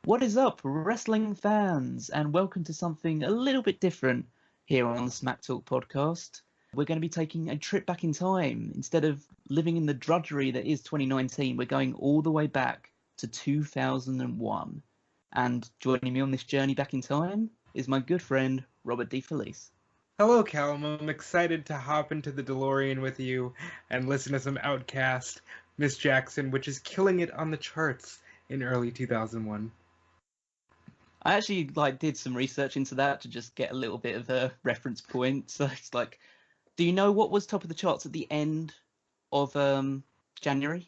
What is up, wrestling fans, and welcome to something a little bit different here on the Smack Talk podcast. We're going to be taking a trip back in time. Instead of living in the drudgery that is 2019, we're going all the way back to 2001. And joining me on this journey back in time is my good friend, Robert D. Felice. Hello, Callum. I'm excited to hop into the DeLorean with you and listen to some Outcast, Miss Jackson, which is killing it on the charts in early 2001. I actually did some research into that to just get a little bit of a reference point. So it's do you know what was top of the charts at the end of January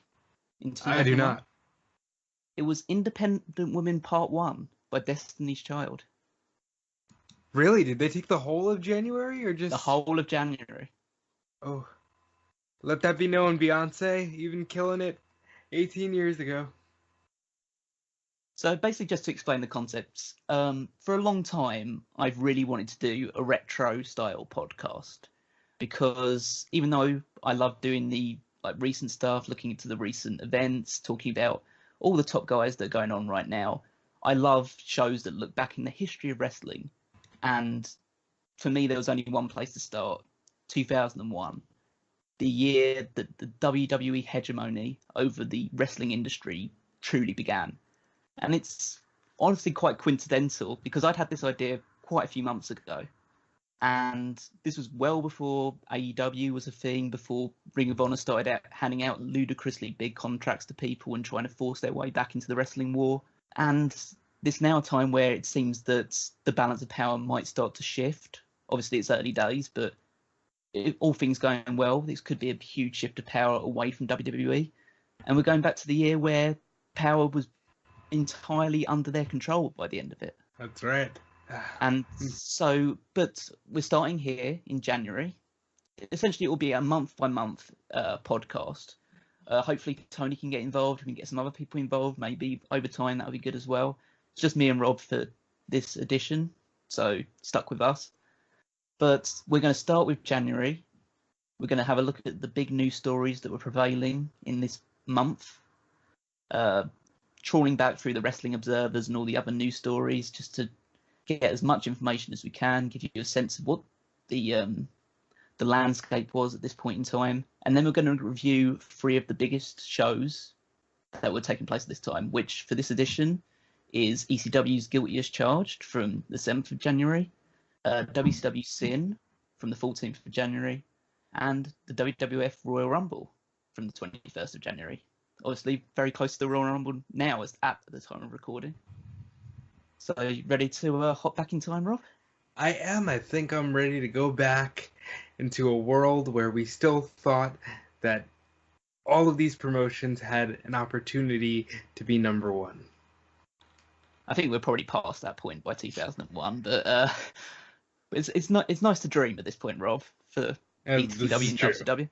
in 2001? I do not. It was Independent Women Part 1 by Destiny's Child. Really? Did they take the whole of January or just... The whole of January. Oh. Let that be known, Beyonce, even killing it 18 years ago. So basically, just to explain the concepts, for a long time, I've really wanted to do a retro-style podcast because even though I love doing the recent stuff, looking into the recent events, talking about all the top guys that are going on right now, I love shows that look back in the history of wrestling. And for me, there was only one place to start, 2001, the year that the WWE hegemony over the wrestling industry truly began. And it's honestly quite coincidental because I'd had this idea quite a few months ago. And this was well before AEW was a thing, before Ring of Honor started out handing out ludicrously big contracts to people and trying to force their way back into the wrestling war. And this now a time where it seems that the balance of power might start to shift. Obviously, it's early days, but all things going well, this could be a huge shift of power away from WWE. And we're going back to the year where power was entirely under their control by the end of it. That's right. And so, but we're starting here in January. Essentially, it will be a month-by-month podcast. Hopefully, Tony can get involved. We can get some other people involved. Maybe over time, that would be good as well. It's just me and Rob for this edition, so stuck with us. But we're going to start with January. We're going to have a look at the big news stories that were prevailing in this month. Trawling back through the Wrestling Observers and all the other news stories just to get as much information as we can, give you a sense of what the landscape was at this point in time. And then we're going to review 3 of the biggest shows that were taking place at this time, which for this edition is ECW's Guilty as Charged from the 7th of January, WCW Sin from the 14th of January, and the WWF Royal Rumble from the 21st of January. Obviously, very close to the Royal Rumble now as at the time of recording. So, you ready to hop back in time, Rob? I am. I think I'm ready to go back into a world where we still thought that all of these promotions had an opportunity to be number one. I think we're probably past that point by 2001, but it's nice to dream at this point, Rob, for ECW and WCW.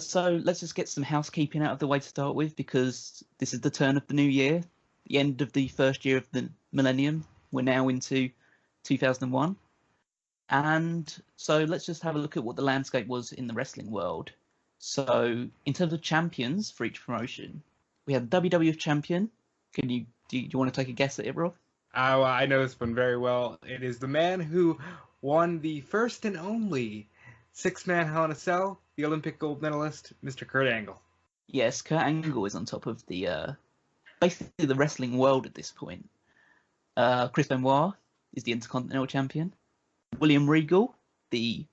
So let's just get some housekeeping out of the way to start with, because this is the turn of the new year, the end of the first year of the millennium. We're now into 2001. And so let's just have a look at what the landscape was in the wrestling world. So in terms of champions for each promotion, we have the WWF champion. Do you want to take a guess at it, Rob? Well, I know this one very well. It is the man who won the first and only 6-man Hell in a Cell, the Olympic gold medalist, Mr. Kurt Angle. Yes, Kurt Angle is on top of the basically the wrestling world at this point. Chris Benoit is the Intercontinental Champion. William Regal, the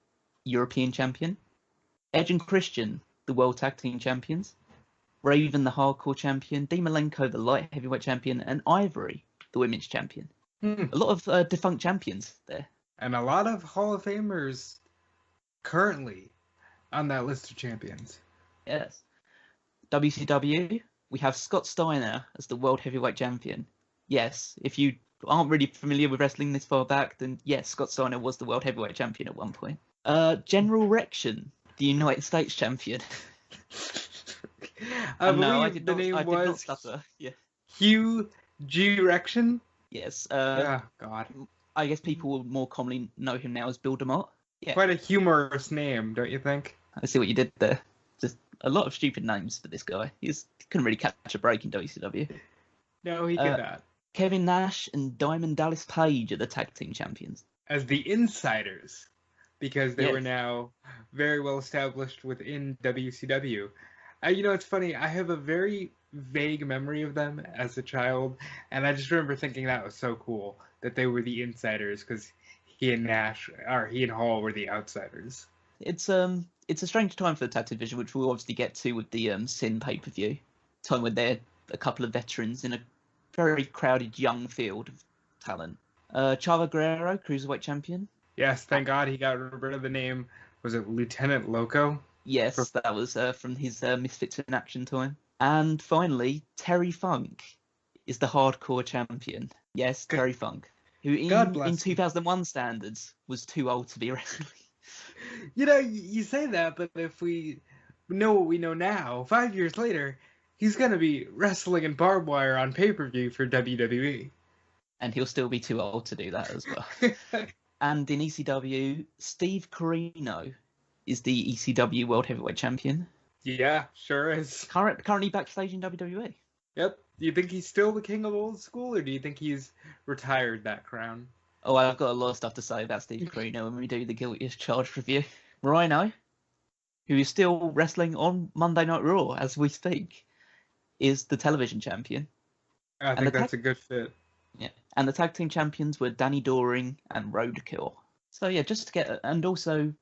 European Champion. Edge and Christian, the World Tag Team Champions. Raven, the Hardcore Champion. Dean Malenko, the Light Heavyweight Champion. And Ivory, the Women's Champion. A lot of defunct champions there. And a lot of Hall of Famers currently on that list of champions. Yes. WCW, we have Scott Steiner as the World Heavyweight Champion. Yes, if you aren't really familiar with wrestling this far back, then yes, Scott Steiner was the World Heavyweight Champion at one point. General Rection, the United States Champion. I did not stutter. Yeah. Hugh G. Rection? Yes. Oh, God. I guess people will more commonly know him now as Bill DeMott. Yeah. Quite a humorous name, don't you think? I see what you did there. Just a lot of stupid names for this guy. He couldn't really catch a break in WCW. No, he could not. Kevin Nash and Diamond Dallas Page are the tag team champions. As the insiders, because they were Yes. now very well established within WCW. It's funny. I have a very vague memory of them as a child, and I just remember thinking that was so cool that they were the insiders because he and Hall were the outsiders. It's a strange time for the tag division, which we'll obviously get to with the Sin pay-per-view. Time when they're a couple of veterans in a very crowded young field of talent. Chavo Guerrero, Cruiserweight champion. Yes, thank God he got rid of the name. Was it Lieutenant Loco? Yes, that was from his Misfits in Action time. And finally, Terry Funk is the hardcore champion. Yes, Terry Funk, who in 2001 standards was too old to be wrestling. You say that, but if we know what we know now, 5 years later, he's going to be wrestling in barbed wire on pay-per-view for WWE. And he'll still be too old to do that as well. And in ECW, Steve Corino is the ECW World Heavyweight Champion. Yeah, sure is. Currently backstage in WWE. Yep. Do you think he's still the king of old school, or do you think he's retired that crown? Oh, I've got a lot of stuff to say about Steve Corino when we do the Guilty as Charged review. Rhino, who is still wrestling on Monday Night Raw as we speak, is the television champion. I think that's a good fit. Yeah, and the tag team champions were Danny Doring and Roadkill. So yeah, just to get, and also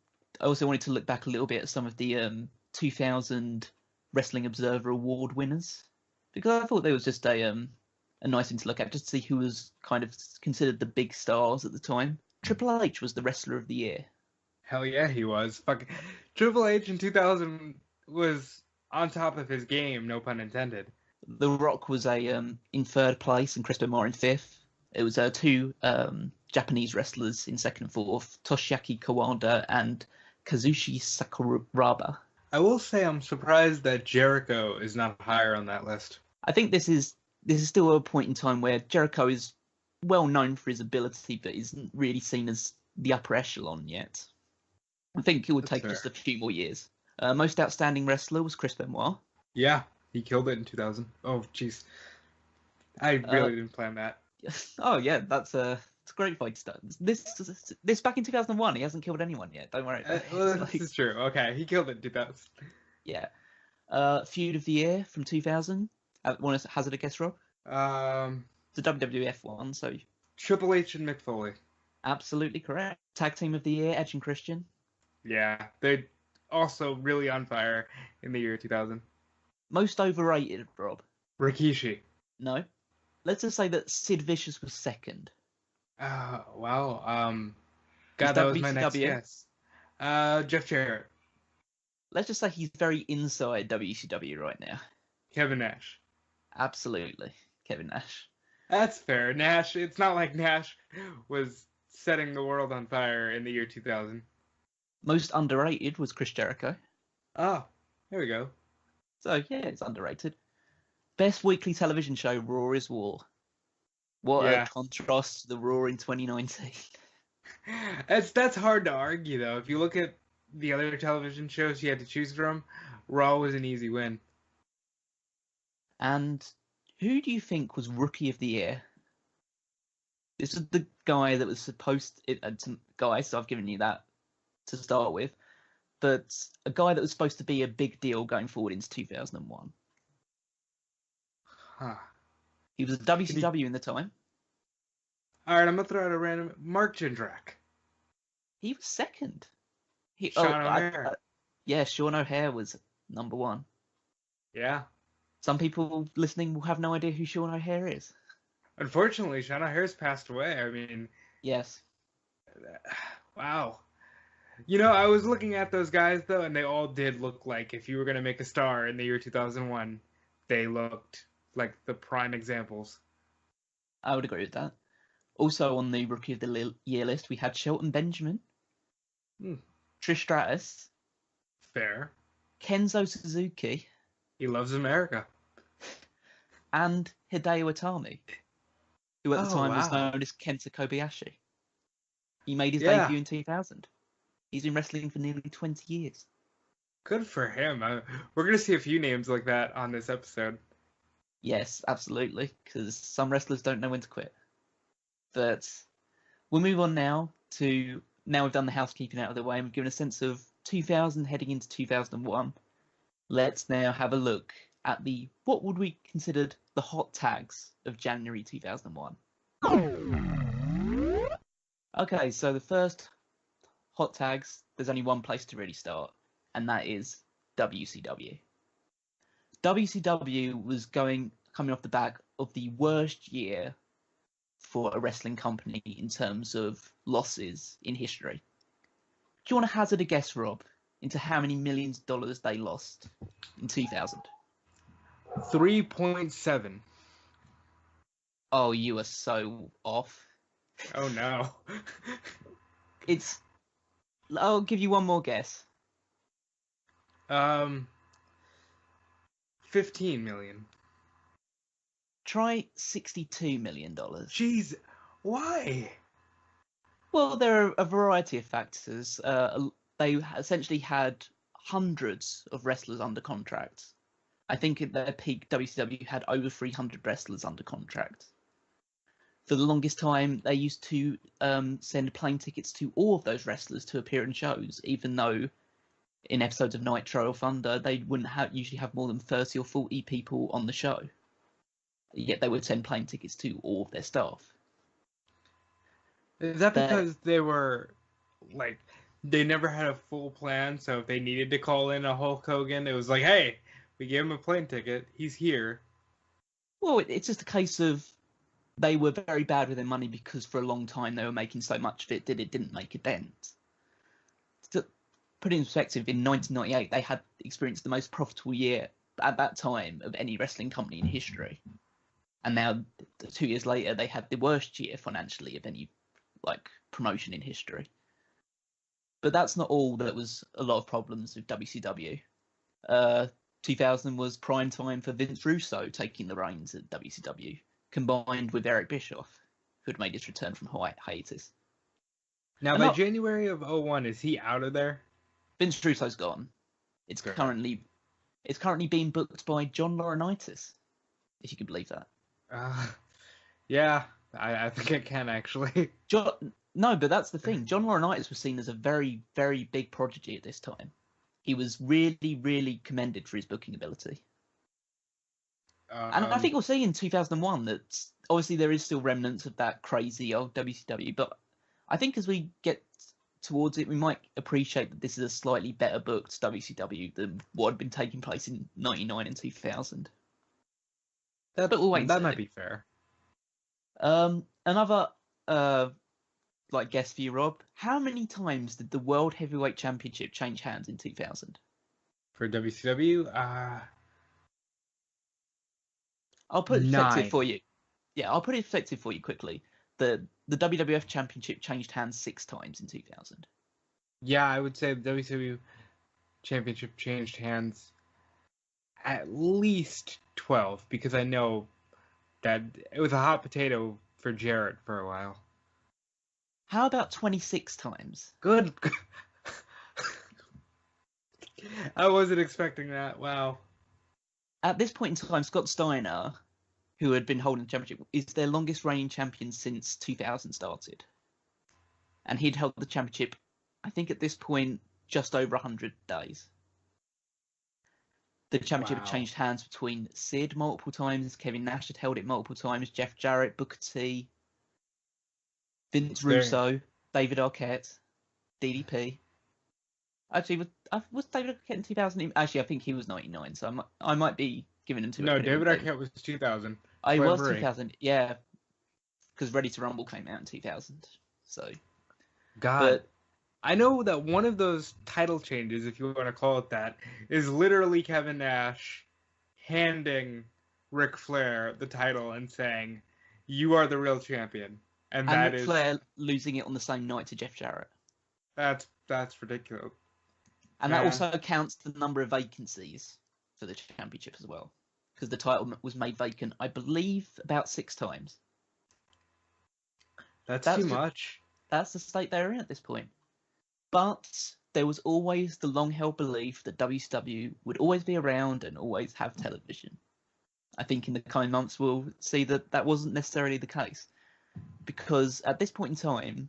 I also wanted to look back a little bit at some of the 2000 Wrestling Observer Award winners, because I thought there was just a nice thing to look at, just to see who was kind of considered the big stars at the time. Triple H was the Wrestler of the Year. Hell yeah, he was. Fucking Triple H in 2000 was on top of his game, no pun intended. The Rock was in third place and Chris Benoit in fifth. It was two Japanese wrestlers in second and fourth, Toshiaki Kawada and Kazushi Sakuraba. I will say I'm surprised that Jericho is not higher on that list. I think this is still a point in time where Jericho is well known for his ability, but isn't really seen as the upper echelon yet. I think it would take just a few more years. Most outstanding wrestler was Chris Benoit. Yeah, he killed it in 2000. Oh, jeez. I really didn't plan that. Oh, yeah, it's a great fight start. This back in 2001, he hasn't killed anyone yet. Don't worry. This is true. Okay, he killed it in 2000. Yeah. Feud of the Year from 2000. Want to hazard a guess, Rob? The WWF one, so... Triple H and Mick Foley. Absolutely correct. Tag Team of the Year, Edge and Christian. Yeah, they're also really on fire in the year 2000. Most overrated, Rob? Rikishi. No. Let's just say that Sid Vicious was second. Wow. God, that was my next guess. Jeff Jarrett. Let's just say he's very inside WCW right now. Kevin Nash. Absolutely. Kevin Nash. That's fair. Nash, it's not like Nash was setting the world on fire in the year 2000. Most underrated was Chris Jericho. Oh, there we go. So, yeah, it's underrated. Best weekly television show, Raw is War. What a contrast to the Raw in 2019. That's hard to argue, though. If you look at the other television shows you had to choose from, Raw was an easy win. And who do you think was Rookie of the Year? This is the guy that was supposed to... guy, so I've given you that to start with. But a guy that was supposed to be a big deal going forward into 2001. Huh. He was at WCW in the time. All right, I'm going to throw out a random... Mark Jindrak. He was second. Sean O'Hare. Yeah, Sean O'Hare was number one. Yeah. Some people listening will have no idea who Sean O'Hare is. Unfortunately, Sean O'Hare's passed away. I mean... Yes. Wow. I was looking at those guys, though, and they all did look like if you were going to make a star in the year 2001, they looked like the prime examples. I would agree with that. Also on the Rookie of the Year list, we had Shelton Benjamin, Trish Stratus, fair, Kenzo Suzuki. He loves America. And Hideo Itami, who at the time was known as Kenta Kobayashi. He made his debut in 2000. He's been wrestling for nearly 20 years. Good for him. We're going to see a few names like that on this episode. Yes, absolutely, because some wrestlers don't know when to quit. But we'll move on now we've done the housekeeping out of the way and we've given a sense of 2000 heading into 2001. Let's now have a look at what would we considered the hot tags of January 2001. Okay, so the first hot tags, there's only one place to really start, and that is WCW. WCW was coming off the back of the worst year for a wrestling company in terms of losses in history. Do you want to hazard a guess, Rob, into how many millions of dollars they lost in 2000? 3.7. Oh, you are so off. Oh no. I'll give you one more guess. 15 million. Try $62 million. Jeez, why? Well, there are a variety of factors. They essentially had hundreds of wrestlers under contract. I think at their peak, WCW had over 300 wrestlers under contract. For the longest time, they used to send plane tickets to all of those wrestlers to appear in shows, even though in episodes of Nitro or Thunder, they wouldn't usually have more than 30 or 40 people on the show. Yet they would send plane tickets to all of their staff. Is that because they were, they never had a full plan, so if they needed to call in a Hulk Hogan, it was like, hey, we gave him a plane ticket, he's here. Well, it's just a case of they were very bad with their money because for a long time they were making so much of it that it didn't make a dent. To put it in perspective, in 1998, they had experienced the most profitable year at that time of any wrestling company in history. And now, 2 years later, they had the worst year financially of any promotion in history. But that's not all. There was a lot of problems with WCW. 2000 was prime time for Vince Russo taking the reins at WCW, combined with Eric Bischoff, who had made his return from hiatus. Now, by January of 01, is he out of there? Vince Russo's gone. It's currently being booked by John Laurinaitis, if you can believe that. Yeah, I think I can actually. No, but that's the thing. John Laurinaitis was seen as a very, very big prodigy at this time. He was really, really commended for his booking ability. And I think we'll see in 2001 that obviously there is still remnants of that crazy old WCW, but I think as we get towards it, we might appreciate that this is a slightly better booked WCW than what had been taking place in 99 and 2000. But we'll wait. That might be fair. Another guess for you, Rob. How many times did the World Heavyweight Championship change hands in 2000? For WCW, I'll put it in perspective for you. Yeah, I'll put it in perspective for you quickly. The WWF Championship changed hands 6 times in 2000. Yeah, I would say the WCW Championship changed hands at least 12, because I know that it was a hot potato for Jarrett for a while. How about 26 times? Good. I wasn't expecting that. Wow. At this point in time, Scott Steiner, who had been holding the championship, is their longest reigning champion since 2000 started. And he'd held the championship, I think at this point, just over 100 days. The championship had changed hands between Sid multiple times, Kevin Nash had held it multiple times, Jeff Jarrett, Booker T, Vince Russo, David Arquette, DDP. Actually, was David Arquette in 2000? Actually, I think he was 99, so I might be giving him too much. No, David Arquette was 2000. I was 2000, yeah, because Ready to Rumble came out in 2000. So, but I know that one of those title changes, if you want to call it that, is literally Kevin Nash handing Ric Flair the title and saying, "You are the real champion." And that Ric Flair losing it on the same night to Jeff Jarrett. That's ridiculous. And that also counts the number of vacancies for the championship as well, because the title was made vacant, I believe, about 6 times. That's too much. That's the state they're in at this point. But there was always the long-held belief that WCW would always be around and always have television. I think in the coming months we'll see that that wasn't necessarily the case, because at this point in time,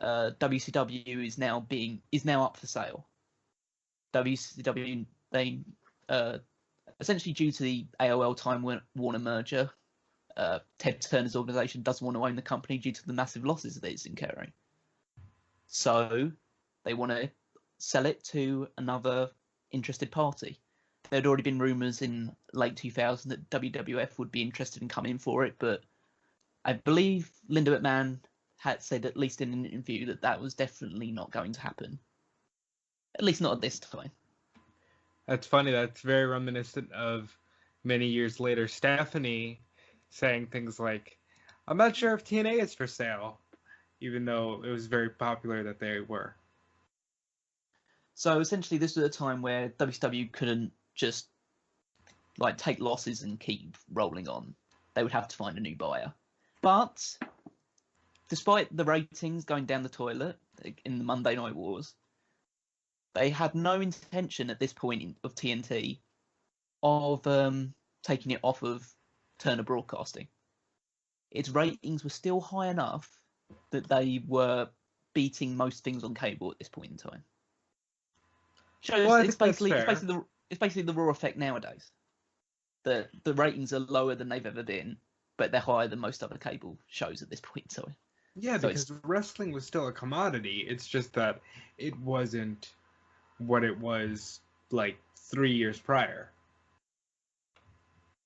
WCW is now up for sale. WCW, they essentially, due to the AOL Time Warner merger, Ted Turner's organisation doesn't want to own the company due to the massive losses that it's incurring. So they want to sell it to another interested party. There'd already been rumours in late 2000 that WWF would be interested in coming in for it, but I believe Linda McMahon had said, at least in an interview, that that was definitely not going to happen. At least not at this time. That's funny. That's very reminiscent of many years later Stephanie saying things like, I'm not sure if TNA is for sale, even though it was very popular that they were. So essentially this was a time where WCW couldn't just like take losses and keep rolling on. They would have to find a new buyer. But despite the ratings going down the toilet in the Monday Night Wars, they had no intention at this point of TNT of taking it off of Turner Broadcasting. Its ratings were still high enough that they were beating most things on cable at this point in time. Shows Well, it's basically the Raw effect nowadays. The ratings are lower than they've ever been, but they're higher than most other cable shows at this point in time. Yeah, because wrestling was still a commodity. It's just that it wasn't what it was like 3 years prior.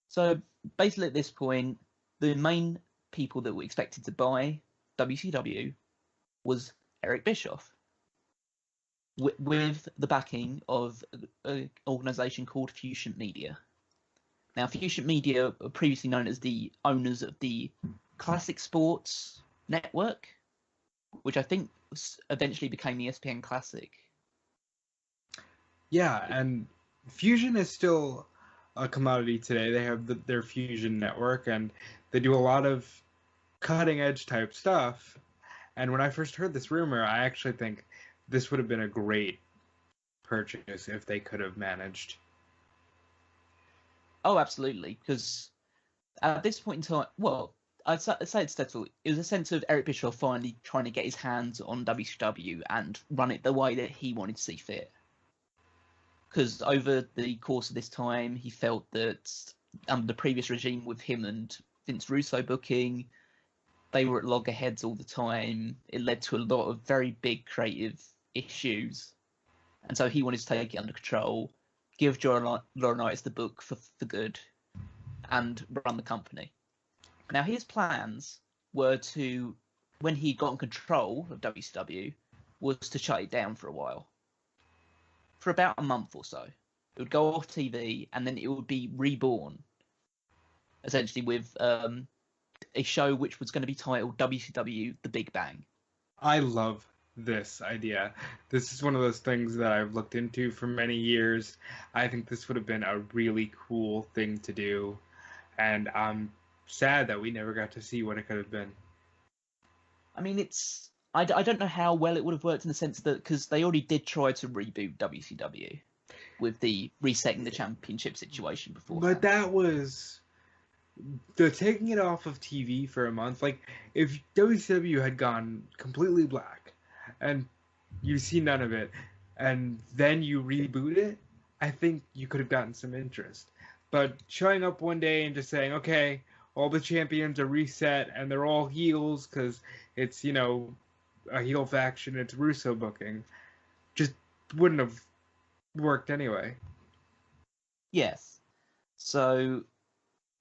So basically at this point, the main people that were expected to buy WCW was Eric Bischoff, with the backing of an organisation called Fusion Media. Now, Fusion Media were previously known as the owners of the Classic Sports Network, which I think eventually became the ESPN Classic. Yeah, and Fusion is still a commodity today. They have their Fusion network, and they do a lot of cutting-edge type stuff. And when I first heard this rumor, I actually think this would have been a great purchase if they could have managed. Oh, absolutely, because at this point in time, well, I'd say it's settled. It was a sense of Eric Bischoff finally trying to get his hands on WCW and run it the way that he wanted to see fit. Because over the course of this time, he felt that under the previous regime with him and Vince Russo booking, they were at loggerheads all the time. It led to a lot of very big creative issues. And so he wanted to take it under control, give John Laurinaitis the book for good, and run the company. Now, his plans were to, when he got in control of WCW, was to shut it down for a while. For about a month or so. It would go off TV, and then it would be reborn, essentially with a show which was going to be titled WCW The Big Bang. I love this idea. This is one of those things that I've looked into for many years. I think this would have been a really cool thing to do, and I'm sad that we never got to see what it could have been. I mean, I don't know how well it would have worked in the sense that, because they already did try to reboot WCW with the resetting the championship situation before. But that was the taking it off of TV for a month. Like, if WCW had gone completely black and you see none of it, and then you reboot it, I think you could have gotten some interest. But showing up one day and just saying, okay, all the champions are reset and they're all heels because it's, you know, a heel faction, it's Russo booking, just wouldn't have worked anyway. Yes. So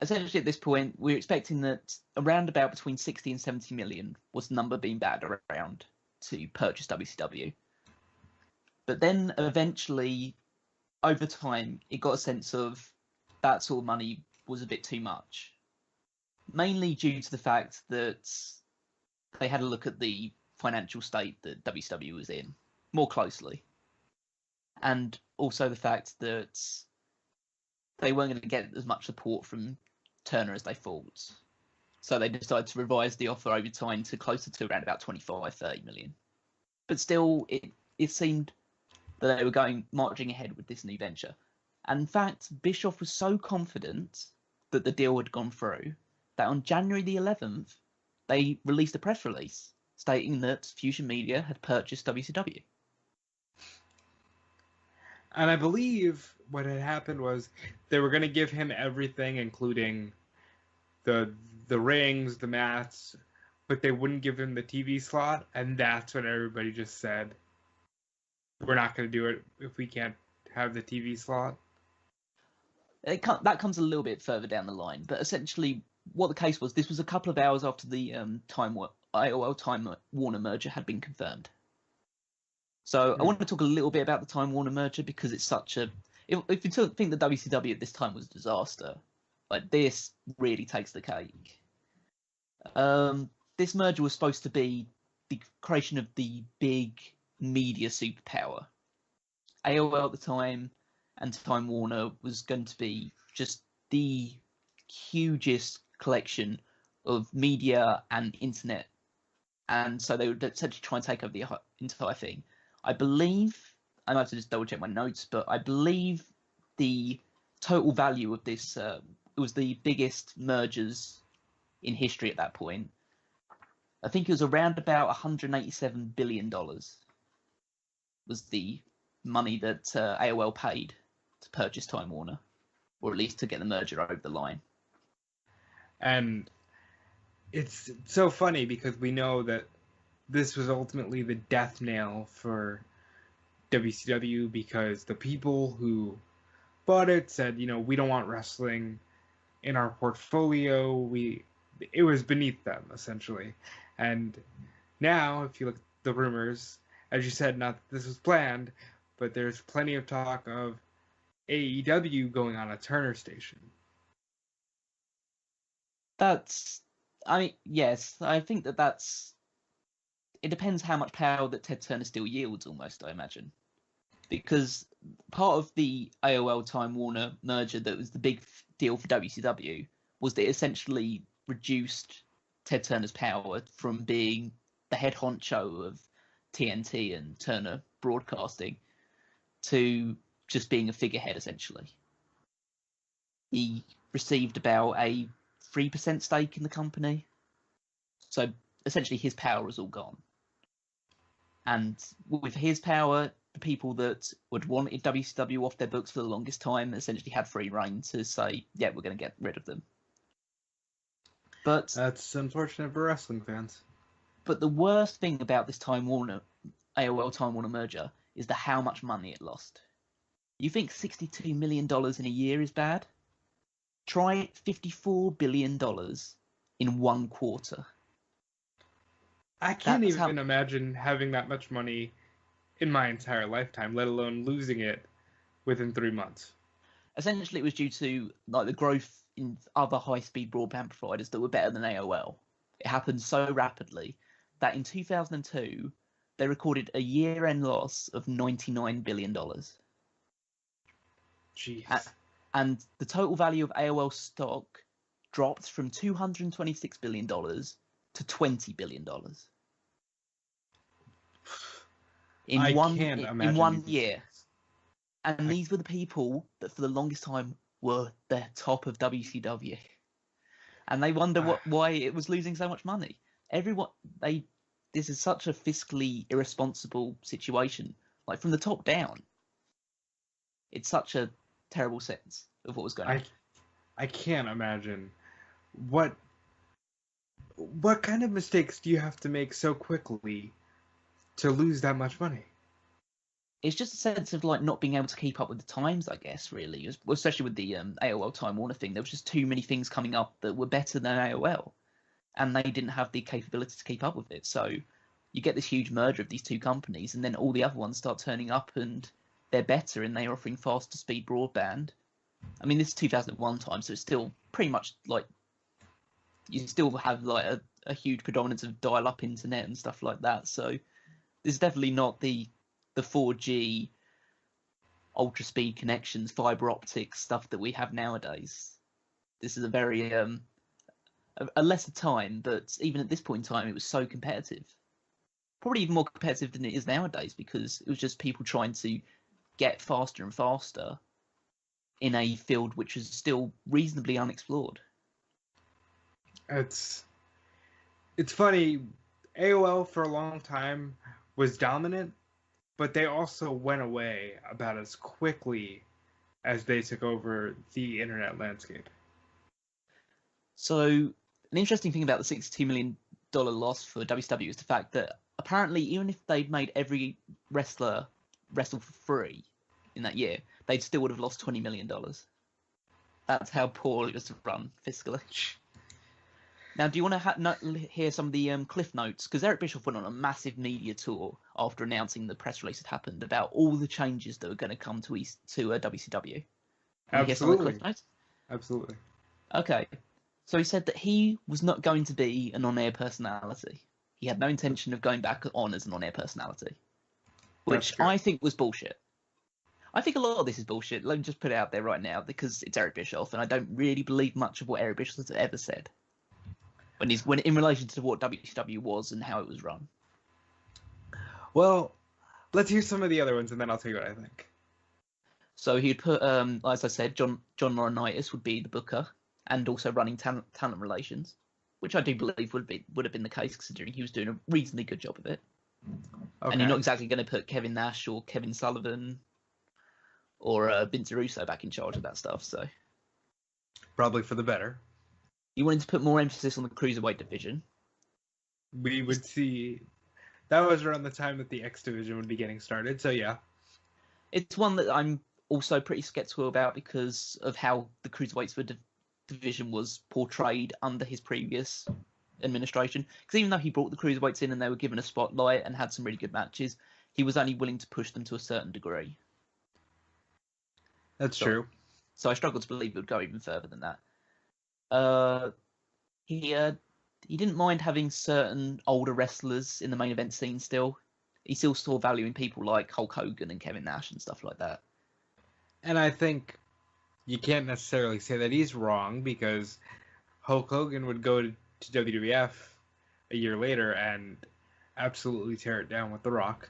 essentially at this point, we're expecting that around about between 60 and 70 million was the number being batted around to purchase WCW. But then eventually, over time, it got a sense of that sort of money was a bit too much. Mainly due to the fact that they had a look at the financial state that WCW was in more closely. And also the fact that they weren't going to get as much support from Turner as they thought. So they decided to revise the offer over time to closer to around about 25, 30 million. But still, it seemed that they were marching ahead with this new venture. And in fact, Bischoff was so confident that the deal had gone through, that on January the 11th, they released a press release stating that Fusion Media had purchased WCW. And I believe what had happened was they were going to give him everything, including the rings, the mats, but they wouldn't give him the TV slot, and that's when everybody just said, we're not going to do it if we can't have the TV slot. That comes a little bit further down the line, but essentially what the case was, this was a couple of hours after the AOL Time Warner merger had been confirmed. So I want to talk a little bit about the Time Warner merger because it's such a... If you think the WCW at this time was a disaster, like this really takes the cake. This merger was supposed to be the creation of the big media superpower. AOL at the time and Time Warner was going to be just the hugest collection of media and internet, and so they would essentially try and take over the entire thing. I believe, I might have to just double check my notes, but I believe the total value of this, it was the biggest mergers in history at that point. I think it was around about $187 billion was the money that AOL paid to purchase Time Warner, or at least to get the merger over the line. And it's so funny because we know that this was ultimately the death nail for WCW because the people who bought it said, we don't want wrestling in our portfolio. It was beneath them, essentially. And now, if you look at the rumors, as you said, not that this was planned, but there's plenty of talk of AEW going on a Turner station. Yes, I think that's... It depends how much power that Ted Turner still yields, almost, I imagine. Because part of the AOL Time Warner merger that was the big deal for WCW was that it essentially reduced Ted Turner's power from being the head honcho of TNT and Turner Broadcasting to just being a figurehead, essentially. He received about a 3% stake in the company. So essentially his power was all gone. And with his power, the people that would wanted WCW off their books for the longest time essentially had free reign to say, yeah, we're going to get rid of them. But that's unfortunate for wrestling fans. But the worst thing about this AOL Time Warner merger is how much money it lost. You think $62 million in a year is bad? Try $54 billion in 1 quarter. I can't even imagine having that much money in my entire lifetime, let alone losing it within 3 months. Essentially, it was due to the growth in other high-speed broadband providers that were better than AOL. It happened so rapidly that in 2002, they recorded a year-end loss of $99 billion. Jeez. And the total value of AOL stock dropped from $226 billion to $20 billion. In one year. And these were the people that for the longest time were the top of WCW. And they wonder why it was losing so much money. This is such a fiscally irresponsible situation. Like from the top down. It's such a terrible sense of what was going on. I can't imagine what kind of mistakes do you have to make so quickly to lose that much money? It's just a sense of not being able to keep up with the times, I guess, really. Especially with the AOL Time Warner thing. There was just too many things coming up that were better than AOL. And they didn't have the capability to keep up with it. So you get this huge merger of these two companies, and then all the other ones start turning up and they're better and they're offering faster speed broadband. I mean, this is 2001 time, so it's still pretty much you still have a huge predominance of dial-up internet and stuff like that. So this is definitely not the 4G ultra speed connections, fiber optic stuff that we have nowadays. This is a very a lesser time, but even at this point in time, it was so competitive. Probably even more competitive than it is nowadays because it was just people trying to get faster and faster in a field which is still reasonably unexplored. It's funny. AOL for a long time was dominant, but they also went away about as quickly as they took over the internet landscape. So an interesting thing about the $62 million loss for WCW is the fact that apparently even if they'd made every wrestler wrestle for free in that year, they still would have lost $20 million. That's how poor it was run fiscally. Now, do you want to hear some of the cliff notes? Because Eric Bischoff went on a massive media tour after announcing the press release had happened about all the changes that were going to come to WCW. Absolutely. Absolutely. Okay. So he said that he was not going to be an on-air personality. He had no intention of going back on as an on-air personality, which I think was bullshit. I think a lot of this is bullshit. Let me just put it out there right now because it's Eric Bischoff, and I don't really believe much of what Eric Bischoff has ever said when in relation to what WCW was and how it was run. Well, let's hear some of the other ones, and then I'll tell you what I think. So he'd put, as I said, John Laurinaitis would be the booker and also running talent relations, which I do believe would have been the case considering he was doing a reasonably good job of it. Okay. And you're not exactly going to put Kevin Nash or Kevin Sullivan or Vince Russo back in charge of that stuff. So probably for the better. You wanted to put more emphasis on the cruiserweight division. We would see. That was around the time that the X division would be getting started. So yeah, it's one that I'm also pretty skeptical about because of how the cruiserweights division was portrayed under his previous administration. Because even though he brought the cruiserweights in and they were given a spotlight and had some really good matches, he was only willing to push them to a certain degree. That's true. So I struggle to believe it would go even further than that. He didn't mind having certain older wrestlers in the main event scene still. He still saw value in people like Hulk Hogan and Kevin Nash and stuff like that. And I think you can't necessarily say that he's wrong because Hulk Hogan would go to WWF a year later and absolutely tear it down with The Rock.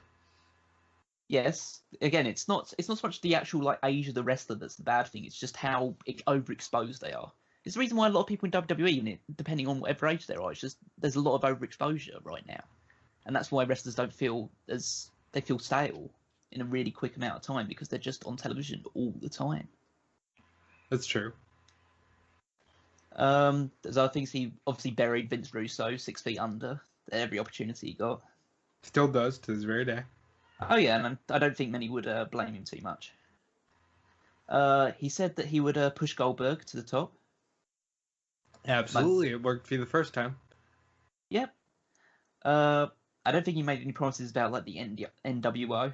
Yes, again, it's not so much the actual age of the wrestler that's the bad thing. It's just how overexposed they are. It's the reason why a lot of people in WWE, even depending on whatever age they are, it's just there's a lot of overexposure right now, and that's why wrestlers don't feel they feel stale in a really quick amount of time because they're just on television all the time. That's true. There's other things. He obviously buried Vince Russo 6 feet under at every opportunity he got. Still does to this very day. Oh yeah, and I don't think many would blame him too much. He said that he would push Goldberg to the top. Absolutely, it worked for you the first time. Yep. I don't think he made any promises about the NWO.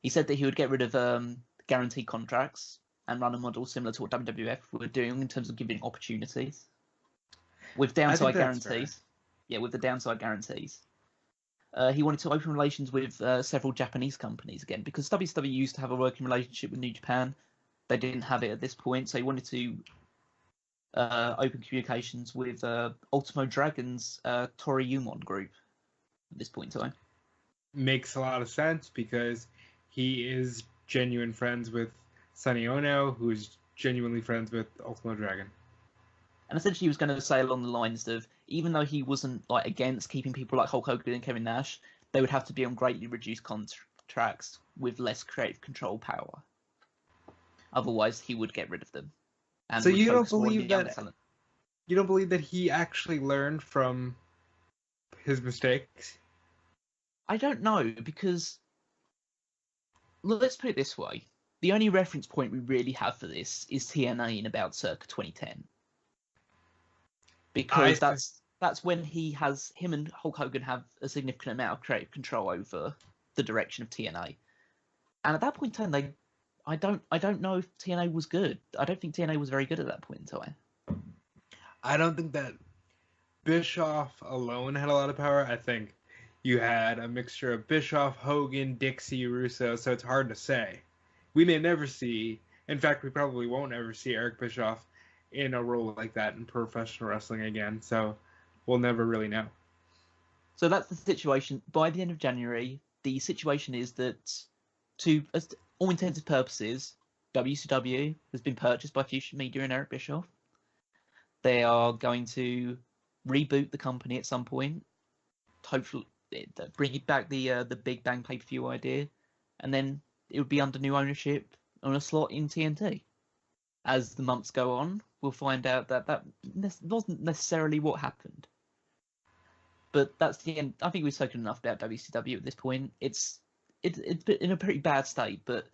He said that he would get rid of guaranteed contracts and run a model similar to what WWF were doing in terms of giving opportunities with downside guarantees. Yeah, with the downside guarantees. He wanted to open relations with several Japanese companies again because WCW used to have a working relationship with New Japan. They didn't have it at this point, so he wanted to open communications with Ultimo Dragon's Torii Umon group at this point in time. Makes a lot of sense because he is genuine friends with Sonny Ono, who is genuinely friends with Ultimo Dragon. And essentially he was going to say along the lines of, even though he wasn't against keeping people like Hulk Hogan and Kevin Nash, they would have to be on greatly reduced contracts with less creative control power. Otherwise, he would get rid of them. And so you don't believe that he actually learned from his mistakes? I don't know, because let's put it this way. The only reference point we really have for this is TNA in about circa 2010. Because that's when him and Hulk Hogan have a significant amount of creative control over the direction of TNA. And at that point in time, I don't know if TNA was good. I don't think TNA was very good at that point in time. I don't think that Bischoff alone had a lot of power. I think you had a mixture of Bischoff, Hogan, Dixie, Russo, so it's hard to say. We may never see, in fact, we probably won't ever see Eric Bischoff in a role like that in professional wrestling again, so we'll never really know. So that's the situation. By the end of January, the situation is that, to all intents and purposes, WCW has been purchased by Future Media and Eric Bischoff. They are going to reboot the company at some point. Hopefully, bring it back the Big Bang pay-per-view idea, and then it would be under new ownership on a slot in TNT. As the months go on, we'll find out that wasn't necessarily what happened. But that's the end. I think we've spoken enough about WCW at this point. It's in a pretty bad state, but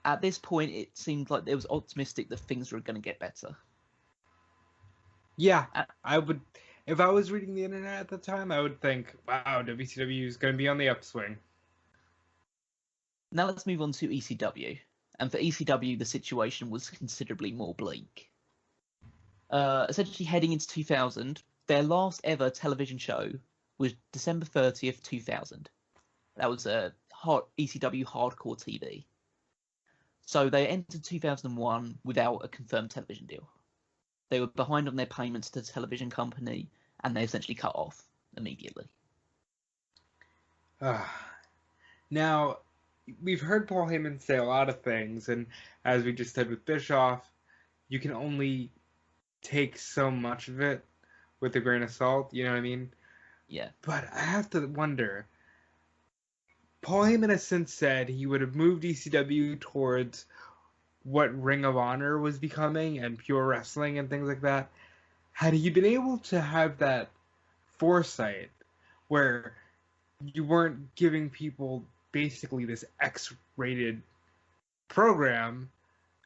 at this point, it seemed like it was optimistic that things were going to get better. Yeah, I would. If I was reading the internet at the time, I would think, wow, WCW is going to be on the upswing. Now let's move on to ECW. And for ECW, the situation was considerably more bleak. Essentially heading into 2000, their last ever television show was December 30th, 2000. That was a ECW Hardcore TV. So they entered 2001 without a confirmed television deal. They were behind on their payments to the television company, and they essentially cut off immediately. Now, we've heard Paul Heyman say a lot of things, and as we just said with Bischoff, you can only take so much of it with a grain of salt, you know what I mean? Yeah. But I have to wonder, Paul Heyman has since said he would have moved ECW towards what Ring of Honor was becoming and pure wrestling and things like that. Had he been able to have that foresight where you weren't giving people basically this X-rated program,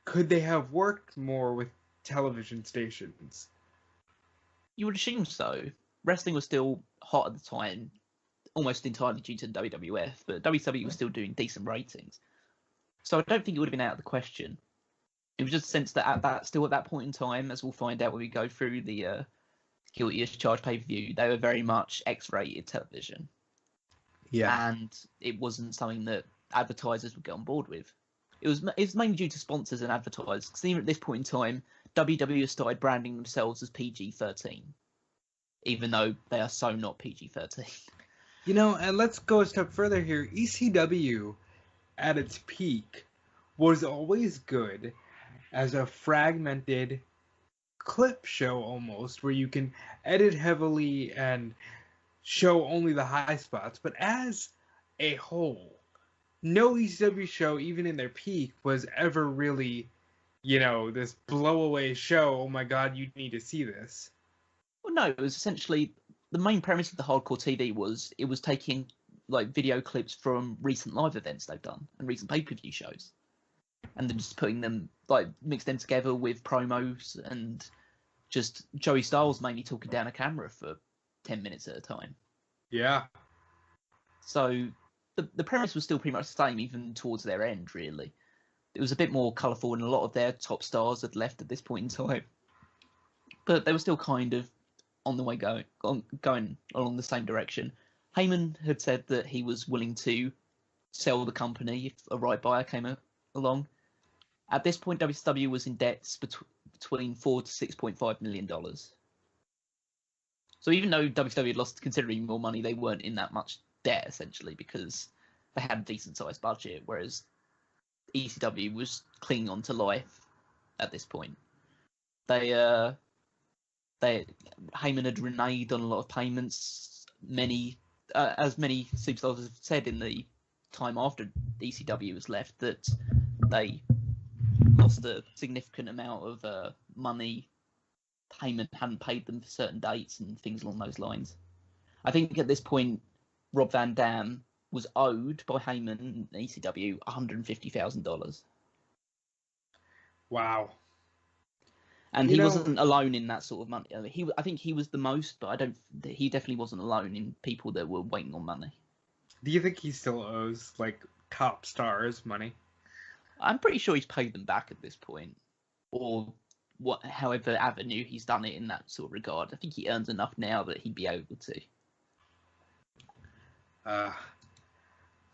could they have worked more with television stations? You would assume so. Wrestling was still hot at the time, almost entirely due to WWF, but WCW was still doing decent ratings. So I don't think it would have been out of the question. It was just a sense that at that point in time, as we'll find out when we go through the Guilty as Charged pay-per-view, they were very much X-rated television. Yeah. And it wasn't something that advertisers would get on board with. It was mainly due to sponsors and advertisers, because even at this point in time, WWE started branding themselves as PG-13, even though they are so not PG-13. You know, and let's go a step further here. ECW, at its peak, was always good as a fragmented clip show almost, where you can edit heavily and show only the high spots. But as a whole, no ECW show, even in their peak, was ever really, you know, this blow-away show. Oh my god, you need to see this. Well, no, it was essentially the main premise of the Hardcore TV was it was taking like video clips from recent live events they've done and recent pay-per-view shows, and then just putting them, like, mix them together with promos and just Joey Styles mainly talking down a camera for 10 minutes at a time. Yeah. So the premise was still pretty much the same, even towards their end, really. It was a bit more colourful, and a lot of their top stars had left at this point in time. But they were still kind of on the way going along the same direction. Heyman had said that he was willing to sell the company if a right buyer came along. At this point, WCW was in debts between $4 to $6.5 million. So even though WCW had lost considerably more money, they weren't in that much debt, essentially, because they had a decent-sized budget, whereas ECW was clinging on to life at this point. Heyman had reneged on a lot of payments. As many superstars have said in the time after ECW was left, that they lost a significant amount of money. Heyman hadn't paid them for certain dates and things along those lines. I think at this point, Rob Van Dam was owed by Heyman and ECW $150,000. Wow. And he wasn't alone in that sort of money. I think he was the most, but he definitely wasn't alone in people that were waiting on money. Do you think he still owes, like, top stars money? I'm pretty sure he's paid them back at this point, or however avenue he's done it in that sort of regard. I think he earns enough now that he'd be able to.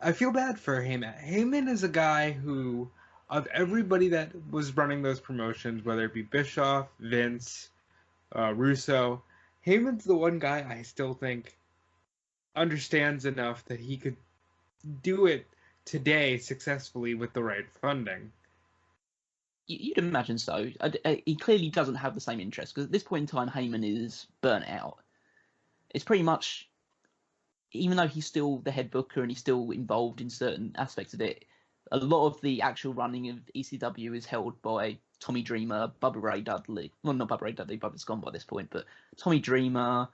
I feel bad for Heyman. Heyman is a guy who, of everybody that was running those promotions, whether it be Bischoff, Vince, Russo, Heyman's the one guy I still think understands enough that he could do it today successfully with the right funding. You'd imagine so. He clearly doesn't have the same interest because at this point in time, Heyman is burnt out. It's pretty much, even though he's still the head booker and he's still involved in certain aspects of it, a lot of the actual running of ECW is held by Tommy Dreamer, Bubba Ray Dudley. Well, not Bubba Ray Dudley, Bubba's gone by this point, but Tommy Dreamer,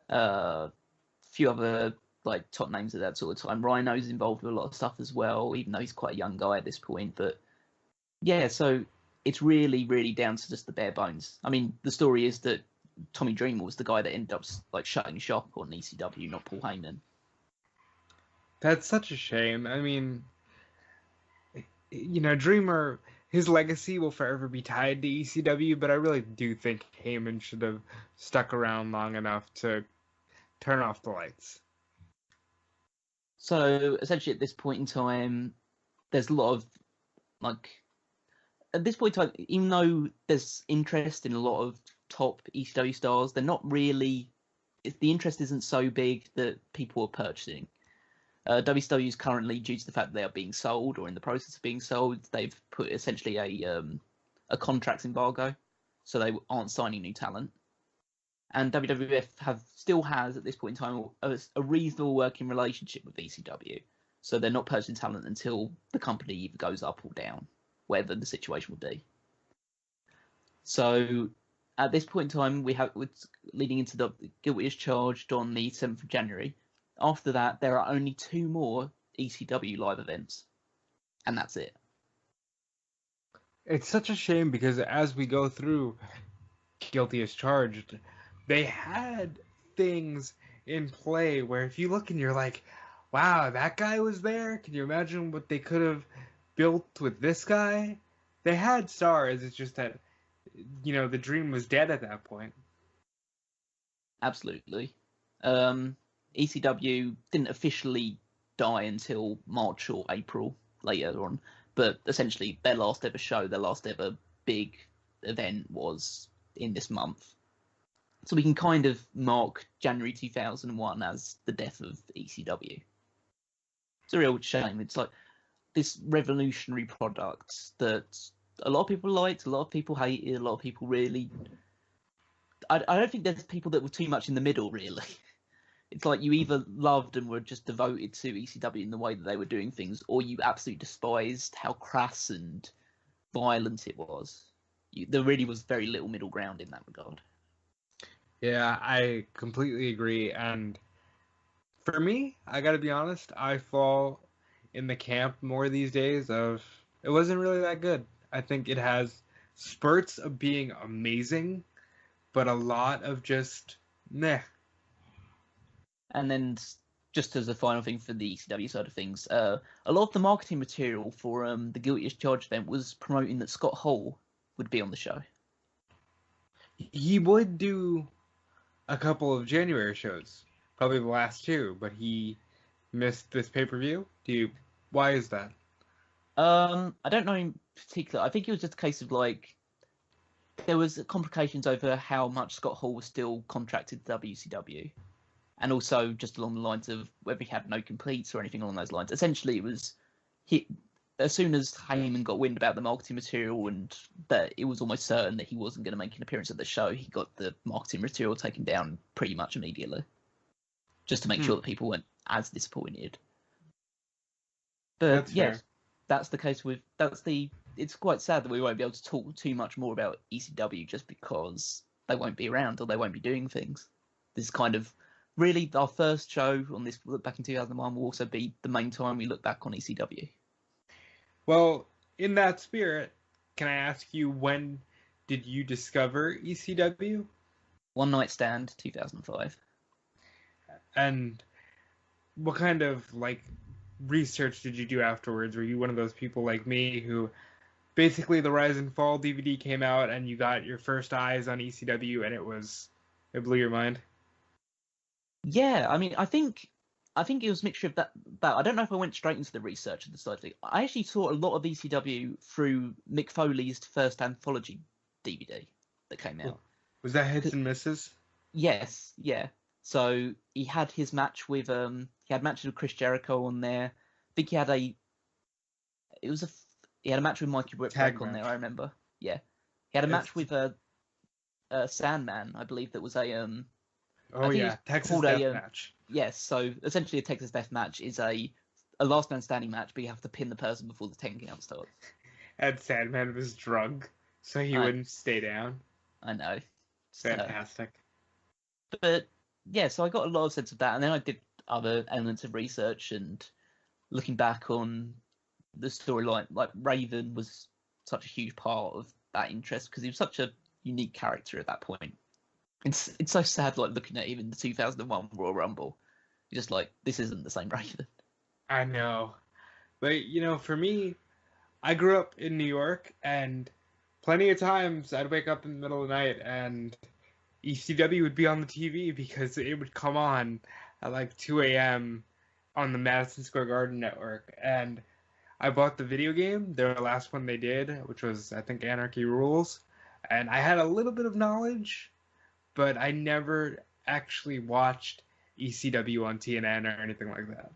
a few other like top names at that sort of time. Rhino's involved with a lot of stuff as well, even though he's quite a young guy at this point. But yeah, so it's really, really down to just the bare bones. I mean, the story is that Tommy Dreamer was the guy that ended up like shutting shop on ECW, not Paul Heyman. That's such a shame. I mean, Dreamer, his legacy will forever be tied to ECW, but I really do think Heyman should have stuck around long enough to turn off the lights. So essentially, at this point in time, there's a lot of at this point in time, even though there's interest in a lot of top ECW stars, they're not really. The interest isn't so big that people are purchasing. WCW is currently, due to the fact that they are being sold or in the process of being sold, they've put essentially a contracts embargo, so they aren't signing new talent. And WWF still has at this point in time a reasonable working relationship with ECW, so they're not purchasing talent until the company either goes up or down, whatever the situation will be. So at this point in time, it's leading into the Guilty is charged on the 7th of January. After that, there are only 2 more ECW live events, and that's it. It's such a shame because as we go through Guilty as Charged, they had things in play where if you look and you're like, wow, that guy was there? Can you imagine what they could have built with this guy? They had stars, it's just that, the dream was dead at that point. Absolutely. ECW didn't officially die until March or April later on, but essentially their last ever show, their last ever big event was in this month. So we can kind of mark January 2001 as the death of ECW. It's a real shame. It's like this revolutionary product that a lot of people liked, a lot of people hated, a lot of people really... I don't think there's people that were too much in the middle, really. It's like you either loved and were just devoted to ECW in the way that they were doing things, or you absolutely despised how crass and violent it was. There really was very little middle ground in that regard. Yeah, I completely agree. And for me, I gotta be honest, I fall in the camp more these days of it wasn't really that good. I think it has spurts of being amazing, but a lot of just meh. And then, just as a final thing for the ECW side of things, a lot of the marketing material for the Guilty as Charged event was promoting that Scott Hall would be on the show. He would do a couple of January shows, probably the last 2, but he missed this pay-per-view. Why is that? I don't know in particular. I think it was just a case of there was complications over how much Scott Hall was still contracted to WCW. And also just along the lines of whether he had no completes or anything along those lines. Essentially, it was as soon as Heyman got wind about the marketing material and that it was almost certain that he wasn't going to make an appearance at the show, he got the marketing material taken down pretty much immediately, just to make sure that people weren't as disappointed. But yes, that's the case with It's quite sad that we won't be able to talk too much more about ECW just because they won't be around or they won't be doing things. This is kind of really our first show on this look back in 2001 will also be the main time we look back on ECW. Well, in that spirit, can I ask you, when did you discover ECW? One Night Stand, 2005. And what kind of research did you do afterwards? Were you one of those people like me who basically the Rise and Fall DVD came out and you got your first eyes on ECW and it blew your mind? Yeah, I mean, I think it was a mixture of that. I don't know if I went straight into the research of the side thing. I actually saw a lot of ECW through Mick Foley's first anthology DVD that came out. Was that Hits and Misses? Yes, yeah. So he had his match with matches with Chris Jericho on there. I think he had He had a match with Mikey Whipwreck on there, I remember. Yeah. He had a match with Sandman, I believe, that was a Oh yeah, Texas Death Match. Yes, so essentially a Texas Death Match is a last man standing match, but you have to pin the person before the 10 count starts. And Sandman was drunk, so he wouldn't stay down. I know. Fantastic. But yeah, so I got a lot of sense of that, and then I did other elements of research and looking back on the storyline. Like Raven was such a huge part of that interest because he was such a unique character at that point. It's so sad, like looking at him in the 2001 Royal Rumble. You're just like, this isn't the same Raven. I know, but for me, I grew up in New York, and plenty of times I'd wake up in the middle of the night and ECW would be on the TV because it would come on at like 2 a.m. on the Madison Square Garden network. And I bought the video game, their last one they did, which was, I think, Anarchy Rules. And I had a little bit of knowledge, but I never actually watched ECW on TNN or anything like that.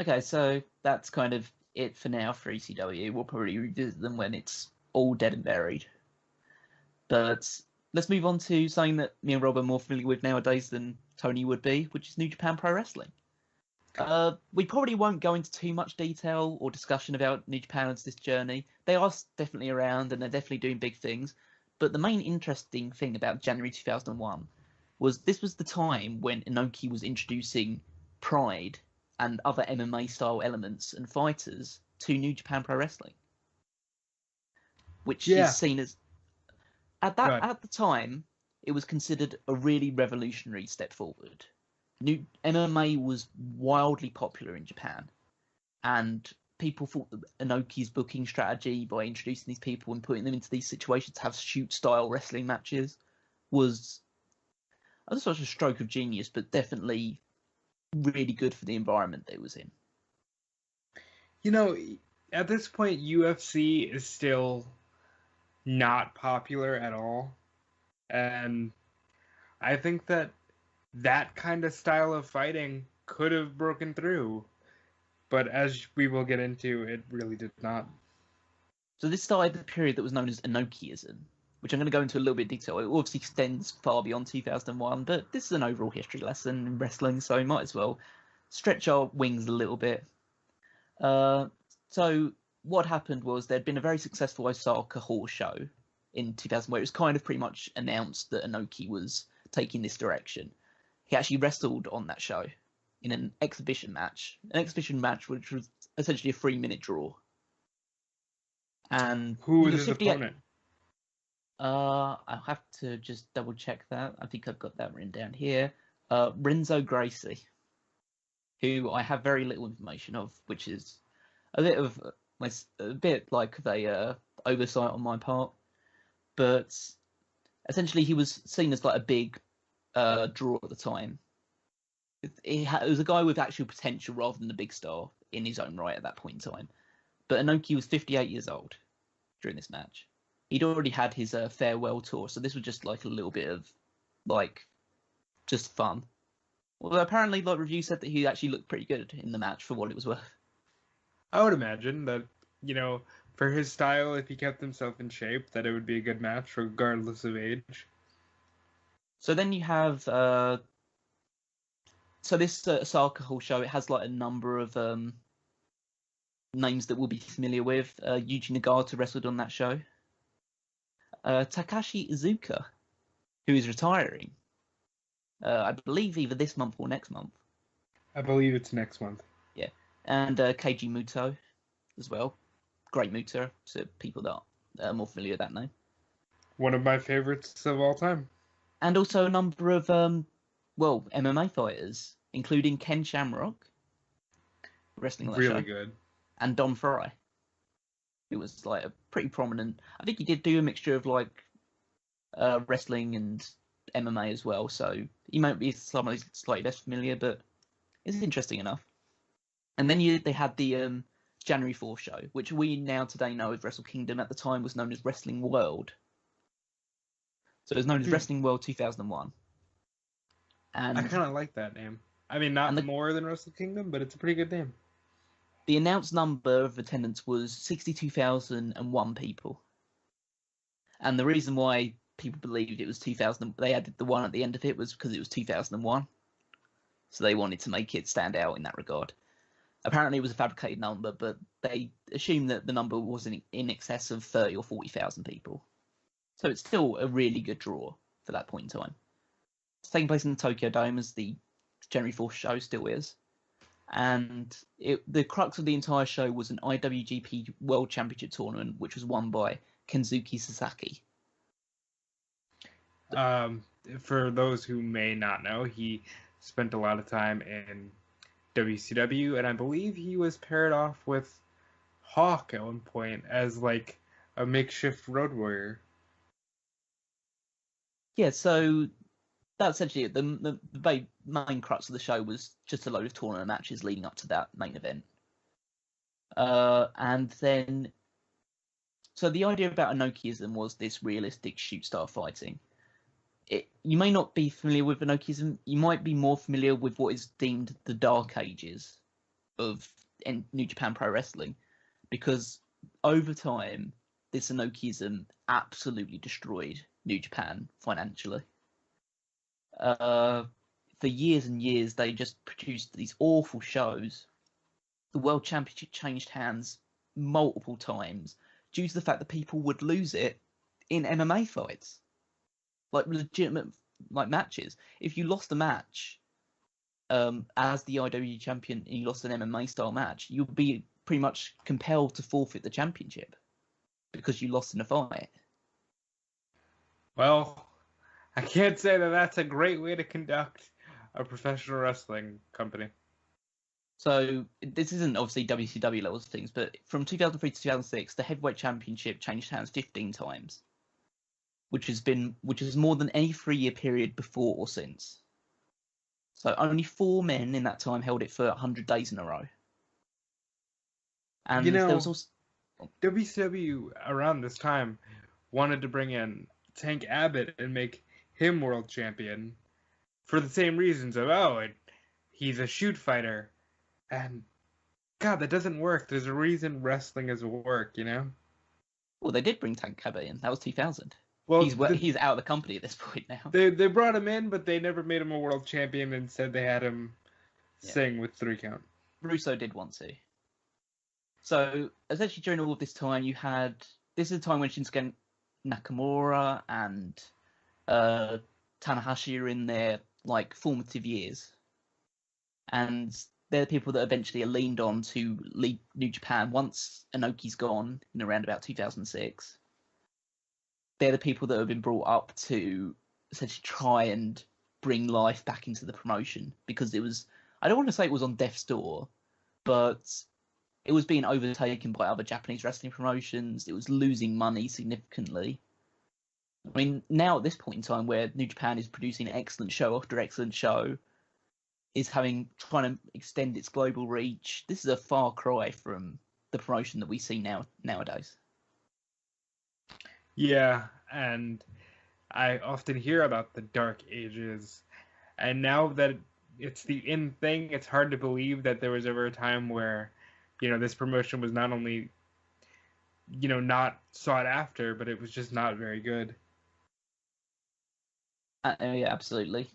Okay, so that's kind of it for now for ECW. We'll probably revisit them when it's all dead and buried. But let's move on to something that me and Rob are more familiar with nowadays than Tony would be, which is New Japan Pro Wrestling. We probably won't go into too much detail or discussion about New Japan as this journey. They are definitely around and they're definitely doing big things. But the main interesting thing about January 2001 was this was the time when Inoki was introducing Pride and other MMA style elements and fighters to New Japan Pro Wrestling, which is seen as at the time it was considered a really revolutionary step forward. New MMA was wildly popular in Japan, and people thought that Inoki's booking strategy by introducing these people and putting them into these situations to have shoot style wrestling matches was such a stroke of genius, but definitely really good for the environment they was in. At this point, UFC is still not popular at all. And I think that kind of style of fighting could have broken through. But as we will get into, it really did not. So this started the period that was known as Inokiism, which I'm going to go into a little bit of detail. It obviously extends far beyond 2001, but this is an overall history lesson in wrestling, so we might as well stretch our wings a little bit. So what happened was there'd been a very successful Osaka Hall show in 2000 where it was kind of pretty much announced that Inoki was taking this direction. He actually wrestled on that show in an exhibition match which was essentially a 3-minute draw. And who was his opponent? I'll have to just double check that. I think I've got that written down here. Renzo Gracie, who I have very little information of, which is a bit like a oversight on my part. But essentially, he was seen as like a big draw at the time. It was a guy with actual potential rather than a big star in his own right at that point in time. But Inoki was 58 years old during this match. He'd already had his farewell tour, so this was just like a little bit of just fun. Well, apparently, review said that he actually looked pretty good in the match for what it was worth. I would imagine that for his style, if he kept himself in shape, that it would be a good match regardless of age. So then you have this Osaka Hall show. It has a number of names that we'll be familiar with. Yuji Nagata wrestled on that show. Takashi Iizuka, who is retiring. I believe either this month or next month. I believe it's next month. Yeah. And Keiji Muto as well. Great Muto to people that are more familiar with that name. One of my favorites of all time. And also a number of MMA fighters, including Ken Shamrock, wrestling on that show. Really good. And Don Fry, who was a pretty prominent. I think he did do a mixture of wrestling and MMA as well. So he might be somebody slightly less familiar, but it's interesting enough. And then they had the January 4th show, which we now today know as Wrestle Kingdom. At the time was known as Wrestling World. So it was known as Wrestling World 2001. And I kind of like that name. I mean, not more than Wrestle Kingdom, but it's a pretty good name. The announced number of attendance was 62,001 people. And the reason why people believed it was 2000, they added the one at the end of it, was because it was 2001. So they wanted to make it stand out in that regard. Apparently it was a fabricated number, but they assumed that the number was in excess of 30 or 40,000 people. So it's still a really good draw for that point in time. It's taking place in the Tokyo Dome, as the January 4th show still is. And the crux of the entire show was an IWGP World Championship tournament, which was won by Kensuke Sasaki. For those who may not know, he spent a lot of time in WCW, and I believe he was paired off with Hawk at one point as like a makeshift road warrior. Yeah, so that's essentially it. The main crux of the show was just a load of tournament matches leading up to that main event. And then, so the idea about Inokiism was this realistic shoot-style fighting. You may not be familiar with Inokiism. You might be more familiar with what is deemed the dark ages of New Japan Pro Wrestling, because over time, this Inokiism absolutely destroyed New Japan financially. For years and years, they just produced these awful shows. The World Championship changed hands multiple times due to the fact that people would lose it in MMA fights, like legitimate matches. If you lost a match as the IWGP champion and you lost an MMA style match, you'd be pretty much compelled to forfeit the championship because you lost in a fight. Well, I can't say that that's a great way to conduct a professional wrestling company. So this isn't obviously WCW levels of things, but from 2003 to 2006, the heavyweight championship changed hands 15 times, which is more than any 3-year period before or since. So only 4 men in that time held it for 100 days in a row. And there was also WCW around this time wanted to bring in Tank Abbott and make him world champion for the same reasons of, he's a shoot fighter. And God, that doesn't work. There's a reason wrestling is work, you know? Well, they did bring Tank Abbott in. That was 2000. Well, he's out of the company at this point now. They brought him in, but they never made him a world champion. And instead, they had him sing with 3 count. Russo did want to. So essentially, during all of this time, this is the time when Shinsuke Nakamura and Tanahashi are in their formative years, and they're the people that eventually are leaned on to lead New Japan once Inoki's gone in around about 2006. They're the people that have been brought up to essentially try and bring life back into the promotion, because it was, I don't want to say it was on death's door, but it was being overtaken by other Japanese wrestling promotions. It was losing money significantly. I mean, now at this point in time where New Japan is producing excellent show after excellent show, is trying to extend its global reach, this is a far cry from the promotion that we see nowadays. Yeah, and I often hear about the dark ages, and now that it's the in thing, it's hard to believe that there was ever a time where, this promotion was not only, not sought after, but it was just not very good. Yeah, absolutely.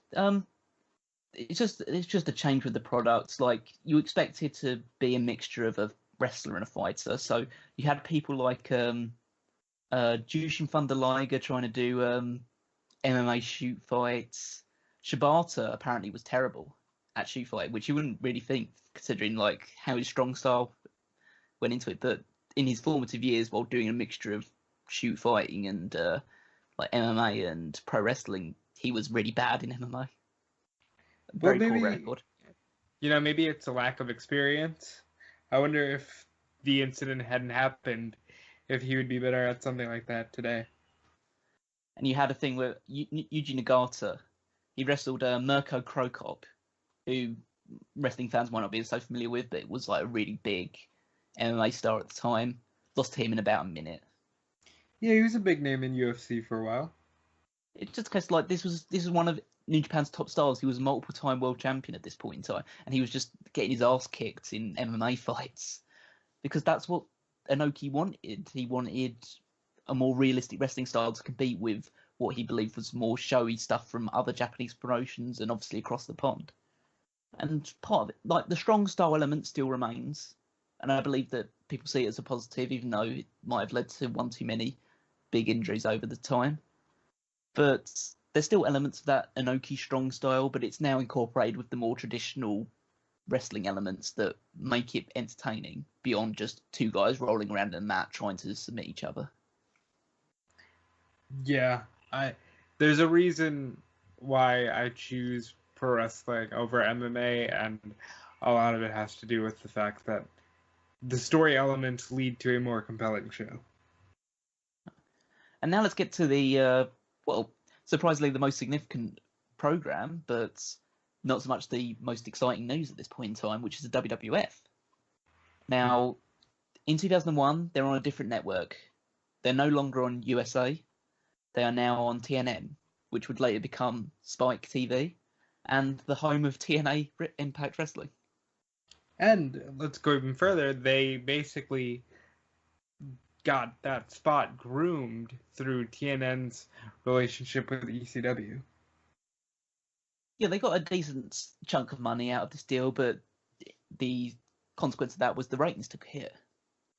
It's just a change with the products. Like, you expect it to be a mixture of a wrestler and a fighter. So you had people like Jushin Thunder Liger trying to do MMA shoot fights. Shibata apparently was terrible at shoot fight, which you wouldn't really think, considering how his strong style went into it. But in his formative years, while doing a mixture of shoot fighting and MMA and pro wrestling, he was really bad in MMA. Very poor record. Maybe it's a lack of experience. I wonder if the incident hadn't happened, if he would be better at something like that today. And you had a thing where Yuji Nagata, he wrestled Mirko Krokop, who wrestling fans might not be so familiar with, but it was a really big MMA star at the time. Lost to him in about a minute. Yeah, he was a big name in UFC for a while. It's just because this was one of New Japan's top stars. He was a multiple-time world champion at this point in time, and he was just getting his ass kicked in MMA fights because that's what Inoki wanted. He wanted a more realistic wrestling style to compete with what he believed was more showy stuff from other Japanese promotions and obviously across the pond. And part of it, like the strong style element still remains, and I believe that people see it as a positive, even though it might have led to one too many big injuries over the time. But there's still elements of that Inoki strong style, but it's now incorporated with the more traditional wrestling elements that make it entertaining beyond just two guys rolling around in a mat trying to submit each other. Yeah, there's a reason why I choose pro wrestling over MMA, and a lot of it has to do with the fact that the story elements lead to a more compelling show. And now let's get to the, surprisingly the most significant program, but not so much the most exciting news at this point in time, which is the WWF. Now, in 2001, they're on a different network. They're no longer on USA. They are now on TNN, which would later become Spike TV, and the home of TNA Impact Wrestling. And let's go even further. They basically got that spot groomed through TNN's relationship with ECW. Yeah, they got a decent chunk of money out of this deal, but the consequence of that was the ratings took a hit. It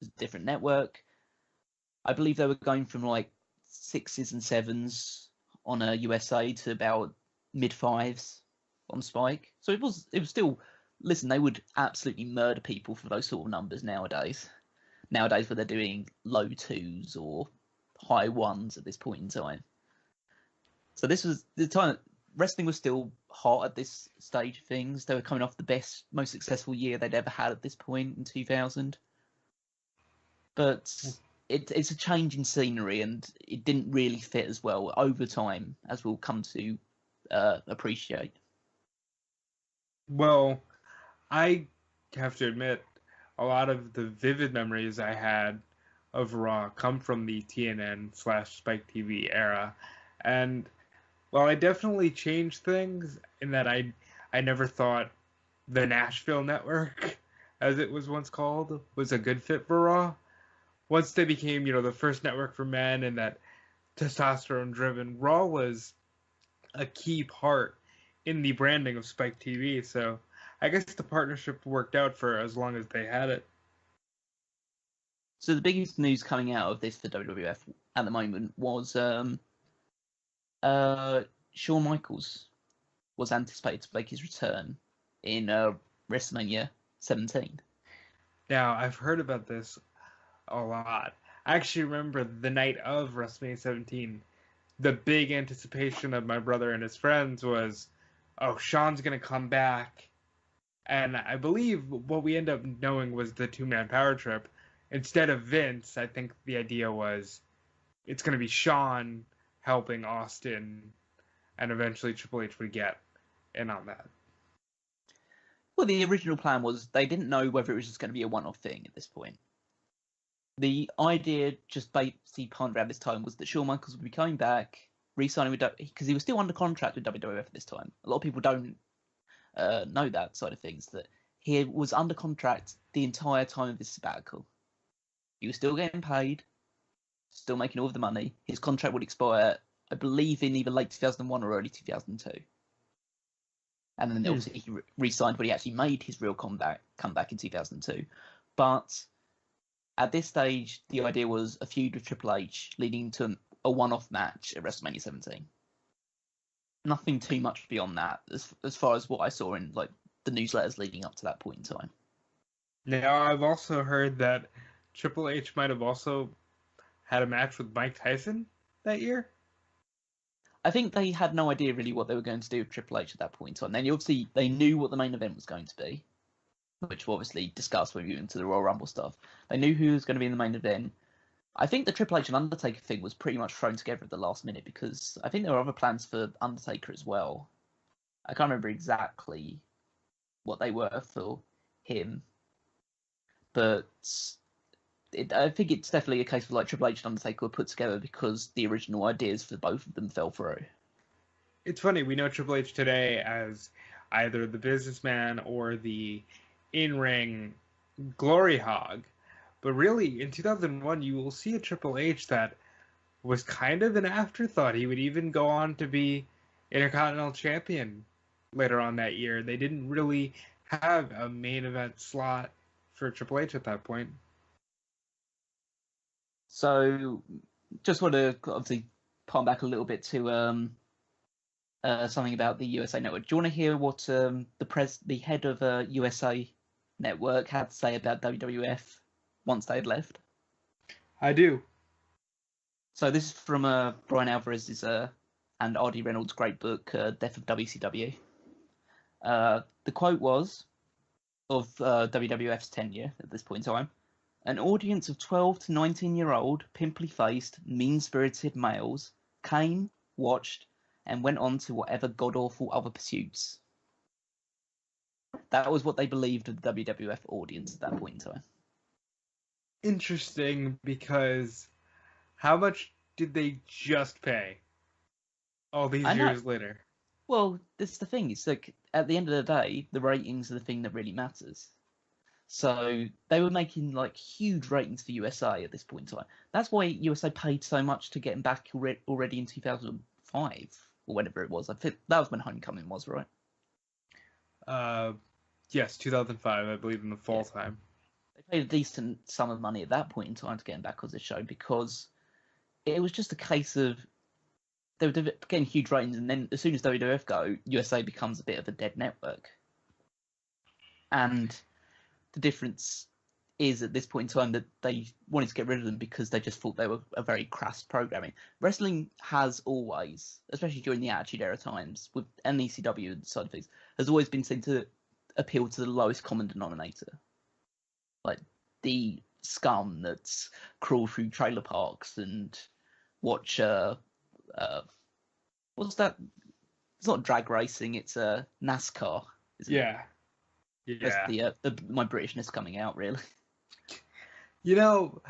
was a different network. I believe they were going from like 6s and 7s on a USA to about mid-5s on Spike. So it was still, listen, they would absolutely murder people for those sort of numbers nowadays. Nowadays where they're doing low 2s or high 1s at this point in time. So this was the time wrestling was still hot at this stage of things. They were coming off the best, most successful year they'd ever had at this point in 2000. But it's a change in scenery, and it didn't really fit as well over time, as we'll come to appreciate. Well, I have to admit, a lot of the vivid memories I had of Raw come from the TNN/Spike TV era, and well, I definitely changed things in that I never thought the Nashville Network, as it was once called, was a good fit for Raw. Once they became, the first network for men and that testosterone-driven, Raw was a key part in the branding of Spike TV. So I guess the partnership worked out for as long as they had it. So the biggest news coming out of this for WWF at the moment was Shawn Michaels was anticipated to make his return in WrestleMania 17. Now, I've heard about this a lot. I actually remember the night of WrestleMania 17, the big anticipation of my brother and his friends was, oh, Shawn's going to come back. And I believe what we end up knowing was the two-man power trip. Instead of Vince, I think the idea was it's going to be Shawn helping Austin, and eventually Triple H would get in on that. Well, the original plan was they didn't know whether it was just going to be a one-off thing at this point. The idea, just basically pondered around this time, was that Shawn Michaels would be coming back, re-signing with because he was still under contract with WWF at this time. A lot of people don't know that side of things, that he was under contract the entire time of this sabbatical. He was still getting paid, still making all of the money. His contract would expire, I believe, in either late 2001 or early 2002. And then obviously he re-signed when he actually made his real comeback in 2002. But at this stage, the idea was a feud with Triple H leading to a one-off match at WrestleMania 17. Nothing too much beyond that, as far as what I saw in like the newsletters leading up to that point in time. Now, I've also heard that Triple H might have also had a match with Mike Tyson that year. I think they had no idea really what they were going to do with Triple H at that point in time. Then obviously they knew what the main event was going to be, which we'll obviously discuss when we get into the Royal Rumble stuff. They knew who was going to be in the main event. I think the Triple H and Undertaker thing was pretty much thrown together at the last minute because I think there were other plans for Undertaker as well. I can't remember exactly what they were for him, but I think it's definitely a case of like Triple H and Undertaker were put together because the original ideas for both of them fell through. It's funny, we know Triple H today as either the businessman or the in-ring glory hog. But really, in 2001, you will see a Triple H that was kind of an afterthought. He would even go on to be Intercontinental Champion later on that year. They didn't really have a main event slot for Triple H at that point. So, just want to obviously palm back a little bit to something about the USA Network. Do you want to hear what the head of USA Network had to say about WWF once they had left? I do. So this is from Brian Alvarez's and R.D. Reynolds' great book, Death of WCW. The quote was, of WWF's tenure at this point in time, an audience of 12 to 19-year-old, pimply-faced, mean-spirited males came, watched, and went on to whatever god-awful other pursuits. That was what they believed of the WWF audience at that point in time. Interesting, because how much did they just pay all these years later? Well, this is the thing. It's like, at the end of the day, the ratings are the thing that really matters. So they were making like huge ratings for USA at this point in time. That's why USA paid so much to get him back already in 2005 or whenever it was. I think that was when Homecoming was, right? Yes, 2005, I believe, in the fall time. They paid a decent sum of money at that point in time to get him back on the show because it was just a case of they were getting huge ratings, and then as soon as WWF go, USA becomes a bit of a dead network. And the difference is at this point in time that they wanted to get rid of them because they just thought they were a very crass programming. Wrestling has always, especially during the Attitude Era times, with ECW side of things, has always been seen to appeal to the lowest common denominator. Like the scum that's crawl through trailer parks and watch what's that? It's not drag racing, it's NASCAR, isn't it? Yeah. That's my Britishness coming out, really. You know,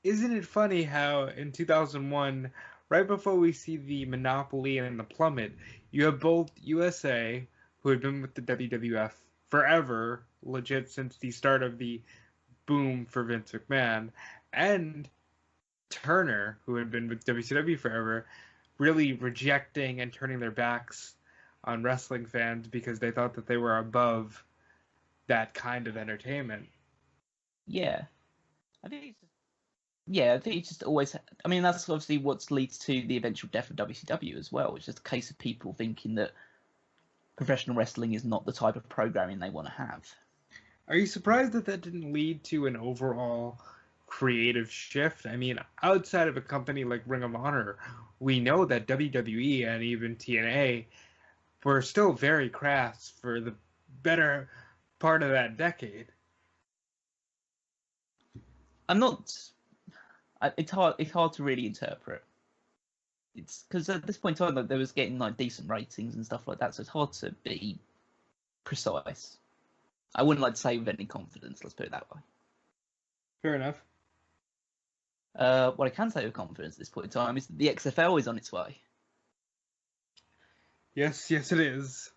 isn't it funny how in 2001, right before we see the monopoly and the plummet, you have both USA, who had been with the WWF forever, legit since the start of the boom for Vince McMahon, and Turner, who had been with WCW forever, really rejecting and turning their backs on wrestling fans because they thought that they were above that kind of entertainment. Yeah. I think it's just always. I mean, that's obviously what leads to the eventual death of WCW as well. It's just a case of people thinking that professional wrestling is not the type of programming they want to have. Are you surprised that that didn't lead to an overall creative shift? I mean, outside of a company like Ring of Honor, we know that WWE and even TNA were still very crass for the better part of that decade. It's hard to really interpret. It's because at this point in time, like, they was getting like decent ratings and stuff like that, so it's hard to be precise. I wouldn't like to say with any confidence. Let's put it that way. Fair enough. What I can say with confidence at this point in time is that the XFL is on its way. Yes, it is.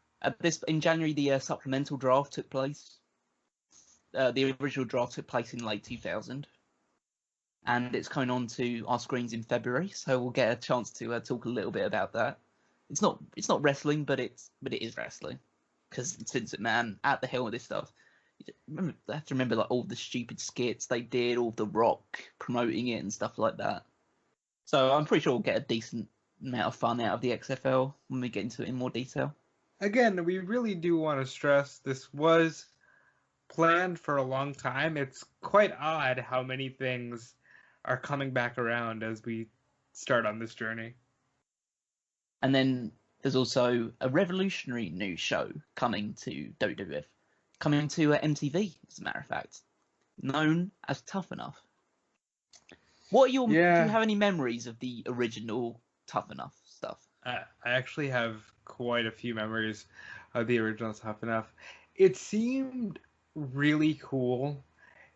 In January, the supplemental draft took place. The original draft took place in late 2000, and it's coming on to our screens in February. So we'll get a chance to talk a little bit about that. It's not wrestling, but it is wrestling because it's Vince McMahon at the helm of this stuff. I have to remember like all the stupid skits they did, all The Rock promoting it and stuff like that. So I'm pretty sure we'll get a decent amount of fun out of the XFL when we get into it in more detail. Again, we really do want to stress this was planned for a long time. It's quite odd how many things are coming back around as we start on this journey. And then there's also a revolutionary new show coming to WWF. Coming to MTV, as a matter of fact, known as Tough Enough. Do you have any memories of the original Tough Enough stuff? I actually have quite a few memories of the original Tough Enough. It seemed really cool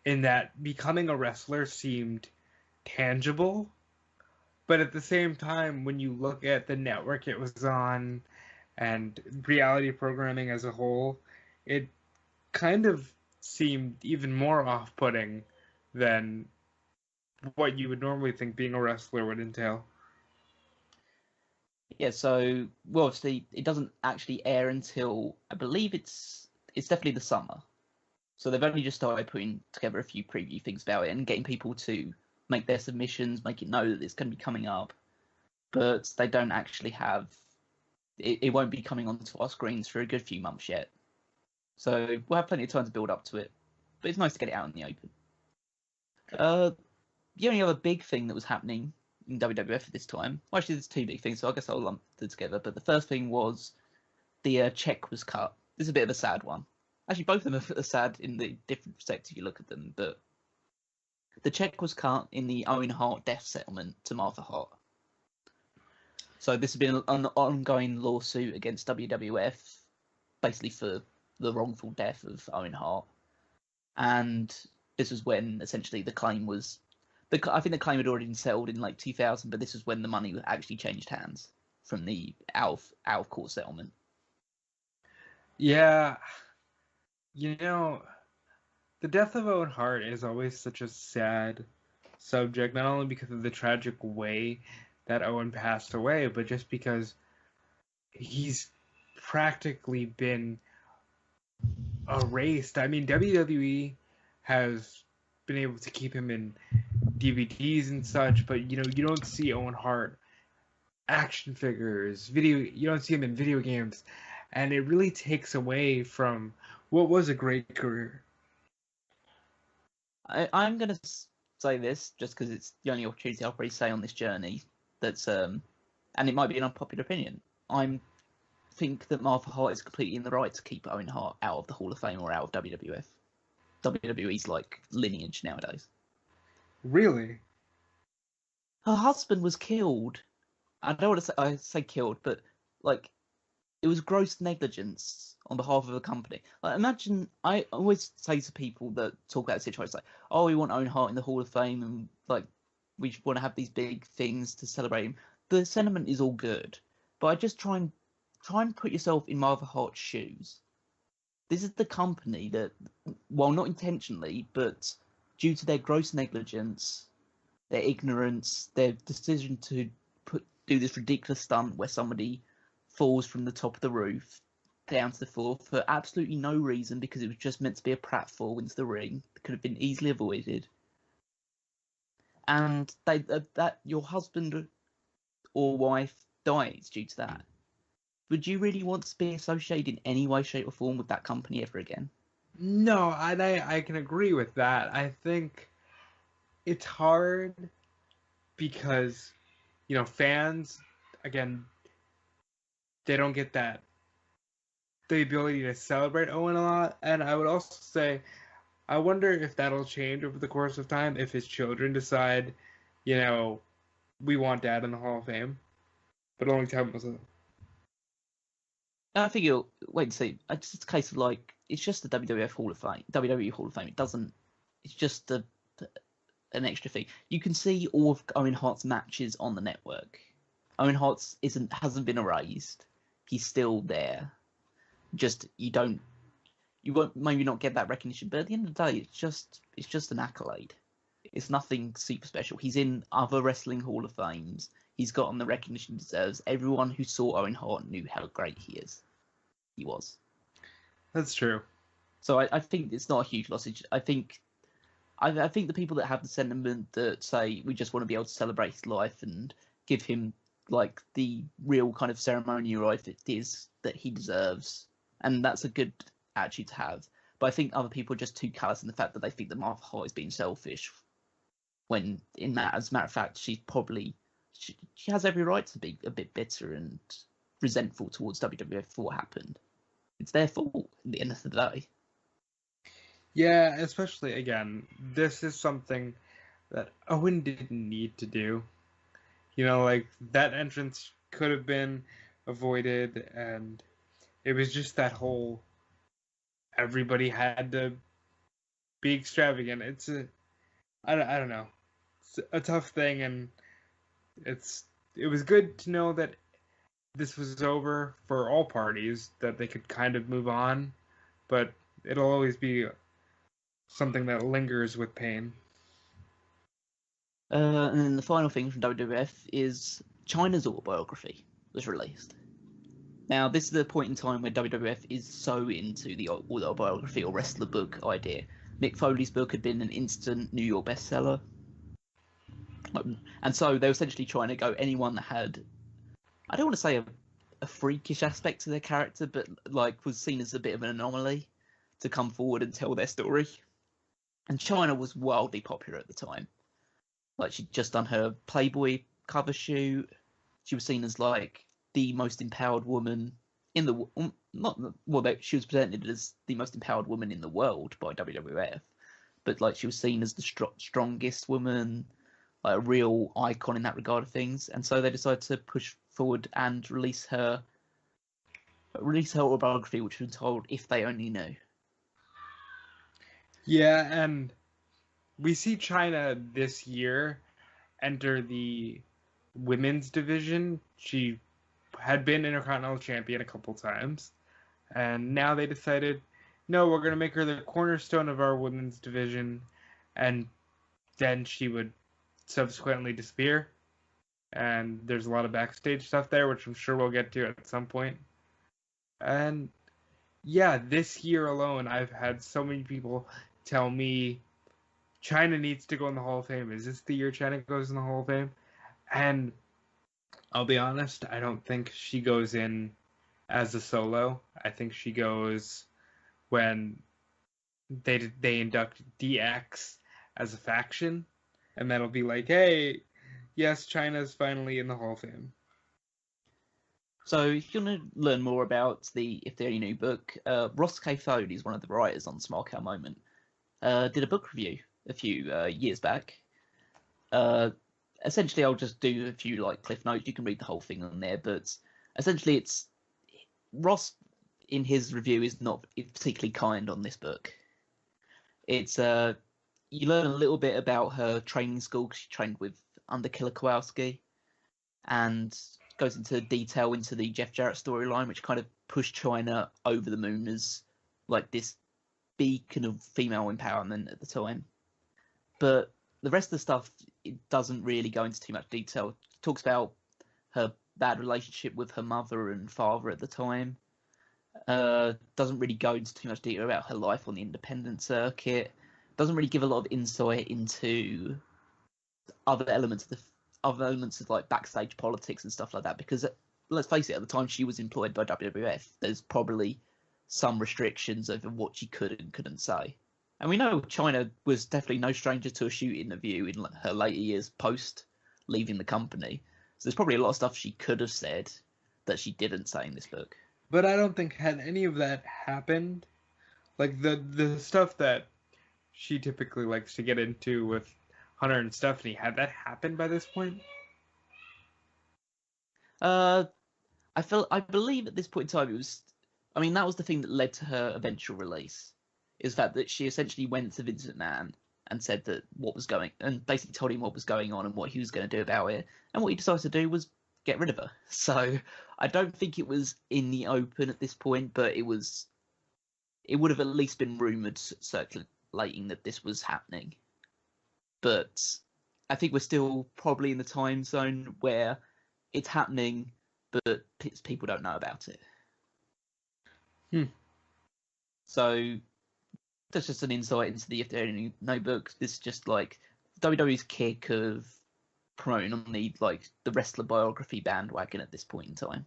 in that becoming a wrestler seemed tangible, But at the same time, when you look at the network it was on and reality programming as a whole, it kind of seemed even more off-putting than what you would normally think being a wrestler would entail. Yeah, so well, obviously it doesn't actually air until I believe it's definitely the summer. So they've only just started putting together a few preview things about it and getting people to make their submissions, make it know that it's going to be coming up. But they don't actually have it. It won't be coming onto our screens for a good few months yet. So we'll have plenty of time to build up to it. But it's nice to get it out in the open. The only other big thing that was happening in WWF at this time, well, actually, there's two big things, so I guess I'll lump them together. But the first thing was the check was cut. This is a bit of a sad one. Actually, both of them are sad in the different respects if you look at them. But the check was cut in the Owen Hart death settlement to Martha Hart. So this has been an ongoing lawsuit against WWF, basically for the wrongful death of Owen Hart. And this was when essentially the claim was, I think the claim had already been settled in like 2000, but this was when the money actually changed hands from the out of court settlement. Yeah, you know, the death of Owen Hart is always such a sad subject, not only because of the tragic way that Owen passed away, but just because he's practically been erased. I mean, WWE has been able to keep him in DVDs and such, but you don't see Owen Hart action figures, you don't see him in video games, and it really takes away from what was a great career. I'm going to say this just because it's the only opportunity I'll probably say on this journey that's and it might be an unpopular opinion. I think that Martha Hart is completely in the right to keep Owen Hart out of the Hall of Fame or out of WWF. WWE's like lineage nowadays. Really? Her husband was killed. I don't want to say killed, but like it was gross negligence on behalf of a company. Like imagine, I always say to people that talk about the situation, like, oh, we want Owen Hart in the Hall of Fame and like we want to have these big things to celebrate him. The sentiment is all good, but I just try and put yourself in Martha Hart's shoes. This is the company that, well, not intentionally, but due to their gross negligence, their ignorance, their decision to do this ridiculous stunt where somebody falls from the top of the roof down to the floor for absolutely no reason because it was just meant to be a pratfall into the ring. It could have been easily avoided. And that your husband or wife dies due to that. Would you really want to be associated in any way, shape, or form with that company ever again? No, I can agree with that. I think it's hard because, fans, again, they don't get the ability to celebrate Owen a lot. And I would also say, I wonder if that'll change over the course of time if his children decide, we want Dad in the Hall of Fame. But only time will tell. I think you'll wait and see. It's just a case of like it's just the WWF Hall of Fame, WWE Hall of Fame. It doesn't. It's just an extra thing. You can see all of Owen Hart's matches on the network. Owen Hart's hasn't been erased. He's still there. Just you won't maybe not get that recognition, but at the end of the day, it's just an accolade. It's nothing super special. He's in other wrestling Hall of Fames. He's gotten the recognition he deserves. Everyone who saw Owen Hart knew how great he was. That's true. So I think it's not a huge loss. I think the people that have the sentiment that say we just want to be able to celebrate his life and give him like the real kind of ceremonial life it is that he deserves, and that's a good attitude to have. But I think other people are just too callous in the fact that they think that Martha Hart is being selfish, when as a matter of fact, she has every right to be a bit bitter and resentful towards WWF for what happened. It's their fault at the end of the day. Yeah, especially, again, this is something that Owen didn't need to do. Like, that entrance could have been avoided, and it was just that whole everybody had to be extravagant. I don't know. It's a tough thing, and it was good to know that this was over for all parties, that they could kind of move on, but it'll always be something that lingers with pain. And then the final thing from WWF is Chyna's autobiography was released. Now, this is the point in time where WWF is so into the autobiography or wrestler book idea. Mick Foley's book had been an instant New York bestseller. And so they were essentially trying to go anyone that had, I don't want to say a freakish aspect to their character, but like was seen as a bit of an anomaly to come forward and tell their story. And Chyna was wildly popular at the time. Like, she'd just done her Playboy cover shoot. She was seen as like the most empowered woman in the she was presented as the most empowered woman in the world by WWF, but like she was seen as the strongest woman, like a real icon in that regard of things. And so they decided to push forward and release her autobiography, which was told If They Only Knew. Yeah, and we see Chyna this year enter the women's division. She had been Intercontinental Champion a couple times, and now they decided, no, we're going to make her the cornerstone of our women's division, and then she would subsequently disappear. And there's a lot of backstage stuff there, which I'm sure we'll get to at some point. And yeah, this year alone, I've had so many people tell me Chyna needs to go in the Hall of Fame. Is this the year Chyna goes in the Hall of Fame? And I'll be honest, I don't think she goes in as a solo. I think she goes when they induct DX as a faction, and that'll be like, hey, yes, Chyna's finally in the Hall of Fame. So if you want to learn more about the If They Only Knew book, Ross K. Fode is one of the writers on Smark Out Moment. Did a book review a few years back. Essentially, I'll just do a few like cliff notes. You can read the whole thing on there, but essentially, it's Ross in his review is not particularly kind on this book. It's you learn a little bit about her training school, 'cause she trained with under Killer Kowalski, and goes into detail into the Jeff Jarrett storyline, which kind of pushed Chyna over the moon as like this beacon of female empowerment at the time. But the rest of the stuff, it doesn't really go into too much detail. It talks about her bad relationship with her mother and father at the time. Doesn't really go into too much detail about her life on the independent circuit. Doesn't really give a lot of insight into other elements of like backstage politics and stuff like that. Because let's face it, at the time she was employed by WWF, there's probably some restrictions over what she could and couldn't say. And we know Chyna was definitely no stranger to a shoot interview in her later years post leaving the company. So there's probably a lot of stuff she could have said that she didn't say in this book. But I don't think had any of that happened, like the stuff that she typically likes to get into with Hunter and Stephanie, had that happened by this point? I believe at this point in time it was. I mean, that was the thing that led to her eventual release. Is the fact that she essentially went to Vince McMahon and said that and basically told him what was going on and what he was going to do about it. And what he decided to do was get rid of her. So I don't think it was in the open at this point, but it would have at least been rumored circulating that this was happening. But I think we're still probably in the time zone where it's happening, but people don't know about it. So that's just an insight into the If They Only Knew book. This is just like WWE's kick of promoting on the wrestler biography bandwagon at this point in time.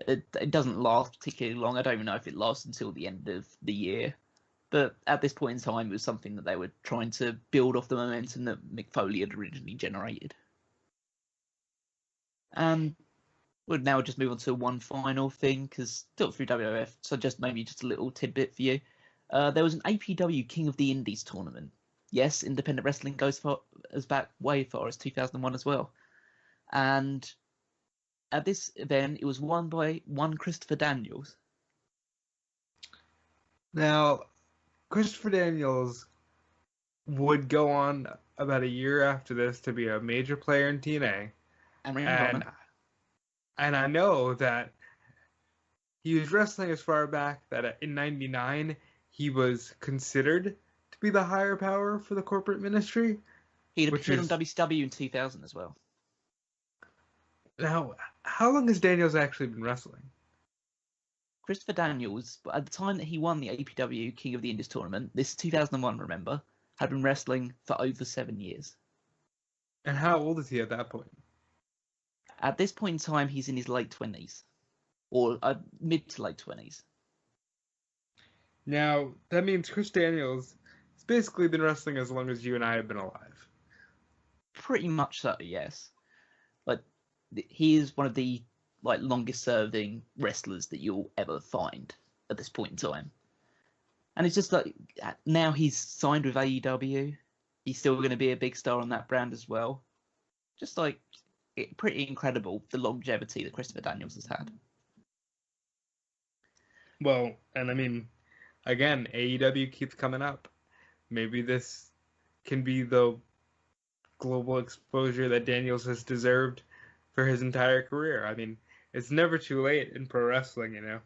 It doesn't last particularly long. I don't even know if it lasts until the end of the year. But at this point in time, it was something that they were trying to build off the momentum that Mick Foley had originally generated. And we'll now just move on to one final thing, because still through WWF, so maybe just a little tidbit for you. There was an APW King of the Indies tournament. Yes, independent wrestling goes back way far as 2001 as well. And at this event, it was won by one Christopher Daniels. Now, Christopher Daniels would go on about a year after this to be a major player in TNA, And Ring of Honor. And I know that he was wrestling as far back that in '99 he was considered to be the higher power for the corporate ministry. He'd appeared on WCW in 2000 as well. Now, how long has Daniels actually been wrestling? Christopher Daniels, at the time that he won the APW King of the Indies tournament, this is 2001, remember, had been wrestling for over 7 years. And how old is he at that point? At this point in time, he's in his late 20s. Or mid to late 20s. Now, that means Chris Daniels has basically been wrestling as long as you and I have been alive. Pretty much so, yes. Like, he is one of the longest serving wrestlers that you'll ever find at this point in time. And it's just like, now he's signed with AEW. He's still going to be a big star on that brand as well. Just like, pretty incredible, the longevity that Christopher Daniels has had. Well, and I mean, again, AEW keeps coming up. Maybe this can be the global exposure that Daniels has deserved for his entire career. I mean, it's never too late in pro wrestling, you know.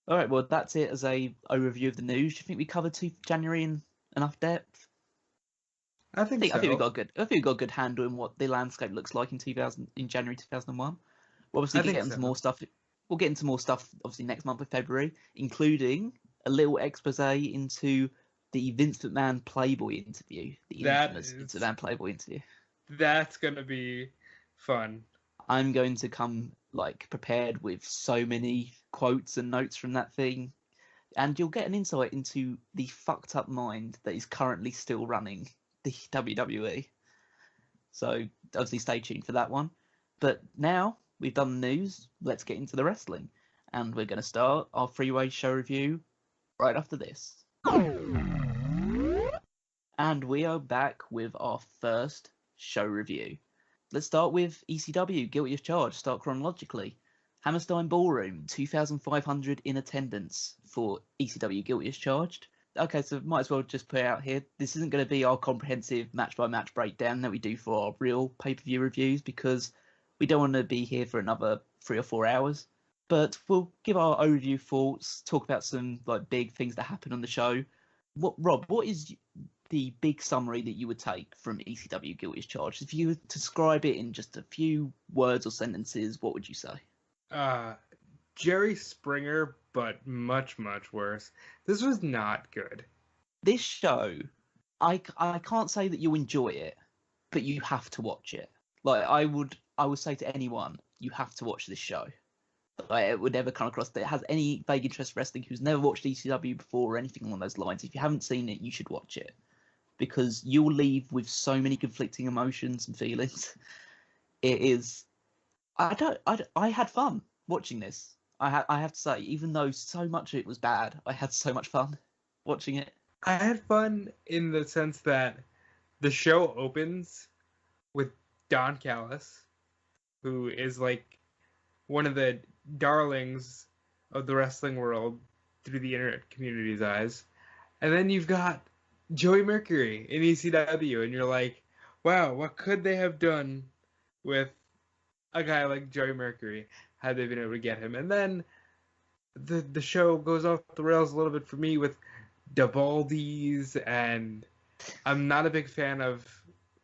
All right, well, that's it as a overview of the news. Do you think we covered January in enough depth? I think so. I think we got a good handle on what the landscape looks like in January 2001. We'll obviously get into more stuff. We'll get into more stuff obviously next month of February, including a little expose into the Vince McMahon Playboy interview, the infamous Vince McMahon Playboy interview. That's gonna be fun. I'm going to come prepared with so many quotes and notes from that thing, and you'll get an insight into the fucked up mind that is currently still running the WWE. So obviously stay tuned for that one. But now we've done the news, let's get into the wrestling. And we're going to start our Freeway show review right after this. And we are back with our first show review. Let's start with ECW Guilty as Charged, start chronologically. Hammerstein Ballroom, 2,500 in attendance for ECW Guilty as Charged. Okay, so might as well just put it out here. This isn't going to be our comprehensive match-by-match breakdown that we do for our real pay-per-view reviews, because we don't want to be here for another 3 or 4 hours. But we'll give our overview thoughts, talk about some big things that happened on the show. Rob, what is the big summary that you would take from ECW Guilty as Charged? If you were to describe it in just a few words or sentences, what would you say? Jerry Springer, but much, much worse. This was not good. This show, I can't say that you'll enjoy it, but you have to watch it. I would say to anyone, you have to watch this show. It would never come across that it has any vague interest in wrestling who's never watched ECW before or anything along those lines. If you haven't seen it, you should watch it, because you'll leave with so many conflicting emotions and feelings. It is. I had fun watching this. I have to say, even though so much of it was bad, I had so much fun watching it. I had fun in the sense that the show opens with Don Callis, who is one of the darlings of the wrestling world through the internet community's eyes. And then you've got Joey Mercury in ECW, and you're like, wow, what could they have done with a guy like Joey Mercury had they been able to get him? And then the show goes off the rails a little bit for me with Dabaldis, and I'm not a big fan of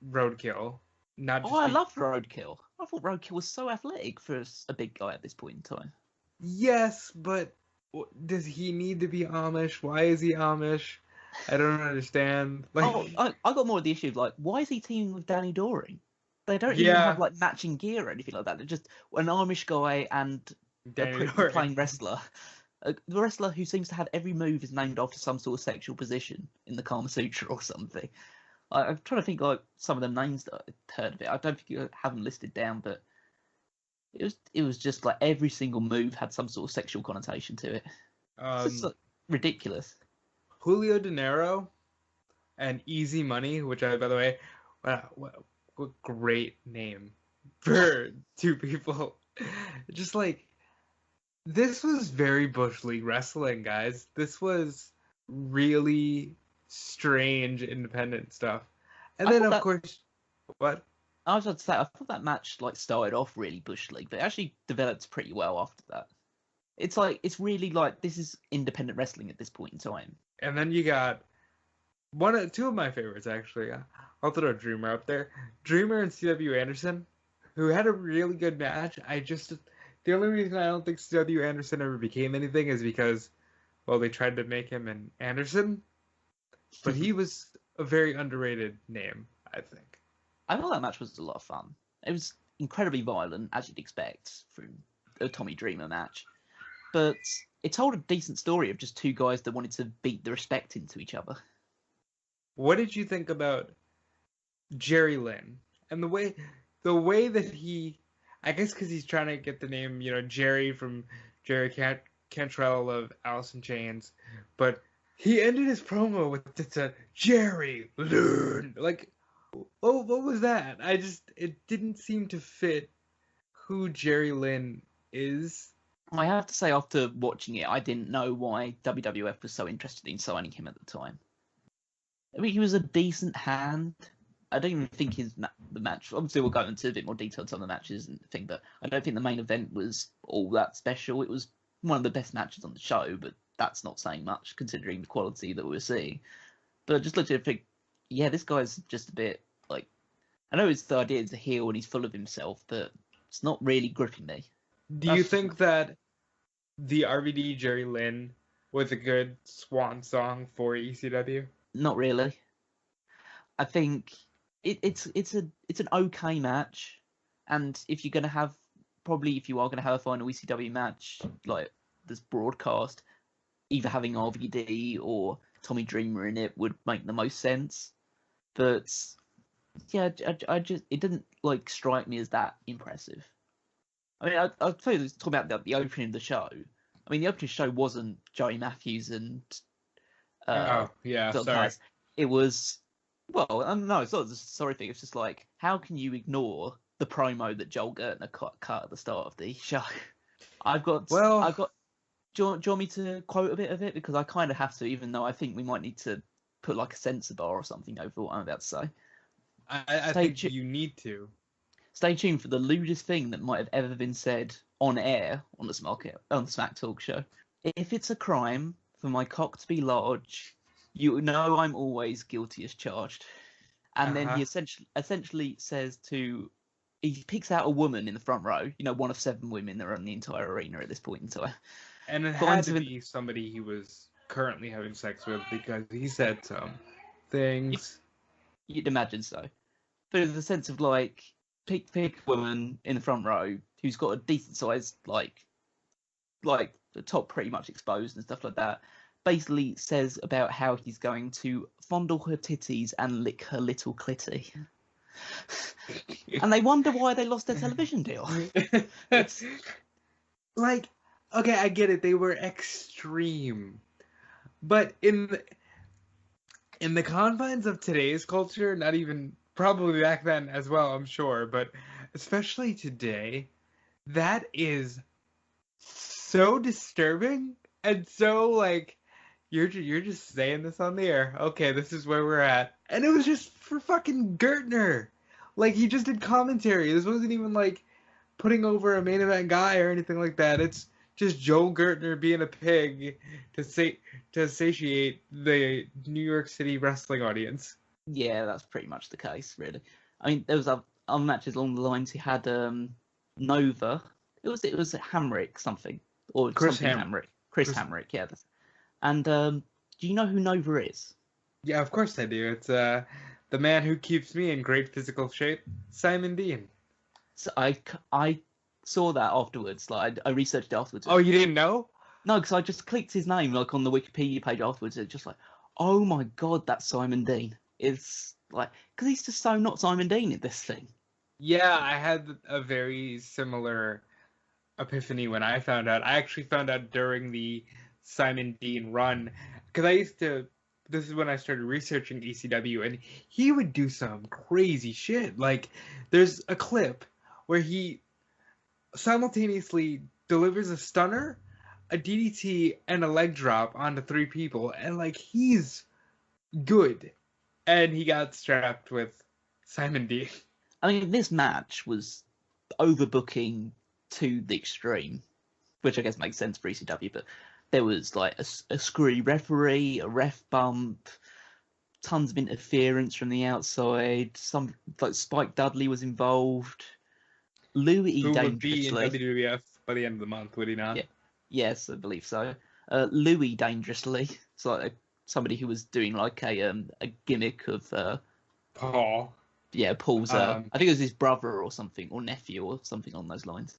Roadkill. I love Roadkill. I thought Roadkill was so athletic for a big guy at this point in time. Yes, but does he need to be Amish? Why is he Amish? I don't understand. I got more of the issue of why is he teaming with Danny Doring? They don't even have matching gear or anything like that. They're just an Amish guy and a playing wrestler. The wrestler who seems to have every move is named after some sort of sexual position in the Kama Sutra or something. I'm trying to think some of the names that I've heard of it. I don't think you have them listed down, but it was just every single move had some sort of sexual connotation to it. It's just ridiculous. Julio De Niro and Easy Money, which by the way, what great name for two people. Just this was very Bush League wrestling, guys. This was really strange independent stuff. And then of course, what? I was about to say, I thought that match like started off really Bush League, but it actually developed pretty well after that. It's really like this is independent wrestling at this point in time. And then you got two of my favorites actually. I'll throw Dreamer up there. Dreamer and CW Anderson, who had a really good match. The only reason I don't think CW Anderson ever became anything is because, well, they tried to make him an Anderson, but he was a very underrated name, I think. I thought that match was a lot of fun. It was incredibly violent, as you'd expect from a Tommy Dreamer match, but it told a decent story of just two guys that wanted to beat the respect into each other. What did you think about Jerry Lynn and the way that he, I guess because he's trying to get the name, Jerry from Jerry Cantrell of Alice in Chains, but he ended his promo with Jerry Lynn. Like, what was that? It didn't seem to fit who Jerry Lynn is. I have to say, after watching it, I didn't know why WWF was so interested in signing him at the time. I mean, he was a decent hand. I don't even think the match. Obviously, we'll go into a bit more detail on the matches and thing, but I don't think the main event was all that special. It was one of the best matches on the show, but that's not saying much considering the quality that we were seeing. But I just looked at it and think, yeah, this guy's just a bit like, I know the idea is a heel and he's full of himself, but it's not really gripping me. Do you think that the RVD Jerry Lynn was a good swan song for ECW? Not really. I think it's an okay match, and if you are gonna have a final ECW match like this broadcast, either having RVD or Tommy Dreamer in it would make the most sense. But yeah, it didn't like strike me as that impressive. I mean, I'll tell you, talking about the opening of the show. I mean, the opening show wasn't Joey Matthews and sorry. It was, well, no, it's not a sorry thing. It's just like, how can you ignore the promo that Joel Gertner cut at the start of the show? Do you want me to quote a bit of it? Because I kind of have to, even though I think we might need to put like a censor bar or something over what I'm about to say. I think you need to. Stay tuned for the lewdest thing that might have ever been said on air on the Smack Talk show. If it's a crime for my cock to be large, you know I'm always guilty as charged. And then he essentially says he picks out a woman in the front row, one of 7 women that are in the entire arena at this point in time. And it had to be somebody he was currently having sex with because he said some things. You'd imagine so. But in the sense of like, pick a woman in the front row who's got a decent size, like the top pretty much exposed and stuff like that. Basically says about how he's going to fondle her titties and lick her little clitty. And they wonder why they lost their television deal. It's like, okay, I get it. They were extreme. But in the confines of today's culture, not even probably back then as well, I'm sure, but especially today, that is so disturbing and so like, you're just saying this on the air. Okay, this is where we're at. And it was just for fucking Gertner. Like, he just did commentary. This wasn't even like putting over a main event guy or anything like that. It's just Joel Gertner being a pig to satiate the New York City wrestling audience. Yeah, that's pretty much the case, really. I mean, there was other matches along the lines. He had Nova. It was Hamrick something or Chris something Hamrick. Chris Hamrick, yeah. And do you know who Nova is? Yeah, of course I do. It's the man who keeps me in great physical shape, Simon Dean. So I saw that afterwards. Like I researched it afterwards. Oh, you didn't know? No, because I just clicked his name like on the Wikipedia page afterwards. It's just like, oh my god, that's Simon Dean. It's like, because he's just so not Simon Dean in this thing. Yeah, I had a very similar epiphany when I found out. I actually found out during the Simon Dean run, because this is when I started researching ECW, and he would do some crazy shit. Like, there's a clip where he simultaneously delivers a stunner, a DDT, and a leg drop onto 3 people, and like, he's good. And he got strapped with Simon Dean. I mean, this match was overbooking to the extreme, which I guess makes sense for ECW, but there was like a screwy referee, a ref bump, tons of interference from the outside. Some like Spike Dudley was involved. Louis Who would be in dangerously. WWF by the end of the month, would he not? Yeah, yes, I believe so. Louis dangerously. It's like somebody who was doing like a gimmick of Paul. yeah, Paul's I think it was his brother or something, or nephew or something on those lines.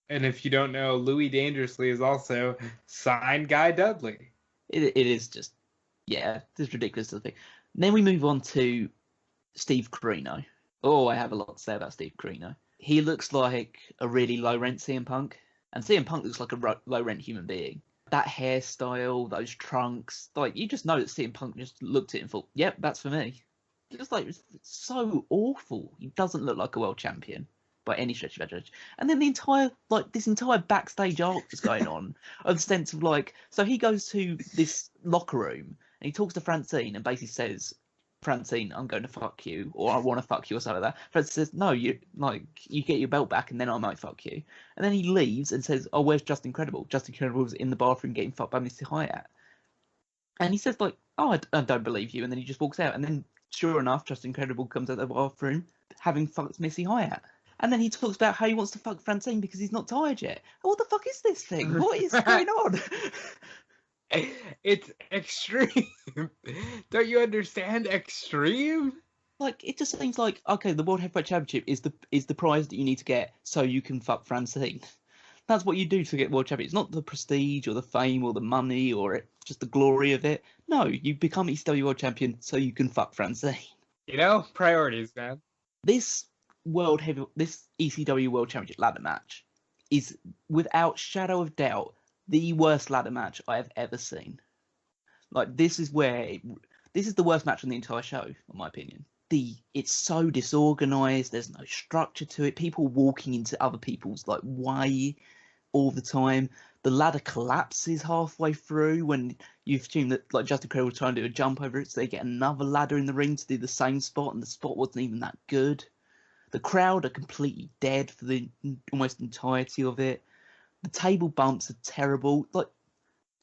And if you don't know, Louis Dangerously is also signed Guy Dudley. It is just, yeah, it's ridiculous to think. Then we move on to Steve Corino. Oh, I have a lot to say about Steve Corino. He looks like a really low-rent CM Punk, and CM Punk looks like a low-rent human being. That hairstyle, those trunks, like, you just know that CM Punk just looked at it and thought, yep, that's for me. Just like, it's so awful. He doesn't look like a world champion by any stretch of imagination. And then this entire backstage arc is going on, of the sense of like, so he goes to this locker room and he talks to Francine and basically says, Francine, I'm going to fuck you, or I want to fuck you, or something like that. Francine says, no, you get your belt back and then I might fuck you. And then he leaves and says, oh, where's Justin Credible? Justin Credible was in the bathroom getting fucked by Missy Hyatt. And he says like, oh, I don't believe you. And then he just walks out. And then sure enough, Justin Credible comes out of the bathroom having fucked Missy Hyatt. And then he talks about how he wants to fuck Francine because he's not tired yet. What the fuck is this thing? What is going on? It's extreme. Don't you understand extreme? Like, it just seems like, okay, the World Heavyweight Championship is the prize that you need to get so you can fuck Francine. That's what you do to get World Champion. It's not the prestige or the fame or the money or just the glory of it. No, you become ECW World Champion so you can fuck Francine. You know, priorities, man. This ECW World Championship ladder match is, without shadow of doubt, the worst ladder match I have ever seen. Like, this is the worst match on the entire show, in my opinion. It's so disorganized. There's no structure to it. People walking into other people's like way all the time. The ladder collapses halfway through when you assume that like Justin Credible was trying to do a jump over it, so they get another ladder in the ring to do the same spot, and the spot wasn't even that good. The crowd are completely dead for the almost entirety of it. The table bumps are terrible. Like,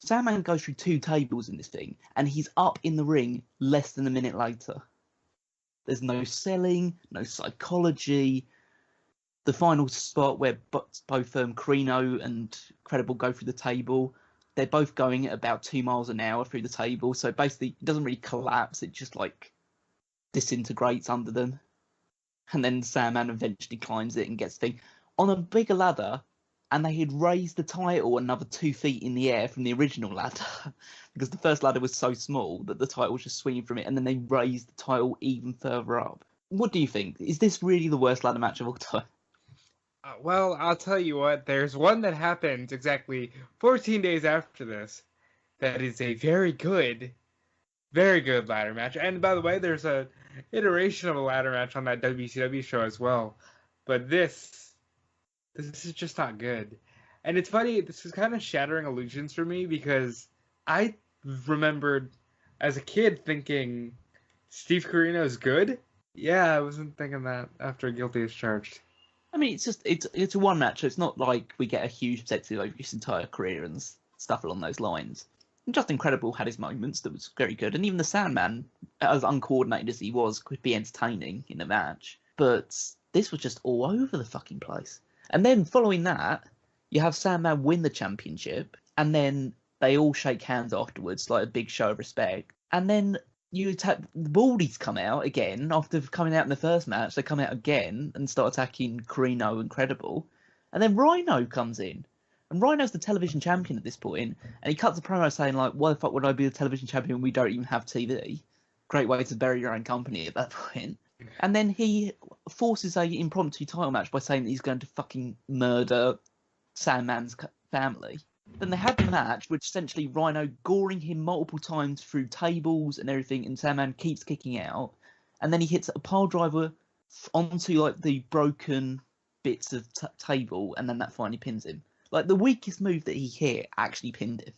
Sandman goes through 2 tables in this thing, and he's up in the ring less than a minute later. There's no selling, no psychology. The final spot where both Corino and Credible go through the table, they're both going at about 2 miles an hour through the table. So basically, it doesn't really collapse. It just like disintegrates under them. And then Sandman eventually climbs it and gets the thing on a bigger ladder. And they had raised the title another 2 feet in the air from the original ladder because the first ladder was so small that the title was just swinging from it. And then they raised the title even further up. What do you think? Is this really the worst ladder match of all time? Well, I'll tell you what. There's one that happened exactly 14 days after this that is a very good ladder match. And by the way, there's a iteration of a ladder match on that WCW show as well. But this is just not good. And it's funny, this is kind of shattering illusions for me because I remembered as a kid thinking Steve Corino is good. Yeah, I wasn't thinking that after Guilty is charged. I mean, it's a one match. So it's not like we get a huge perspective over his entire career and stuff along those lines. And Justin Credible had his moments that was very good. And even the Sandman, as uncoordinated as he was, could be entertaining in the match. But this was just all over the fucking place. And then following that, you have Sandman win the championship, and then they all shake hands afterwards, like a big show of respect. And then the Baldies come out again after coming out in the first match. They come out again and start attacking Corino and Credible. And then Rhino comes in. And Rhino's the television champion at this point, and he cuts a promo saying, like, why the fuck would I be the television champion when we don't even have TV? Great way to bury your own company at that point. And then he forces a impromptu title match by saying that he's going to fucking murder Sandman's family. Then they have the match, which essentially Rhino goring him multiple times through tables and everything, and Sandman keeps kicking out. And then he hits a pile driver onto like the broken bits of table, and then that finally pins him. Like, the weakest move that he hit actually pinned him.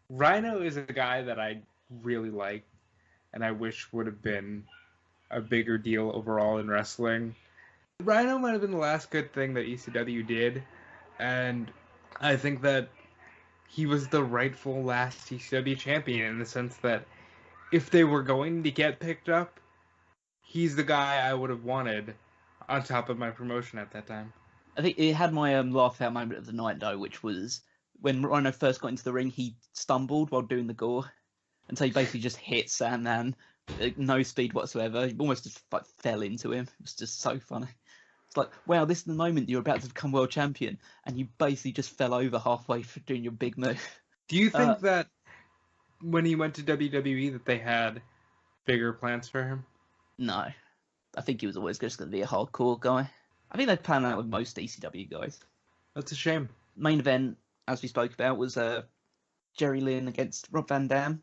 Rhino is a guy that I really like, and I wish would have been a bigger deal overall in wrestling. Rhino might have been the last good thing that ECW did, and I think that he was the rightful last ECW champion in the sense that if they were going to get picked up, he's the guy I would have wanted on top of my promotion at that time. I think it had my laugh out moment of the night though, which was when Rhino first got into the ring, he stumbled while doing the gore, and so he basically just hit Sandman, no speed whatsoever. He almost just like fell into him. It was just so funny. It's like, wow, this is the moment you're about to become world champion, and you basically just fell over halfway for doing your big move. Do you think that when he went to WWE that they had bigger plans for him? No, I think he was always just going to be a hardcore guy. I think they planned that with most ECW guys. That's a shame. Main event, as we spoke about, was Jerry Lynn against Rob Van Dam.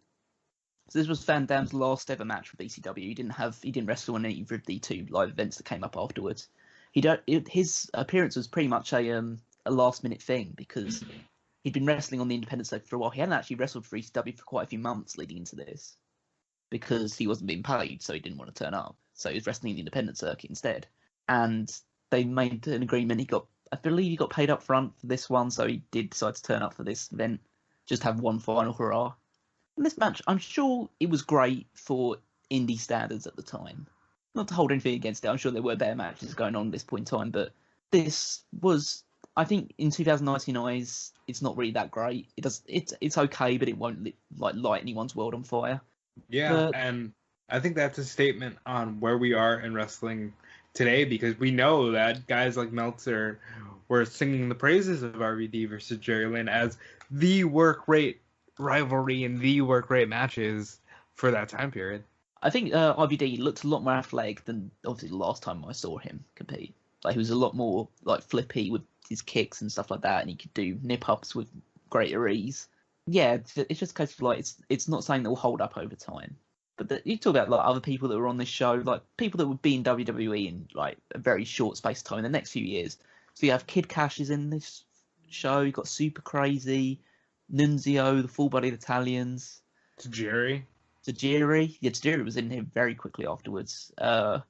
So this was Van Dam's last ever match with ECW. He didn't wrestle in either of the 2 live events that came up afterwards. His appearance was pretty much a last minute thing because he'd been wrestling on the independent circuit for a while. He hadn't actually wrestled for ECW for quite a few months leading into this because he wasn't being paid, so he didn't want to turn up. So he was wrestling in the independent circuit instead. And they made an agreement. I believe he got paid up front for this one, so he did decide to turn up for this event, just have one final hurrah. And this match, I'm sure it was great for indie standards at the time. Not to hold anything against it, I'm sure there were better matches going on at this point in time, but this was, I think, in 2019 eyes, it's not really that great. It's okay, but it won't light anyone's world on fire. Yeah, and I think that's a statement on where we are in wrestling today, because we know that guys like Meltzer were singing the praises of RVD versus Jerry Lynn as the work rate rivalry and the work rate matches for that time period. I think RVD looked a lot more athletic than obviously the last time I saw him compete. Like he was a lot more like flippy with his kicks and stuff like that, and he could do nip ups with greater ease. Yeah, it's just a case of like it's not something that will hold up over time. But you talk about like other people that were on this show, like people that would be in WWE in like a very short space of time in the next few years. So you have Kid Cash is in this show. You got Super Crazy, Nunzio, the Full Bodied Italians, Tajiri. Yeah, Tajiri was in here very quickly afterwards. Have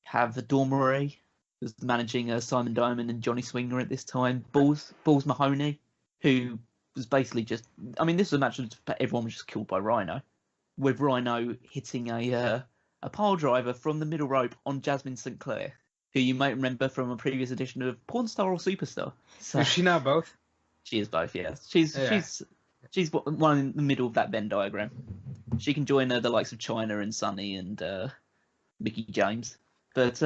Dormery was managing Simon Diamond and Johnny Swinger at this time. Balls Mahoney, who was basically just, I mean, this was a match that everyone was just killed by Rhino, with Rhino hitting a pile driver from the middle rope on Jasmine St. Clair, who you might remember from a previous edition of Porn Star or Superstar. So, is she not both? She is both, yeah. She's one in the middle of that Venn diagram. She can join the likes of Chyna and Sunny and Mickey James. But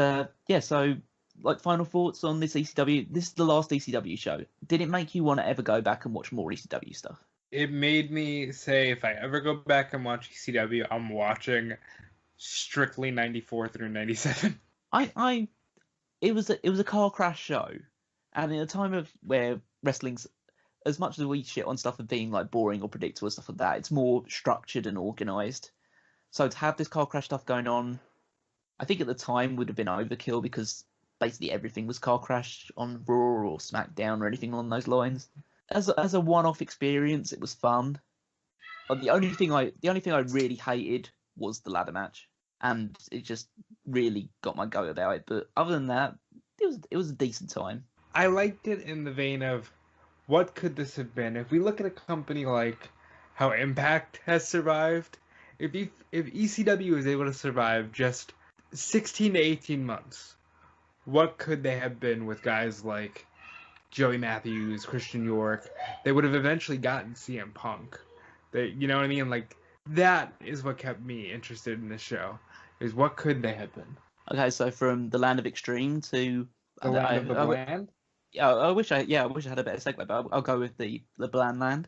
yeah, so like final thoughts on this ECW. This is the last ECW show. Did it make you want to ever go back and watch more ECW stuff? It made me say if I ever go back and watch ECW, I'm watching strictly 94 through 97. It was a car crash show, and in a time of where wrestling's, as much as we shit on stuff of being like boring or predictable and stuff like that, it's more structured and organized. So to have this car crash stuff going on, I think at the time would have been overkill because basically everything was car crash on Raw or SmackDown or anything along those lines. As a one-off experience, it was fun. But the only thing I really hated was the ladder match, and it just really got my goat about it. But other than that, it was a decent time. I liked it in the vein of what could this have been? If we look at a company like how Impact has survived, if ECW was able to survive just 16 to 18 months, what could they have been with guys like Joey Matthews, Christian York? They would have eventually gotten CM Punk. You know what I mean? Like, that is what kept me interested in this show, is what could they have been? Okay, so from the land of extreme to The land of the bland? Yeah, I wish I had a better segue, but I'll go with the bland land.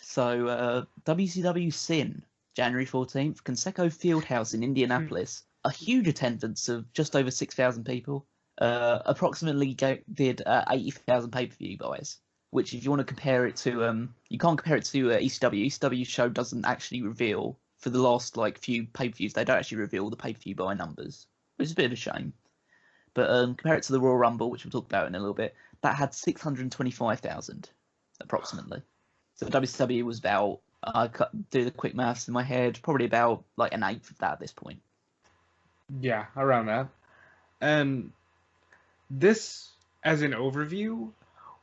So WCW Sin, January 14th, Conseco Fieldhouse in Indianapolis. A huge attendance of just over 6,000 people. Approximately did 80,000 pay-per-view buys. Which, if you want to compare it to, you can't compare it to ECW. ECW show doesn't actually reveal, for the last like few pay-per-views, they don't actually reveal the pay-per-view buy numbers, which is a bit of a shame. But compare it to the Royal Rumble, which we'll talk about in a little bit, that had 625,000 approximately. So WCW was about, I do the quick maths in my head, probably about like an eighth of that at this point. Yeah, around that. And this, as an overview,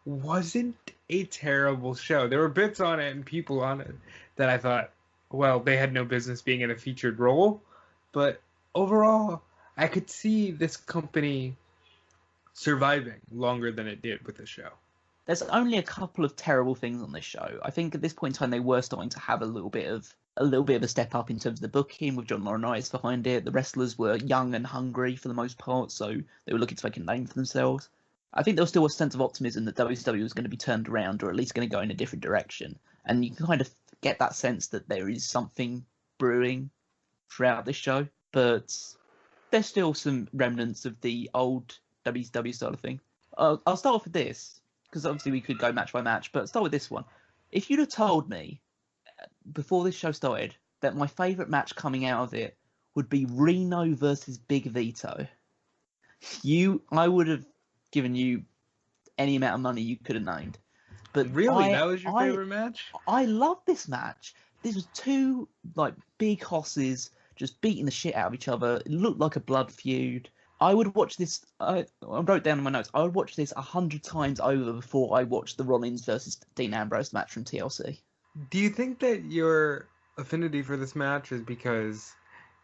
wasn't a terrible show. There were bits on it and people on it that I thought, well, they had no business being in a featured role. But overall, I could see this company surviving longer than it did with the show. There's only a couple of terrible things on this show. I think at this point in time they were starting to have a little bit of a step up in terms of the booking with John Laurinaitis behind it. The wrestlers were young and hungry for the most part, so they were looking to make a name for themselves. I think there was still a sense of optimism that WCW was going to be turned around, or at least going to go in a different direction. And you can kind of get that sense that there is something brewing throughout this show, but there's still some remnants of the old WCW style of thing. I'll start off with this, because obviously we could go match by match, but start with this one. If you'd have told me before this show started that my favourite match coming out of it would be Reno versus Big Vito, I would have given you any amount of money you could have named. But really, that was your favorite match? I love this match. This was two big hosses just beating the shit out of each other. It looked like a blood feud. I would watch this. I wrote down in my notes. I would watch this 100 times over before I watched the Rollins versus Dean Ambrose match from TLC. Do you think that your affinity for this match is because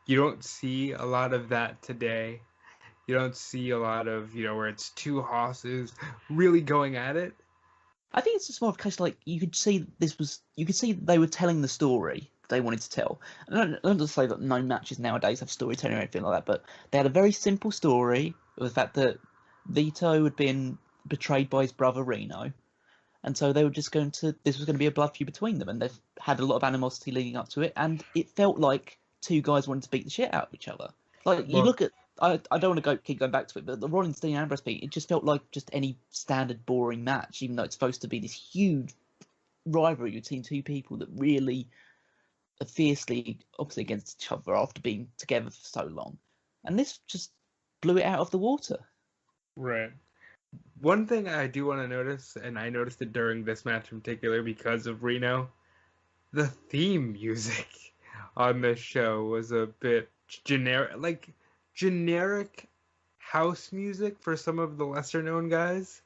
you don't see a lot of that today? You don't see a lot of, where it's two hosses really going at it? I think it's just more of a case you could see they were telling the story they wanted to tell. And I don't just say that no matches nowadays have storytelling or anything like that, but they had a very simple story of the fact that Vito had been betrayed by his brother Reno, and so they were just this was going to be a blood feud between them, and they've had a lot of animosity leading up to it, and it felt like two guys wanted to beat the shit out of each other. Look at, I don't want to keep going back to it, but the Rollins Dean Ambrose beat, it just felt like just any standard boring match, even though it's supposed to be this huge rivalry between two people that really are fiercely opposite against each other after being together for so long. And this just blew it out of the water. Right. One thing I do want to notice, and I noticed it during this match in particular because of Reno, the theme music on this show was a bit generic house music for some of the lesser known guys.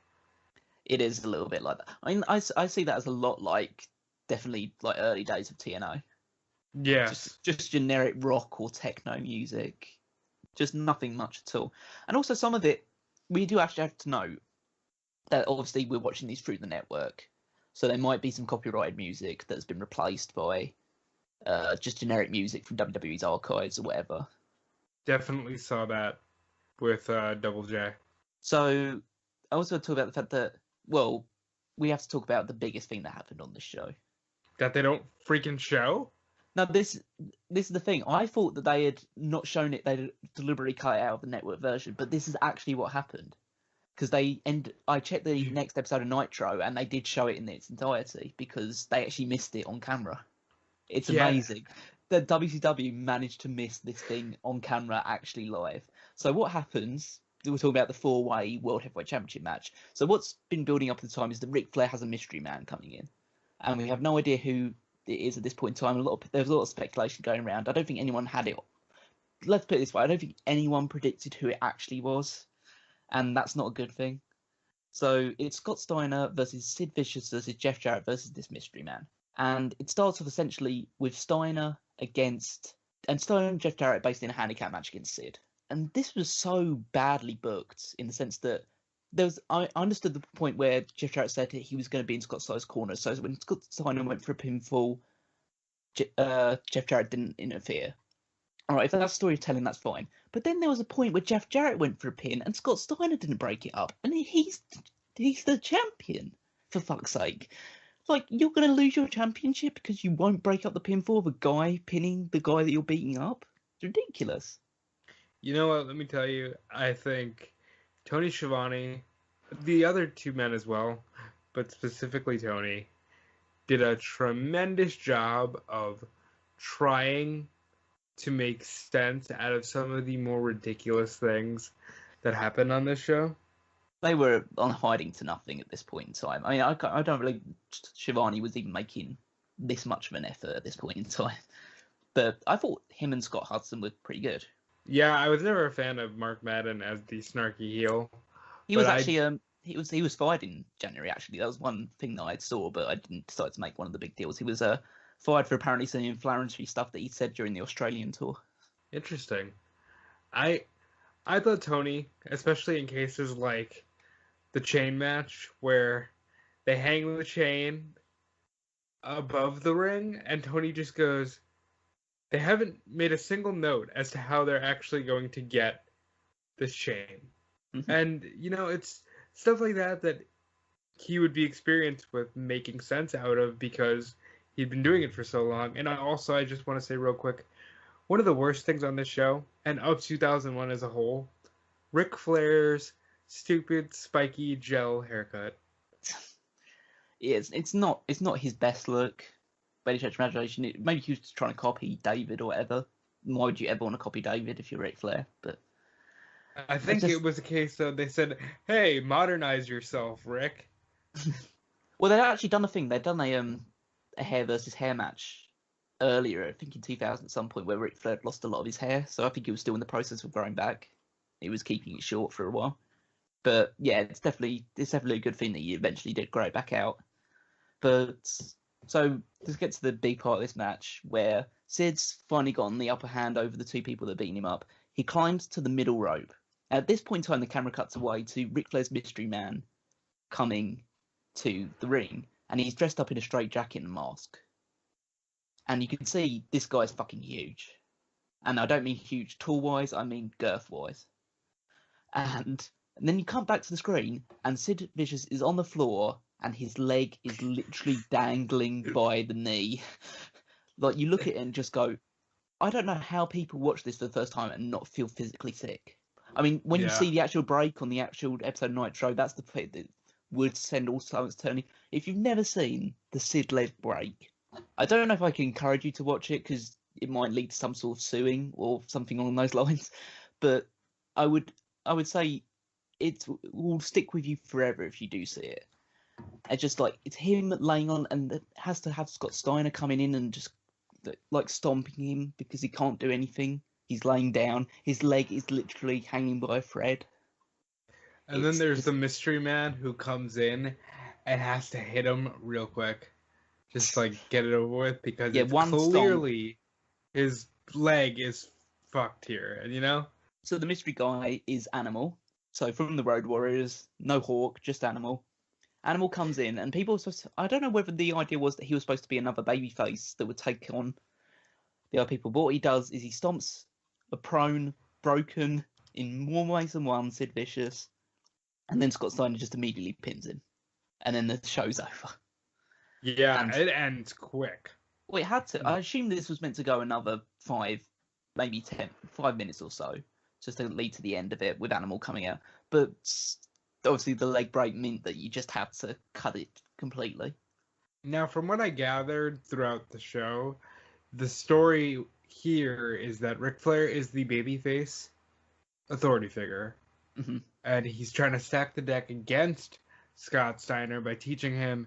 It is a little bit like that. I mean, I see that as a lot definitely early days of TNO. Yeah. Just generic rock or techno music. Just nothing much at all. And also some of it, we do actually have to know that obviously we're watching these through the network. So there might be some copyrighted music that's been replaced by just generic music from WWE's archives or whatever. Definitely saw that with Double J. So I also talk about the fact that, well, we have to talk about the biggest thing that happened on this show. That they don't freaking show? Now, this is the thing. I thought that they had not shown it. They deliberately cut it out of the network version, but this is actually what happened. Because I checked the next episode of Nitro, and they did show it in its entirety because they actually missed it on camera. It's amazing. The WCW managed to miss this thing on camera actually live. So what happens? We're talking about the 4-way World Heavyweight Championship match. So what's been building up at the time is that Ric Flair has a mystery man coming in, and we have no idea who it is at this point in time. There's a lot of speculation going around. I don't think anyone had it. Let's put it this way: I don't think anyone predicted who it actually was, and that's not a good thing. So it's Scott Steiner versus Sid Vicious versus Jeff Jarrett versus this mystery man, and it starts off essentially with Steiner and Jeff Jarrett based in a handicap match against Sid. And this was so badly booked in the sense that I understood the point where Jeff Jarrett said that he was going to be in Scott Steiner's corner. So when Scott Steiner went for a pinfall, Jeff Jarrett didn't interfere. All right, if that's storytelling, that's fine. But then there was a point where Jeff Jarrett went for a pin and Scott Steiner didn't break it up. And he's the champion, for fuck's sake. You're going to lose your championship because you won't break up the pinfall of a guy pinning the guy that you're beating up? It's ridiculous. You know what? Let me tell you. I think Tony Schiavone, the other two men as well, but specifically Tony, did a tremendous job of trying to make sense out of some of the more ridiculous things that happened on this show. They were on hiding to nothing at this point in time. I mean, I don't really... Schiavone was even making this much of an effort at this point in time. But I thought him and Scott Hudson were pretty good. Yeah, I was never a fan of Mark Madden as the snarky heel, He but was actually he was fired in January. Actually, that was one thing that I saw, but I didn't decide to make one of the big deals. He was fired for apparently some inflammatory stuff that he said during the Australian tour. interesting. I I thought Tony, especially in cases like the chain match where they hang the chain above the ring and Tony just goes, they haven't made a single note as to how they're actually going to get this chain. And, it's stuff like that that he would be experienced with making sense out of because he'd been doing it for so long. And I just want to say real quick, one of the worst things on this show, and of 2001 as a whole, Ric Flair's stupid spiky gel haircut. It's not his best look. By any stretch of imagination, maybe he was trying to copy David or whatever. Why would you ever want to copy David if you're Ric Flair? But I think it was a case of they said, "Hey, modernize yourself, Rick." Well, they'd actually done a thing. They'd done a hair versus hair match earlier, I think in 2000 at some point, where Ric Flair lost a lot of his hair. So I think he was still in the process of growing back. He was keeping it short for a while. But yeah, it's definitely a good thing that he eventually did grow it back out. But so let's get to the big part of this match where Sid's finally gotten the upper hand over the two people that are beating him up. He climbs to the middle rope. At this point in time, the camera cuts away to Ric Flair's mystery man coming to the ring, and he's dressed up in a straight jacket and mask. And you can see this guy's fucking huge. And I don't mean huge tall-wise, I mean girth-wise. And then you come back to the screen, and Sid Vicious is on the floor, and his leg is literally dangling by the knee. Like, you look at it and just go, I don't know how people watch this for the first time and not feel physically sick. I mean, when you see the actual break on the actual episode of Nitro, that's the bit that would send all silence turning. If you've never seen the Sid leg break, I don't know if I can encourage you to watch it because it might lead to some sort of suing or something along those lines. But I would say it will stick with you forever if you do see it. It's just like it's him laying on, and it has to have Scott Steiner coming in and just like stomping him because he can't do anything. He's laying down. His leg is literally hanging by a thread. And then there's the mystery man who comes in and has to hit him real quick. Just like get it over with because it's clearly his leg is fucked here, and So the mystery guy is Animal. So from the Road Warriors, no Hawk, just Animal. Animal comes in, and people I don't know whether the idea was that he was supposed to be another babyface that would take on the other people. But what he does is he stomps a prone, broken, in more ways than one, Sid Vicious, and then Scott Steiner just immediately pins him. And then the show's over. Yeah, and it ends quick. Well, it had to. I assume this was meant to go another 5 minutes or so, just to lead to the end of it with Animal coming out. But obviously the leg break meant that you just had to cut it completely. Now, from what I gathered throughout the show, the story here is that Ric Flair is the babyface authority figure. Mm-hmm. And he's trying to stack the deck against Scott Steiner by teaching him,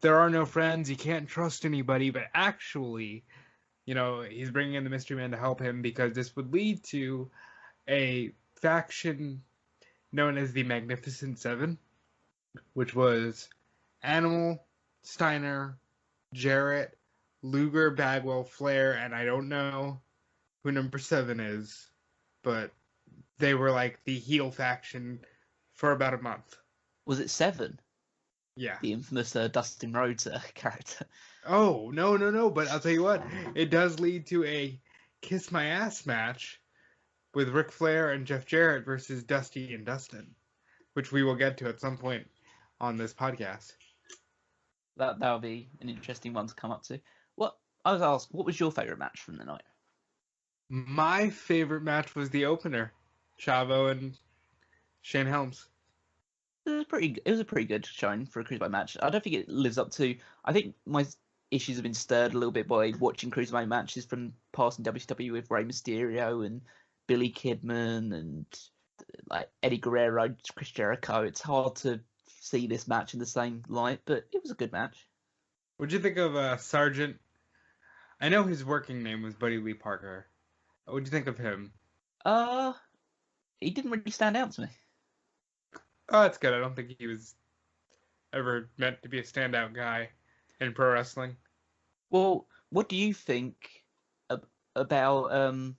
there are no friends, you can't trust anybody, but actually, he's bringing in the mystery man to help him because this would lead to a faction known as the Magnificent Seven, which was Animal, Steiner, Jarrett, Luger, Bagwell, Flair, and I don't know who number 7 is, but they were like the heel faction for about a month. Was it 7? Yeah. The infamous Dustin Rhodes character. Oh, no, but I'll tell you what, it does lead to a kiss my ass match with Ric Flair and Jeff Jarrett versus Dusty and Dustin, which we will get to at some point on this podcast. That'll be an interesting one to come up to. I was asked, what was your favourite match from the night? My favorite match was the opener, Chavo and Shane Helms. It was a pretty good showing for a Cruiserweight match. I don't think it lives up to. I think my issues have been stirred a little bit by watching Cruiserweight matches from past in WCW with Rey Mysterio and Billy Kidman and like Eddie Guerrero, Chris Jericho. It's hard to see this match in the same light, but it was a good match. What'd you think of Sergeant? I know his working name was Buddy Lee Parker, What do you think of him? Uh, he didn't really stand out to me. Oh, that's good. I don't think he was ever meant to be a standout guy in pro wrestling. Well, what do you think about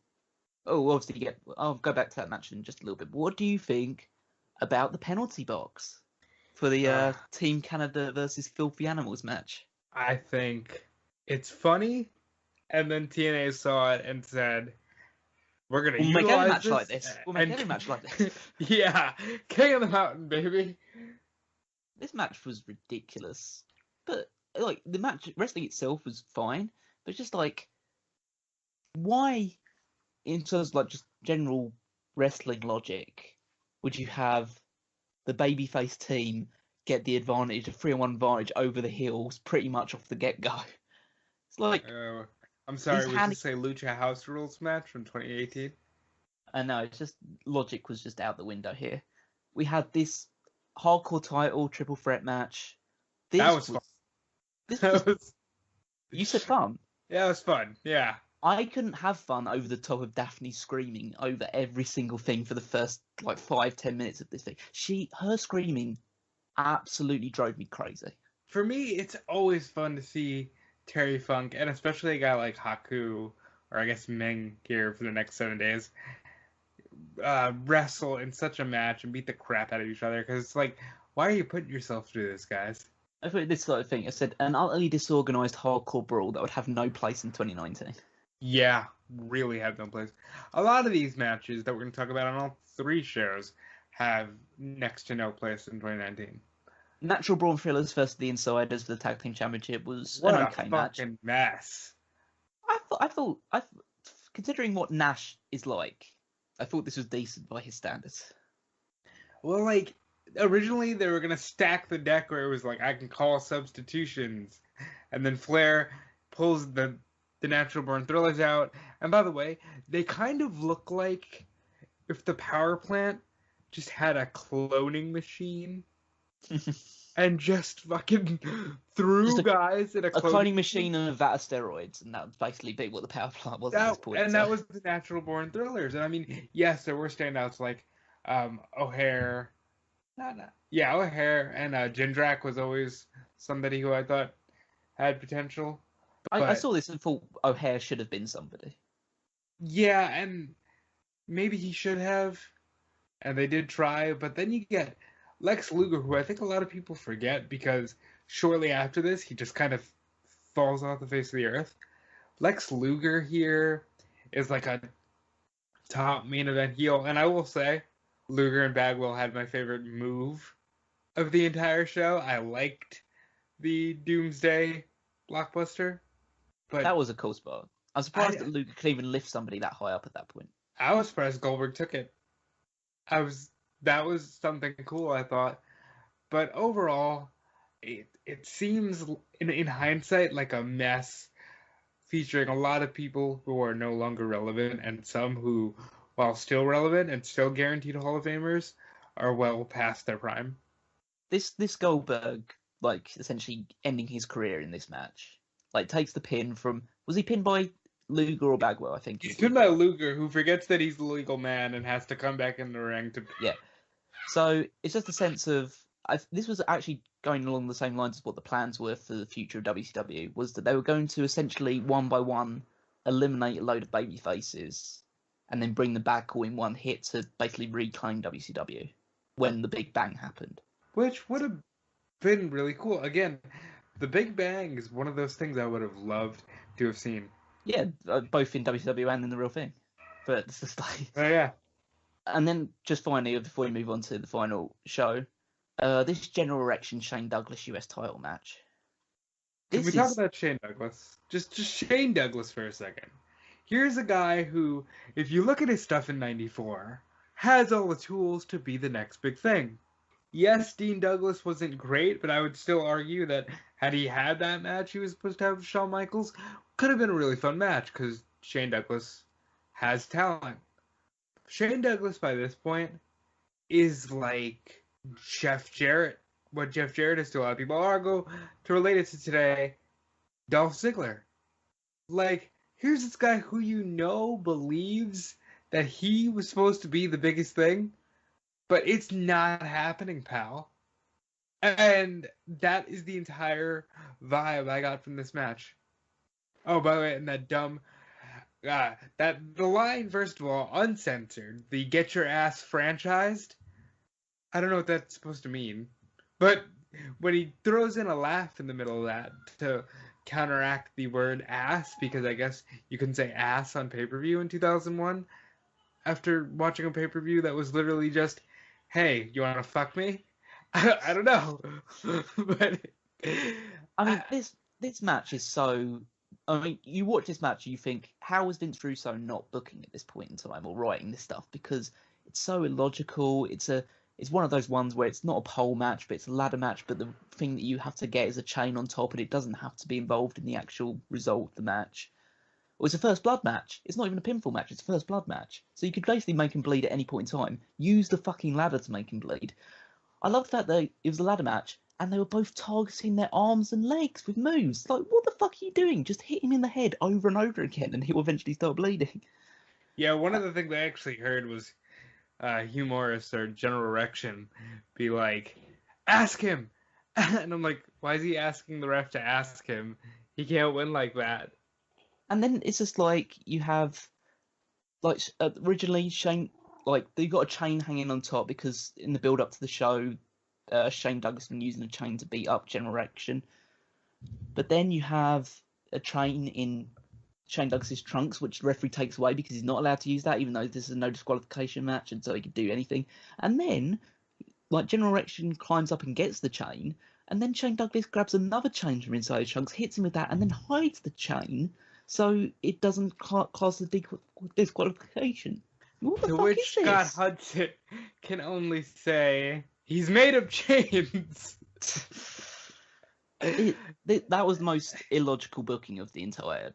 Oh, obviously, I'll go back to that match in just a little bit. But what do you think about the penalty box for the Uh, Team Canada versus Filthy Animals match? I think it's funny, and then TNA saw it and said, "We're gonna We'll make every utilize match like this." this. We'll make every match like this. Yeah, King of the Mountain, baby. This match was ridiculous, but like the match wrestling itself was fine, but just like why, in terms of like just general wrestling logic, would you have the babyface team get the advantage, a 3-on-1 advantage over the heels pretty much off the get-go? It's like I'm sorry, these was this a Lucha House Rules match from 2018? I know, it's just logic was just out the window here. We had this hardcore title triple threat match. That was fun. This was you said fun. Yeah, it was fun. Yeah. I couldn't have fun over the top of Daphne screaming over every single thing for the first like 5-10 minutes of this thing. Her screaming absolutely drove me crazy. For me, it's always fun to see Terry Funk, and especially a guy like Haku, or I guess Meng here for the next 7 days, wrestle in such a match and beat the crap out of each other. Because it's like, why are you putting yourself through this, guys? I thought this sort of thing. I said an utterly disorganized hardcore brawl that would have no place in 2019. Yeah, really have no place. A lot of these matches that we're going to talk about on all 3 shows have next to no place in 2019. Natural Brawn Thrillers versus the Insiders for the Tag Team Championship was What an okay match. What a fucking mess. I thought, considering what Nash is like, I thought this was decent by his standards. Well, like, originally they were going to stack the deck where it was like, I can call substitutions. And then Flair pulls the Natural Born Thrillers out. And by the way, they kind of look like if the power plant just had a cloning machine and just fucking threw guys in a cloning machine and a vat of steroids, and that would basically be what the power plant was at this point. And that was the Natural Born Thrillers. And I mean, yes, there were standouts like O'Hare. O'Hare and Jindrak was always somebody who I thought had potential. I saw this and thought O'Hare should have been somebody. Yeah, and maybe he should have, and they did try, but then you get Lex Luger, who I think a lot of people forget because shortly after this, he just kind of falls off the face of the earth. Lex Luger here is like a top main event heel, and I will say, Luger and Bagwell had my favorite move of the entire show. I liked the Doomsday blockbuster. But that was a cool spot. I'm surprised that Luger could even lift somebody that high up at that point. I was surprised Goldberg took it. That was something cool, I thought. But overall, it seems in hindsight like a mess, featuring a lot of people who are no longer relevant and some who, while still relevant and still guaranteed Hall of Famers, are well past their prime. This Goldberg, like, essentially ending his career in this match, like, takes the pin from... Was he pinned by Luger or Bagwell, I think? He's pinned by Luger, who forgets that he's the legal man and has to come back in the ring to... Yeah. So, it's just a sense of... this was actually going along the same lines as what the plans were for the future of WCW, was that they were going to essentially, one by one, eliminate a load of baby faces and then bring them back all in one hit to basically reclaim WCW when the Big Bang happened. Which would have been really cool. Again, the Big Bang is one of those things I would have loved to have seen. Yeah, both in WCW and in the real thing. But it's just like... Oh, yeah. And then, just finally, before we move on to the final show, this General Erection Shane Douglas US title match. Can we talk about Shane Douglas? Just Shane Douglas for a second. Here's a guy who, if you look at his stuff in '94, has all the tools to be the next big thing. Yes, Dean Douglas wasn't great, but I would still argue that had he had that match he was supposed to have with Shawn Michaels, could have been a really fun match because Shane Douglas has talent. Shane Douglas, by this point, is like Jeff Jarrett. What Jeff Jarrett is to a lot of people. Or I'll go to relate it to today, Dolph Ziggler. Like, here's this guy who believes that he was supposed to be the biggest thing, but it's not happening, pal. And that is the entire vibe I got from this match. Oh, by the way, and that dumb, that the line, first of all, uncensored, the "get your ass franchised." I don't know what that's supposed to mean, but when he throws in a laugh in the middle of that to counteract the word ass, because I guess you couldn't say ass on pay-per-view in 2001, after watching a pay-per-view that was literally just, hey, you want to fuck me? I don't know. But I mean, this match is so... I mean, you watch this match and you think, how was Vince Russo not booking at this point in time or writing this stuff? Because it's so illogical. It's one of those ones where it's not a pole match, but it's a ladder match, but the thing that you have to get is a chain on top, and it doesn't have to be involved in the actual result of the match. Or it's a first blood match. It's not even a pinfall match, it's a first blood match. So you could basically make him bleed at any point in time. Use the fucking ladder to make him bleed. I love the fact that it was a ladder match, and they were both targeting their arms and legs with moves. Like, what the fuck are you doing? Just hit him in the head over and over again, and he'll eventually start bleeding. Yeah, one of the things I actually heard was Hugh Morris or General Erection be like, ask him! And I'm like, why is he asking the ref to ask him? He can't win like that. And then it's just like, you have, like, originally Shane, like, they got a chain hanging on top because in the build up to the show, Shane Douglas been using a chain to beat up General Erection. But then you have a chain in Shane Douglas's trunks, which the referee takes away because he's not allowed to use that, even though this is a no disqualification match, and so he could do anything. And then, like, General Erection climbs up and gets the chain, and then Shane Douglas grabs another chain from inside his trunks, hits him with that, and then hides the chain so it doesn't cause the disqualification. What the To fuck which is this? Scott Hudson can only say, he's made of chains. That was the most illogical booking of the entire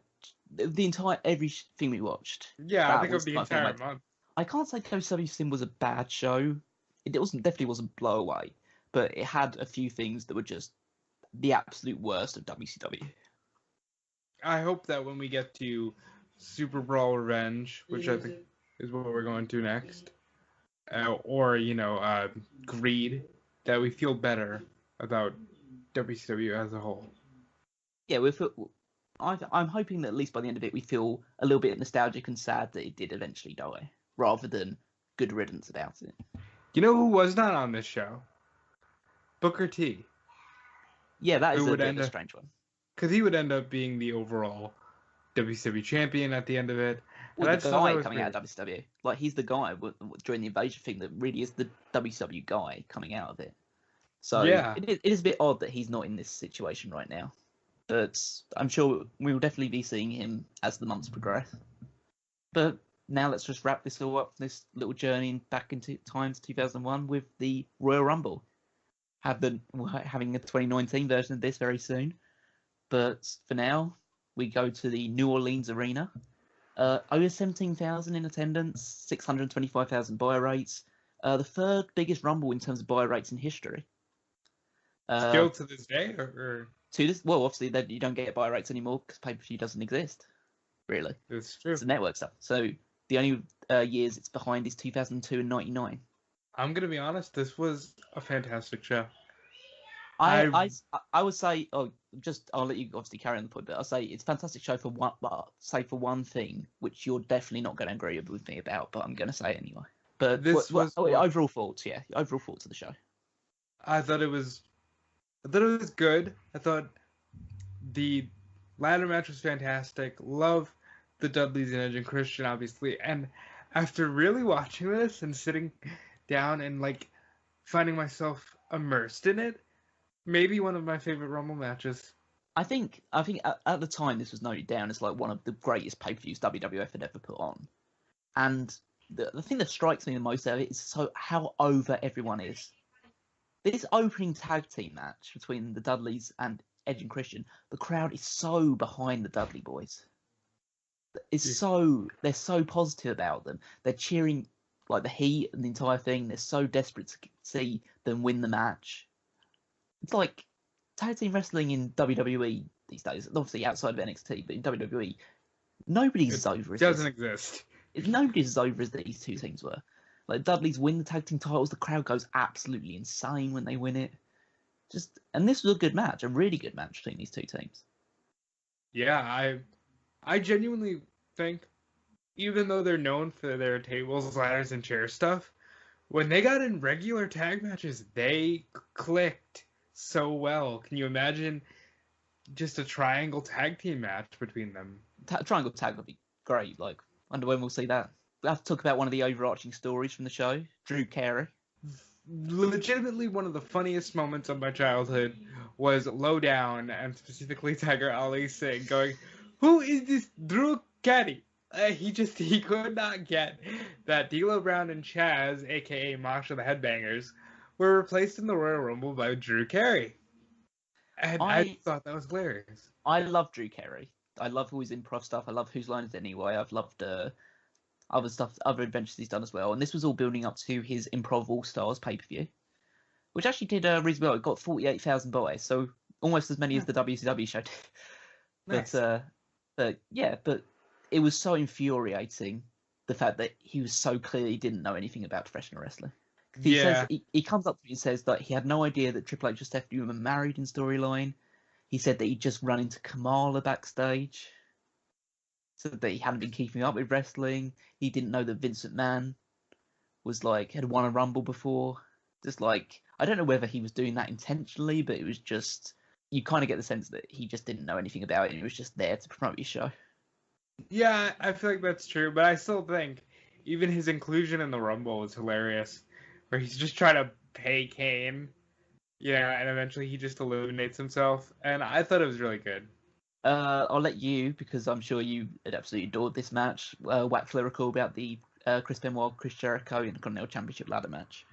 everything we watched. Yeah, I think of the my entire favorite. month. I can't say WCW Sin was a bad show. It definitely wasn't blow away, but it had a few things that were just the absolute worst of WCW. I hope that when we get to Super Brawl Revenge, which I think is what we're going to next, or Greed, that we feel better about WCW as a whole. Yeah, I'm hoping that at least by the end of it we feel a little bit nostalgic and sad that it did eventually die, rather than good riddance about it. You know who was not on this show? Booker T. Yeah, that is a bit of a strange one. Because he would end up being the overall WCW champion at the end of it. Well, the guy coming out of WCW. Like, he's the guy during the invasion thing that really is the WCW guy coming out of it. So yeah. it is a bit odd that he's not in this situation right now. But I'm sure we will definitely be seeing him as the months progress. But now let's just wrap this all up, this little journey back into time to 2001 with the Royal Rumble. Having a 2019 version of this very soon. But for now, we go to the New Orleans Arena. Over 17,000 in attendance, 625,000 buy rates. The third biggest Rumble in terms of buy rates in history. Still to this day? Or... To this, well, obviously, you don't get buy rates anymore because pay-per-view doesn't exist, really. It's true. It's the network stuff. So the only years it's behind is 2002 and 99. I'm going to be honest, this was a fantastic show. I would say, I'll let you obviously carry on the point, but I'll say it's a fantastic show for one thing, which you're definitely not going to agree with me about, but I'm going to say it anyway. But overall thoughts, overall thoughts of the show. I thought it was good. I thought the ladder match was fantastic. Love the Dudleys and Edge and Christian, obviously. And after really watching this and sitting down and like finding myself immersed in it, maybe one of my favorite Rumble matches. I think at the time this was noted down as like one of the greatest pay-per-views WWF had ever put on. And the thing that strikes me the most out of it is how over everyone is. This opening tag team match between the Dudleys and Edge and Christian, the crowd is so behind the Dudley boys. They're so positive about them. They're cheering like the Heat and the entire thing. They're so desperate to see them win the match. It's like tag team wrestling in WWE these days, obviously outside of NXT, but in WWE, Nobody's It as over as doesn't this. exist. Nobody's as over as these two teams were. Like Dudley's win the tag team titles, the crowd goes absolutely insane when they win it. And this was a good match, a really good match between these two teams. Yeah, I genuinely think, even though they're known for their tables, ladders, and chair stuff, when they got in regular tag matches, they clicked so well. Can you imagine just a triangle tag team match between them? Triangle tag would be great. Like, wonder when we'll see that. We have to talk about one of the overarching stories from the show, Drew Carey. Legitimately, one of the funniest moments of my childhood was Lowdown, and specifically Tiger Ali Singh going, "Who is this Drew Carey?" He could not get that D'Lo Brown and Chaz, aka Masha the Headbangers, were replaced in the Royal Rumble by Drew Carey. And I thought that was hilarious. I love Drew Carey. I love all his improv stuff. I love Whose Line Is It Anyway. I've loved other stuff, other adventures he's done as well. And this was all building up to his Improv All Stars pay-per-view, which actually did reasonably well. It got 48,000 buys, so almost as many as the WCW show did. Nice. But it was so infuriating, the fact that he was so clearly didn't know anything about professional wrestling. He comes up to me and says that he had no idea that Triple H just left you married in storyline. He said that he'd just run into Kamala backstage. Said that he hadn't been keeping up with wrestling. He didn't know that Vince McMahon had won a Rumble before. I don't know whether he was doing that intentionally, but it was just, you kind of get the sense that he just didn't know anything about it and he was just there to promote his show. Yeah, I feel like that's true, but I still think even his inclusion in the Rumble was hilarious, where he's just trying to pay Kane, and eventually he just eliminates himself, and I thought it was really good. I'll let you, because I'm sure you had absolutely adored this match, wax lyrical about the Chris Benoit, Chris Jericho Intercontinental Championship ladder match.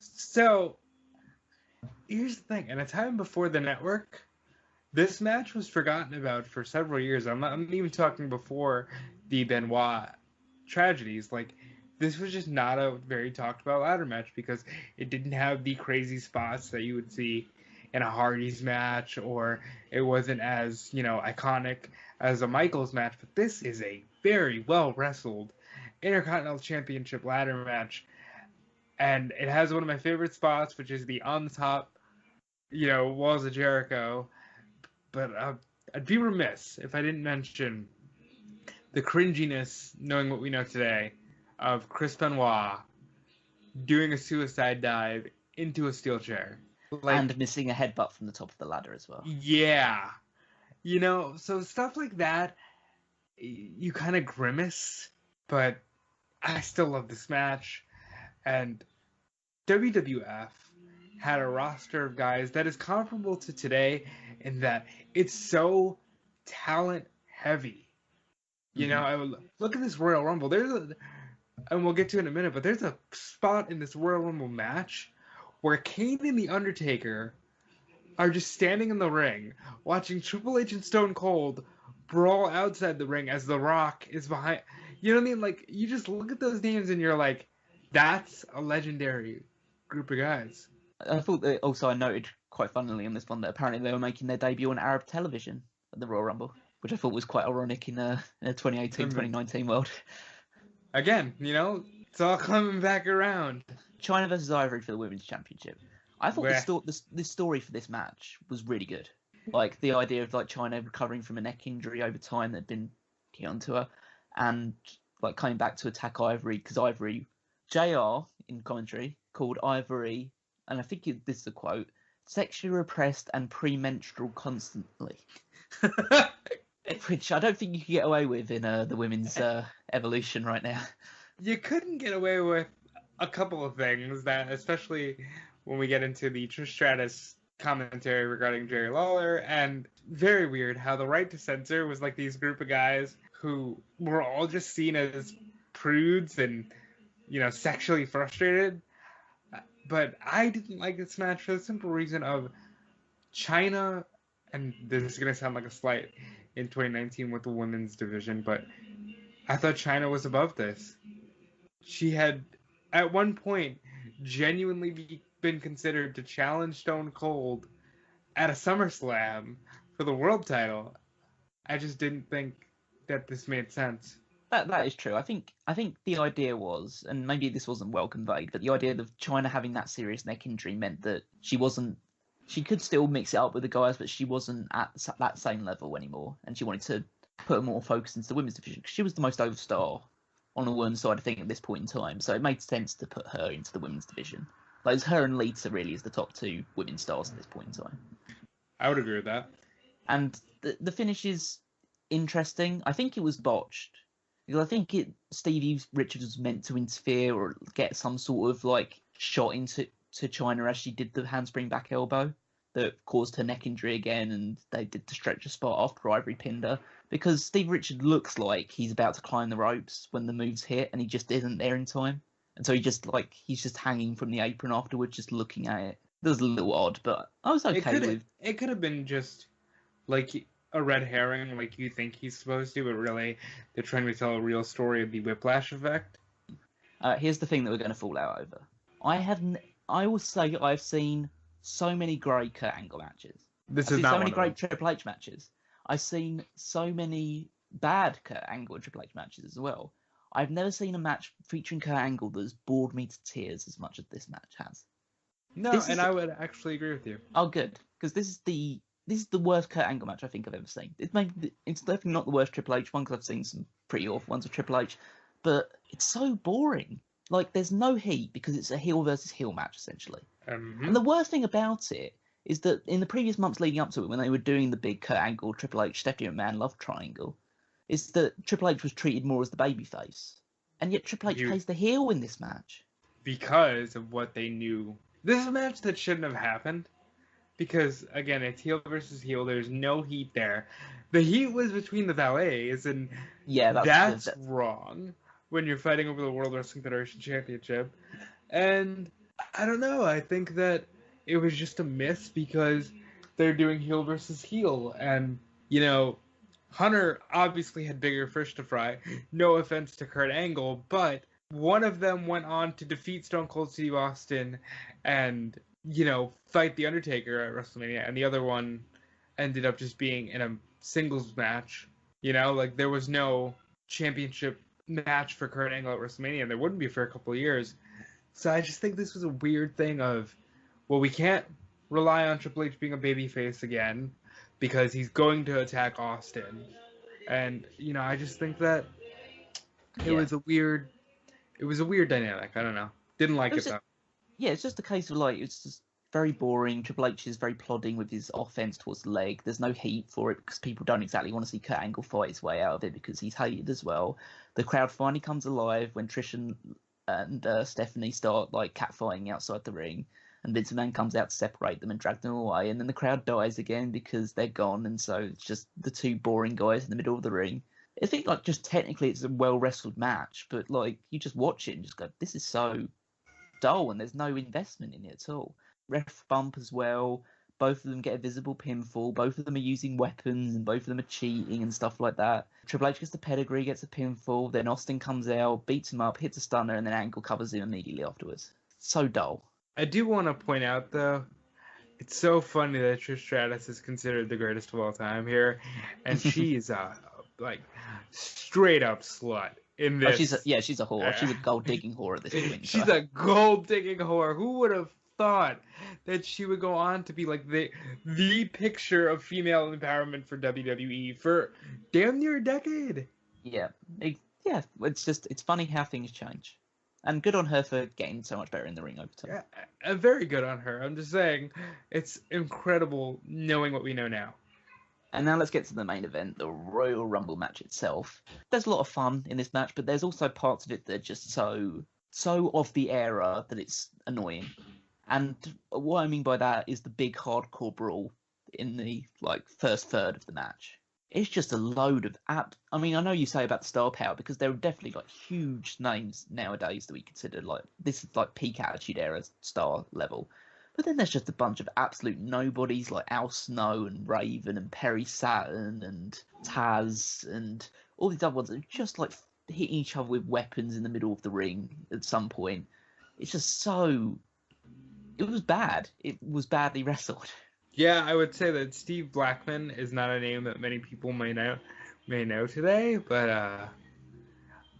So, here's the thing. In a time before the network, this match was forgotten about for several years. I'm even talking before the Benoit tragedies. Like, this was just not a very talked about ladder match because it didn't have the crazy spots that you would see in a Hardy's match, or it wasn't as, iconic as a Michaels match. But this is a very well wrestled Intercontinental Championship ladder match. And it has one of my favorite spots, which is the on the top, walls of Jericho. But I'd be remiss if I didn't mention the cringiness, knowing what we know today, of Chris Benoit doing a suicide dive into a steel chair. And missing a headbutt from the top of the ladder as well. Yeah. So stuff like that, you kind of grimace, but I still love this match. And WWF had a roster of guys that is comparable to today in that it's so talent heavy. Look at this Royal Rumble. And we'll get to it in a minute, but there's a spot in this Royal Rumble match where Kane and The Undertaker are just standing in the ring, watching Triple H and Stone Cold brawl outside the ring as The Rock is behind. You know what I mean? Like, you just look at those names and you're like, that's a legendary group of guys. I thought that also I noted quite funnily on this one that apparently they were making their debut on Arab television at the Royal Rumble, which I thought was quite ironic in a 2018-2019 world. Again, it's all coming back around. China versus Ivory for the Women's Championship. I thought the story for this match was really good. Like, the idea of, like, China recovering from a neck injury over time that had been key onto her, and, like, coming back to attack Ivory, because Ivory, JR in commentary, called Ivory, and I think this is a quote, sexually repressed and premenstrual constantly. Which I don't think you can get away with in the women's evolution right now. You couldn't get away with a couple of things, that especially when we get into the Trish Stratus commentary regarding Jerry Lawler, and very weird how the Right to Censor was like these group of guys who were all just seen as prudes and, sexually frustrated. But I didn't like this match for the simple reason of China, and this is going to sound like a slight in 2019 with the women's division, but I thought China was above this. She had, at one point, genuinely been considered to challenge Stone Cold at a SummerSlam for the world title. I just didn't think that this made sense. That is true. I think the idea was, and maybe this wasn't well conveyed, but the idea of China having that serious neck injury meant that she could still mix it up with the guys, but she wasn't at that same level anymore, and she wanted to put more focus into the women's division because she was the most over star on the women's side, I think, at this point in time. So it made sense to put her into the women's division. Like, it's her and Lita really as the top two women's stars at this point in time. I would agree with that. And the finish is interesting. I think it was botched. Because I think Stevie Richards was meant to interfere or get some sort of like shot into China as she did the handspring back elbow that caused her neck injury again, and they did the stretcher spot after Ivory pinned her. Because Steve Richards looks like he's about to climb the ropes when the moves hit, and he just isn't there in time. And so he's just hanging from the apron afterwards, just looking at it. That was a little odd, but I was okay with. It could have been just like a red herring, like you think he's supposed to, but really they're trying to tell a real story of the whiplash effect. Here's the thing that we're going to fall out over. I will say I've seen so many great Kurt Angle matches. I've seen so many great Triple H matches. I've seen so many bad Kurt Angle and Triple H matches as well. I've never seen a match featuring Kurt Angle that's bored me to tears as much as this match has. No, I would actually agree with you. Oh, good, because this is the worst Kurt Angle match I think I've ever seen. It's definitely not the worst Triple H one, because I've seen some pretty awful ones with Triple H, but it's so boring. Like, there's no heat because it's a heel versus heel match, essentially. And the worst thing about it is that in the previous months leading up to it, when they were doing the big Kurt Angle, Triple H, Stephanie McMahon love triangle, is that Triple H was treated more as the babyface. And yet Triple H plays the heel in this match. Because of what they knew. This is a match that shouldn't have happened. Because, again, it's heel versus heel. There's no heat there. The heat was between the valets, and that's wrong when you're fighting over the World Wrestling Federation Championship. And I don't know. I think that it was just a miss because they're doing heel versus heel. And, Hunter obviously had bigger fish to fry. No offense to Kurt Angle, but one of them went on to defeat Stone Cold Steve Austin and fight The Undertaker at WrestleMania, and the other one ended up just being in a singles match. There was no championship match for Kurt Angle at WrestleMania, and there wouldn't be for a couple of years. So I just think this was a weird thing of, well, we can't rely on Triple H being a babyface again because he's going to attack Austin. And, I just think that it was a weird dynamic. I don't know. Didn't like it though. Yeah, it's just a case of it's just very boring. Triple H is very plodding with his offense towards the leg. There's no heat for it because people don't exactly want to see Kurt Angle fight his way out of it because he's hated as well. The crowd finally comes alive when Trish and Stephanie start catfighting outside the ring, and Vince McMahon comes out to separate them and drag them away, and then the crowd dies again because they're gone, and so it's just the two boring guys in the middle of the ring. I think just technically it's a well wrestled match, but you just watch it and just go, this is so dull, and there's no investment in it at all. Ref bump as well. Both of them get a visible pinfall. Both of them are using weapons, and both of them are cheating and stuff like that. Triple H gets the pedigree, gets a pinfall. Then Austin comes out, beats him up, hits a stunner, and then Angle covers him immediately afterwards. So dull. I do want to point out, though, it's so funny that Trish Stratus is considered the greatest of all time here, and she's a straight up slut in this. She's a whore. She's a gold digging whore at this point. She's a gold digging whore. Who would have thought that she would go on to be the picture of female empowerment for WWE for damn near a decade? It's funny how things change. And good on her for getting so much better in the ring over time. Yeah, very good on her. I'm just saying, it's incredible knowing what we know now. And now let's get to the main event, the Royal Rumble match itself. There's a lot of fun in this match, but there's also parts of it that are just so of the era that it's annoying. And what I mean by that is the big hardcore brawl in the first third of the match. It's just a load of I know you say about the star power because there are definitely huge names nowadays that we consider this is peak Attitude Era star level. But then there's just a bunch of absolute nobodies like Al Snow and Raven and Perry Saturn and Taz and all these other ones that are just hitting each other with weapons in the middle of the ring at some point. It's just it was bad. It was badly wrestled. Yeah, I would say that Steve Blackman is not a name that many people may know. may know today, but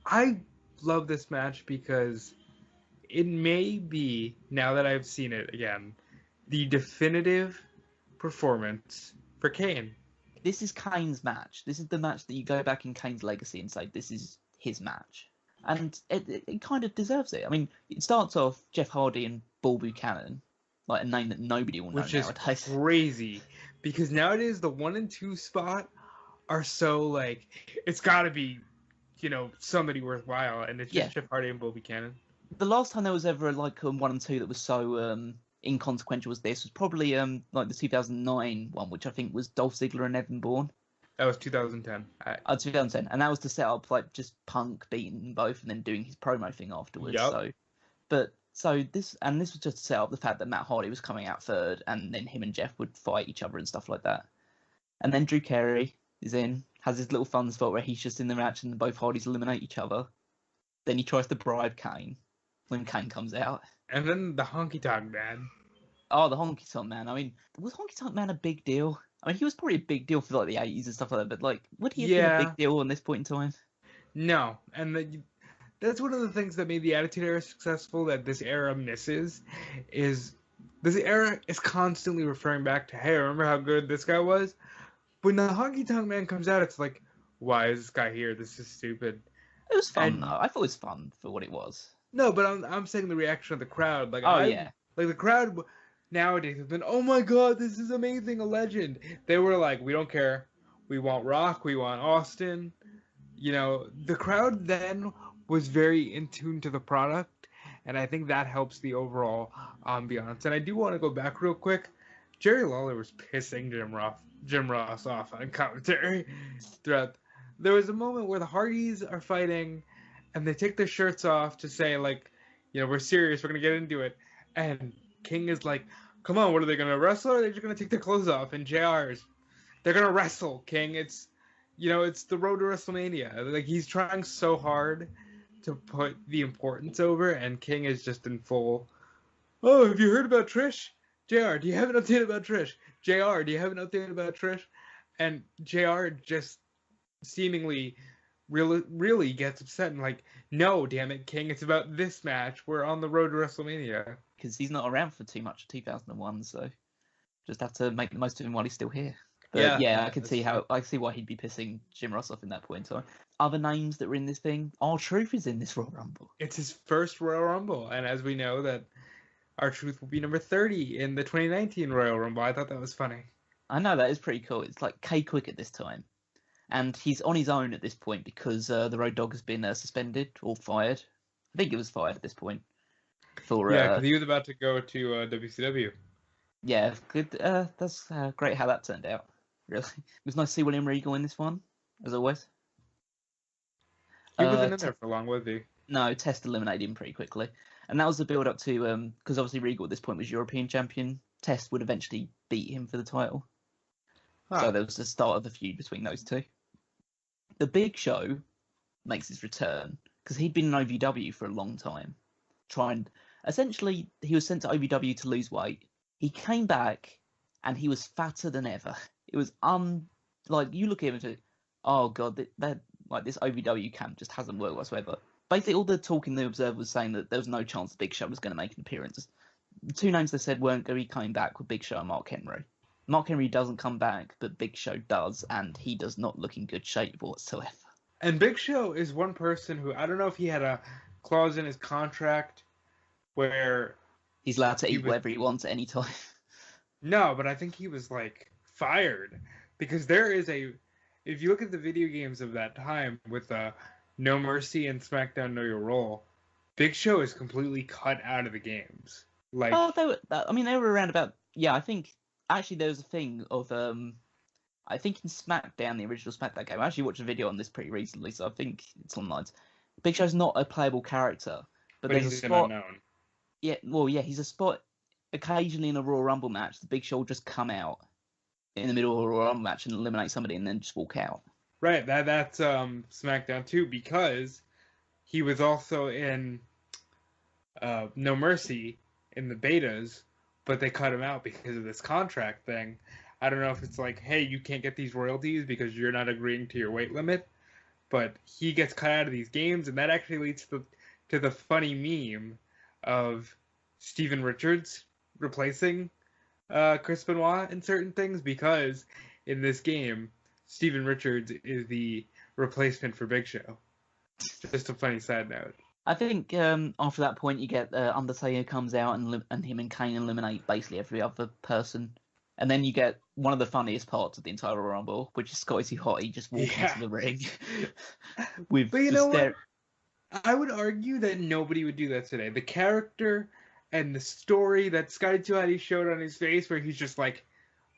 I love this match because it may be, now that I've seen it again, the definitive performance for Kane. This is Kane's match. This is the match that you go back in Kane's legacy and say this is his match. And it kind of deserves it. I mean, it starts off Jeff Hardy and Bull Buchanan, like a name that nobody will know Which is nowadays. crazy, because nowadays the 1 and 2 spot are so, like, it's got to be, somebody worthwhile, and it's just Jeff Hardy and Bull Buchanan. The last time there was ever like 1 and 2 that was so inconsequential as this was probably like the 2009 one, which I think was Dolph Ziggler and Evan Bourne. That was 2010. 2010, and that was to set up like just Punk beating both and then doing his promo thing afterwards. Yep. So this was just to set up the fact that Matt Hardy was coming out third, and then him and Jeff would fight each other and stuff like that. And then Drew Carey is in, has his little fun spot where he's just in the match and both Hardys eliminate each other. Then he tries to bribe Kane when Kane comes out. And then the Honky Tonk Man. Oh, the Honky Tonk Man. I mean, was Honky Tonk Man a big deal? I mean, he was probably a big deal for like the 80s and stuff like that, but like, would he have been a big deal on this point in time? No, and that's one of the things that made the Attitude Era successful that this era misses, is this era is constantly referring back to, hey, remember how good this guy was? When the Honky Tonk Man comes out, it's like, why is this guy here? This is stupid. It was fun, though. I thought it was fun for what it was. No, but I'm saying the reaction of the crowd. Like, yeah. Like, the crowd nowadays has been, oh my god, this is amazing, a legend. They were like, we don't care. We want Rock, we want Austin. The crowd then was very in tune to the product, and I think that helps the overall ambiance. And I do want to go back real quick. Jerry Lawler was pissing Jim Ross off on commentary throughout. There was a moment where the Hardys are fighting, and they take their shirts off to say, like, we're serious, we're going to get into it. And King is like, come on, what are they going to wrestle, or are they just going to take their clothes off? And JR's, they're going to wrestle, King. It's, it's the road to WrestleMania. Like, he's trying so hard to put the importance over, and King is just in full, oh, have you heard about Trish? JR, do you have an update about Trish? JR, do you have an update about Trish? And JR just seemingly really gets upset and like, no, damn it, King, it's about this match. We're on the road to WrestleMania. Because he's not around for too much of 2001, so just have to make the most of him while he's still here. But yeah, I can see why he'd be pissing Jim Ross off in that point in time. Other names that were in this thing, R-Truth is in this Royal Rumble. It's his first Royal Rumble, and as we know that R-Truth will be number 30 in the 2019 Royal Rumble. I thought that was funny. I know, that is pretty cool. It's like K-Quick at this time. And he's on his own at this point because the Road Dogg has been suspended or fired. I think it was fired at this point. Because he was about to go to WCW. Yeah, good. That's great how that turned out. Really, it was nice to see William Regal in this one, as always. He wasn't in there for long, was he? No, Test eliminated him pretty quickly, and that was the build up to because obviously Regal at this point was European champion. Test would eventually beat him for the title, so there was the start of the feud between those two. The Big Show makes his return because he'd been in OVW for a long time. Essentially, he was sent to OVW to lose weight. He came back, and he was fatter than ever. It was like you look at him and say, "Oh God, that like this OVW camp just hasn't worked whatsoever." Basically, all the talk in the Observer was saying that there was no chance the Big Show was going to make an appearance. The two names they said weren't going to be coming back were Big Show and Mark Henry. Mark Henry doesn't come back, but Big Show does, and he does not look in good shape whatsoever. And Big Show is one person who, I don't know if he had a clause in his contract where he's allowed to eat whatever he wants at any time. No, but I think he was like fired because there is if you look at the video games of that time with No Mercy and SmackDown Know Your Role, Big Show is completely cut out of the games. Like, they were around about. Yeah, I think actually there was a thing of I think in SmackDown, the original SmackDown game. I actually watched a video on this pretty recently, so I think it's online. Big Show's not a playable character, but there's he's a spot. Unknown. Yeah, well, yeah, he's a spot. Occasionally in a Royal Rumble match, the Big Show will just come out in the middle of a Royal Rumble match and eliminate somebody, and then just walk out. Right, that's SmackDown too, because he was also in No Mercy in the betas, but they cut him out because of this contract thing. I don't know if it's like, hey, you can't get these royalties because you're not agreeing to your weight limit, but he gets cut out of these games, and that actually leads to the funny meme of Steven Richards replacing Chris Benoit in certain things, because in this game, Steven Richards is the replacement for Big Show. Just a funny side note. I think after that point, you get Undertaker comes out and him and Kane eliminate basically every other person. And then you get one of the funniest parts of the entire Royal Rumble, which is Scotty Hottie just walking into the ring. With but you know what? I would argue that nobody would do that today. The character and the story that Scotty Hottie showed on his face, where he's just like,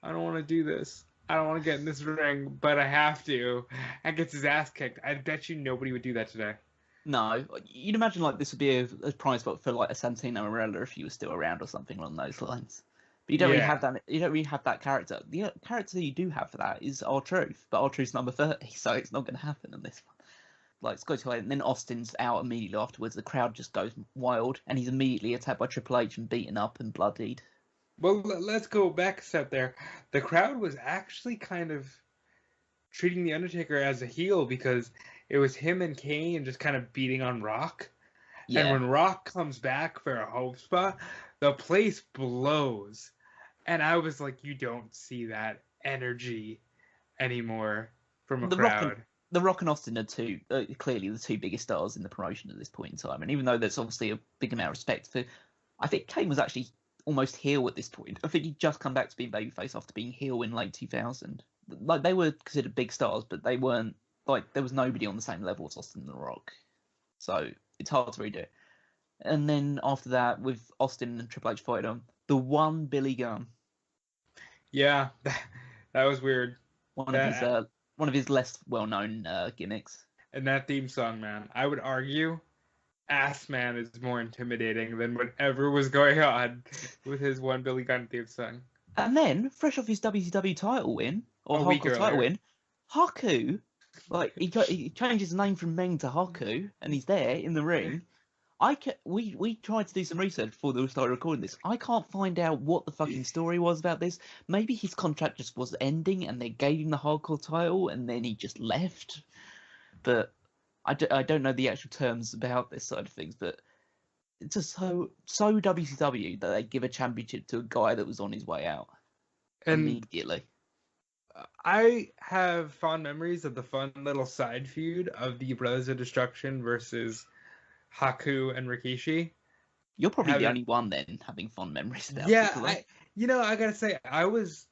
I don't want to do this. I don't want to get in this ring, but I have to, and gets his ass kicked. I bet you nobody would do that today. No, you'd imagine like this would be a prize spot for like a Santino Marella if he was still around or something along those lines. But you don't really have that. You don't really have that character. The character that you do have for that is R-Truth, but R-Truth's number 30, so it's not going to happen in this one. Like Scotty Hottie, and then Austin's out immediately afterwards. The crowd just goes wild, and he's immediately attacked by Triple H and beaten up and bloodied. Well, let's go back a step there. The crowd was actually kind of treating The Undertaker as a heel, because it was him and Kane just kind of beating on Rock. Yeah. And when Rock comes back for a hope spot, the place blows. And I was like, you don't see that energy anymore from a crowd. The Rock and Austin are clearly the two biggest stars in the promotion at this point in time. And even though there's obviously a big amount of respect for, I think Kane was actually almost heel at this point. I think he'd just come back to being babyface after being heel in late 2000. Like, they were considered big stars, but they weren't, like, there was nobody on the same level as Austin and The Rock. So it's hard to redo it. And then after that, with Austin and Triple H fighting on, the one Billy Gunn. Yeah, that was weird. One of his less well-known gimmicks. And that theme song, man, I would argue Ass Man is more intimidating than whatever was going on with his one Billy Gunn theme song. And then, fresh off his WCW title win, or Hardcore title win, Haku, like, he changed his name from Meng to Haku, and he's there in the ring. We tried to do some research before we started recording this. I can't find out what the fucking story was about this. Maybe his contract just was ending and they gave him the Hardcore title and then he just left. But I don't know the actual terms about this side of things. But it's just so WCW that they give a championship to a guy that was on his way out immediately. I have fond memories of the fun little side feud of the Brothers of Destruction versus Haku and Rikishi. You're probably the only one then having fond memories about Yeah, I gotta say, I was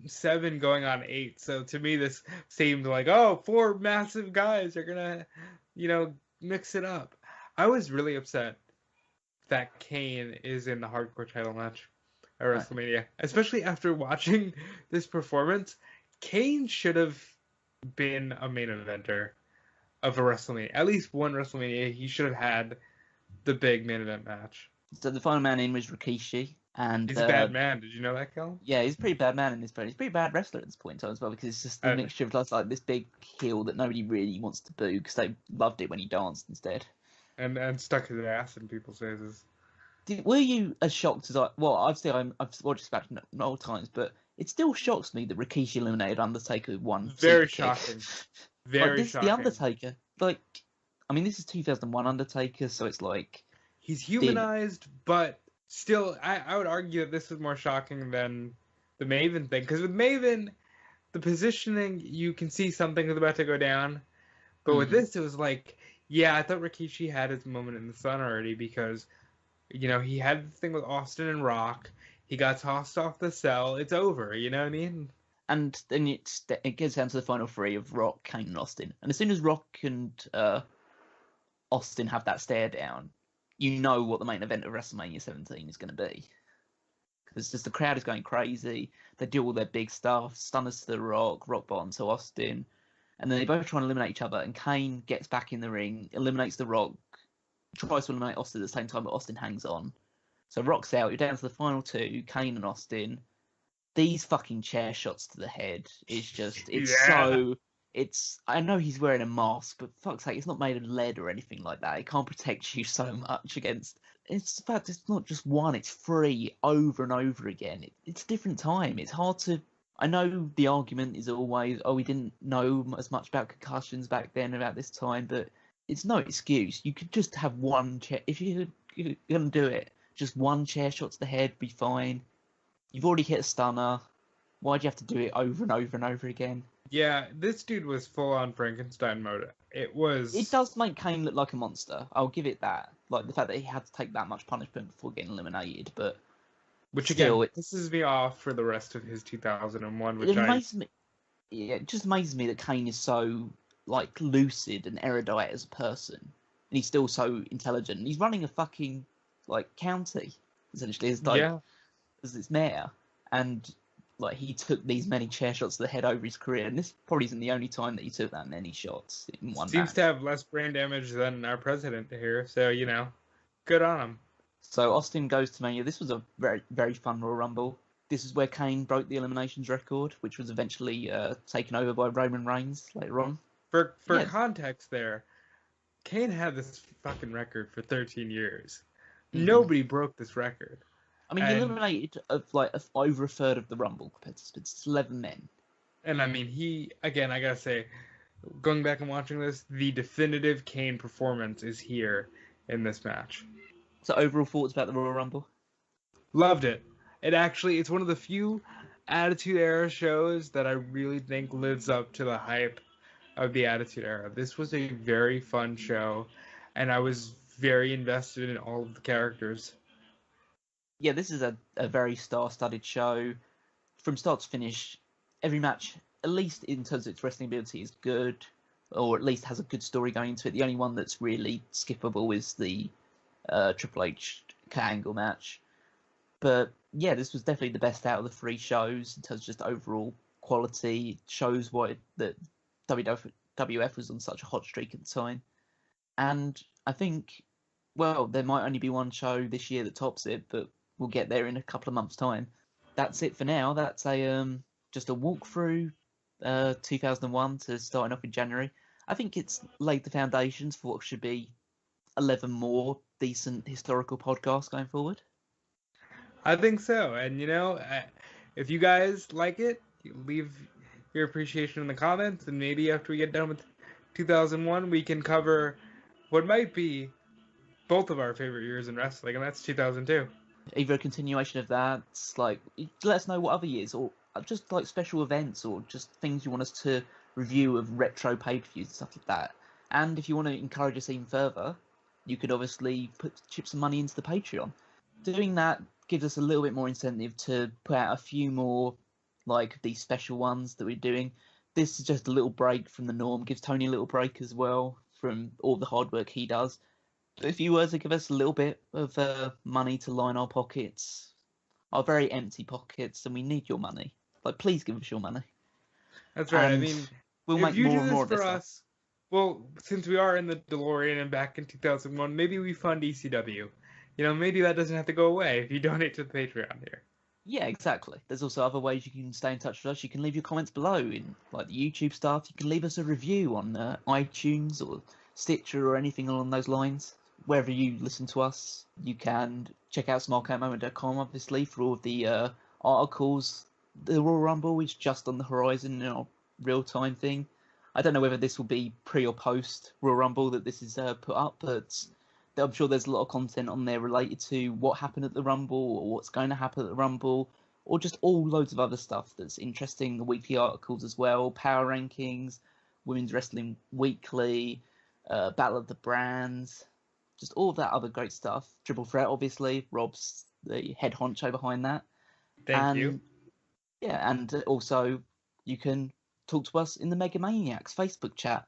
7 going on 8, so to me this seemed like, 4 massive guys are gonna, mix it up. I was really upset that Kane is in the Hardcore title match at WrestleMania, especially after watching this performance. Kane should have been a main eventer of a WrestleMania. At least one WrestleMania, he should have had the big main event match. So the final man in was Rikishi. And he's a bad man. Did you know that, Kel? Yeah, he's a pretty bad man in this point. He's a pretty bad wrestler at this point in time as well, because it's just a mixture of like this big heel that nobody really wants to boo because they loved it when he danced instead. And stuck his ass in people's faces. Were you as shocked as I? Well, I've watched this back multiple times, but it still shocks me that Rikishi eliminated Undertaker with one. Very shocking. Very shocking. The Undertaker. Like, I mean, this is 2001 Undertaker, so it's like he's humanized, but still, I would argue that this is more shocking than the Maven thing. Because with Maven, the positioning, you can see something is about to go down. But with this, it was like, yeah, I thought Rikishi had his moment in the sun already because, he had the thing with Austin and Rock. He got tossed off the cell. It's over, you know what I mean? And then it gets down to the final 3 of Rock, Kane, and Austin. And as soon as Rock and Austin have that stare down, you know what the main event of WrestleMania 17 is going to be. Because just the crowd is going crazy. They do all their big stuff, stunners to the Rock bottom to Austin. And then they both try and eliminate each other. And Kane gets back in the ring, eliminates the Rock, tries to eliminate Austin at the same time, but Austin hangs on. So Rock's out. You're down to the final 2, Kane and Austin. These fucking chair shots to the head is just, I know he's wearing a mask, but fuck's sake, it's not made of lead or anything like that. It can't protect you so much against, in fact, it's not just one, it's 3 over and over again. It's a different time. It's hard to I know the argument is always, oh, we didn't know as much about concussions back then about this time, but it's no excuse. You could just have one chair. If you're going to do it, just one chair shot to the head, be fine. You've already hit a stunner. Why'd you have to do it over and over and over again? Yeah, this dude was full on Frankenstein mode. It It was. does make Kane look like a monster. I'll give it that. Like the fact that he had to take that much punishment before getting eliminated, but Which still, again pisses me off for the rest of his 2001, it which I. amazes me. Yeah, it just amazes me that Kane is so like lucid and erudite as a person, and he's still so intelligent. And he's running a fucking like county essentially as like Yeah. as its mayor, and like he took these many chair shots to the head over his career, and this probably isn't the only time that he took that many shots in one Seems match. to have less brain damage than our president here, so good on him. So Austin goes to Mania. This was a very, very fun Royal Rumble. This is where Kane broke the eliminations record, which was eventually taken over by Roman Reigns later on. For Yeah. context there, Kane had this fucking record for 13 years. Mhm. Nobody broke this record. I mean, he eliminated over a third of the Rumble participants. It's 11 men. And I mean, I gotta say, going back and watching this, the definitive Kane performance is here in this match. So overall thoughts about the Royal Rumble? Loved it. It's one of the few Attitude Era shows that I really think lives up to the hype of the Attitude Era. This was a very fun show, and I was very invested in all of the characters. Yeah, this is a very star-studded show. From start to finish, every match, at least in terms of its wrestling ability, is good, or at least has a good story going into it. The only one that's really skippable is the Triple H Kurt Angle match. But yeah, this was definitely the best out of the three shows in terms of just overall quality. It shows that WWF was on such a hot streak at the time. And I think, well, there might only be one show this year that tops it, but we'll get there in a couple of months' time. That's it for now. That's just a walkthrough 2001 to starting off in January. I think it's laid the foundations for what should be 11 more decent historical podcasts going forward. I think so. And if you guys like it, leave your appreciation in the comments, and maybe after we get done with 2001, we can cover what might be both of our favorite years in wrestling, and that's 2002. Either a continuation of that, like let us know what other years, or just like special events, or just things you want us to review of retro pay-per-views and stuff like that. And if you want to encourage us even further, you could obviously chip some money into the Patreon. Doing that gives us a little bit more incentive to put out a few more like these special ones that we're doing. This is just a little break from the norm, gives Tony a little break as well from all the hard work he does. But if you were to give us a little bit of money to line our pockets, our very empty pockets, then we need your money. Like, please give us your money. That's right. And I mean, we'll make more and more of this for stuff. us, well, since we are in the DeLorean and back in 2001, maybe we fund ECW. Maybe that doesn't have to go away if you donate to the Patreon here. Yeah, exactly. There's also other ways you can stay in touch with us. You can leave your comments below in like the YouTube stuff. You can leave us a review on iTunes or Stitcher or anything along those lines. Wherever you listen to us, you can check out smarkoutmoment.com, obviously, for all of the articles. The Royal Rumble is just on the horizon in our real-time thing. I don't know whether this will be pre or post Royal Rumble that this is put up, but I'm sure there's a lot of content on there related to what happened at the Rumble or what's going to happen at the Rumble, or just all loads of other stuff that's interesting. The weekly articles as well, power rankings, Women's Wrestling Weekly, Battle of the Brands, just all of that other great stuff. Triple Threat, obviously. Rob's the head honcho behind that. Thank you. Yeah, and also you can talk to us in the Mega Maniacs Facebook chat.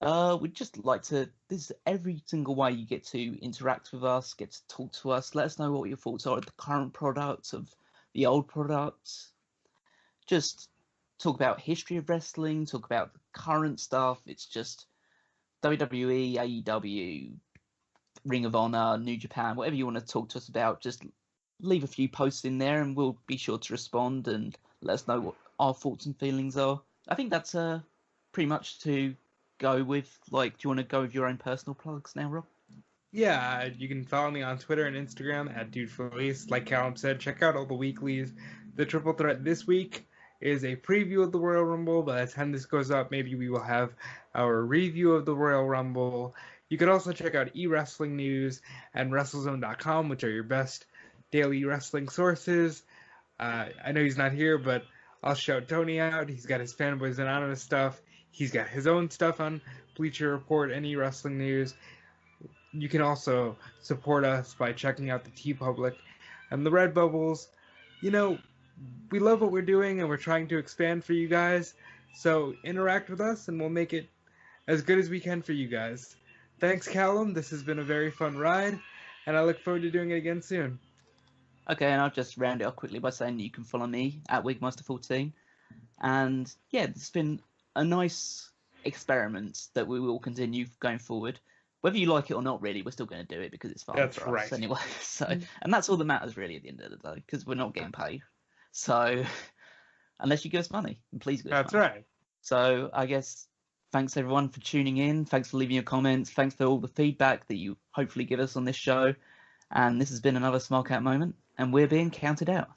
We'd just like to. This is every single way you get to interact with us, get to talk to us. Let us know what your thoughts are of the current products, of the old products. Just talk about history of wrestling, talk about the current stuff. It's just WWE, AEW, Ring of Honor, New Japan, whatever you want to talk to us about. Just leave a few posts in there, and we'll be sure to respond and let us know what our thoughts and feelings are. I think that's pretty much to go with. Like, do you want to go with your own personal plugs now, Rob? Yeah, you can follow me on Twitter and Instagram at DudeFelice. Like Callum said, check out all the weeklies. The Triple Threat this week is a preview of the Royal Rumble. By the time this goes up, maybe we will have our review of the Royal Rumble. You can also check out eWrestling News and WrestleZone.com, which are your best daily wrestling sources. I know he's not here, but I'll shout Tony out. He's got his Fanboys Anonymous stuff. He's got his own stuff on Bleacher Report and eWrestling News. You can also support us by checking out the TeePublic and the Redbubbles. You know, we love what we're doing, and we're trying to expand for you guys. So interact with us, and we'll make it as good as we can for you guys. Thanks, Callum. This has been a very fun ride, and I look forward to doing it again soon. Okay, and I'll just round it off quickly by saying that you can follow me at Wigmaster14. And yeah, it's been a nice experiment that we will continue going forward. Whether you like it or not, really, we're still going to do it because it's fun for us anyway. So, and that's all that matters really at the end of the day, because we're not getting paid. So, unless you give us money, and please give us money. That's right. So, I guess thanks everyone for tuning in. Thanks for leaving your comments. Thanks for all the feedback that you hopefully give us on this show. And this has been another Smark Out Moment, and we're being counted out.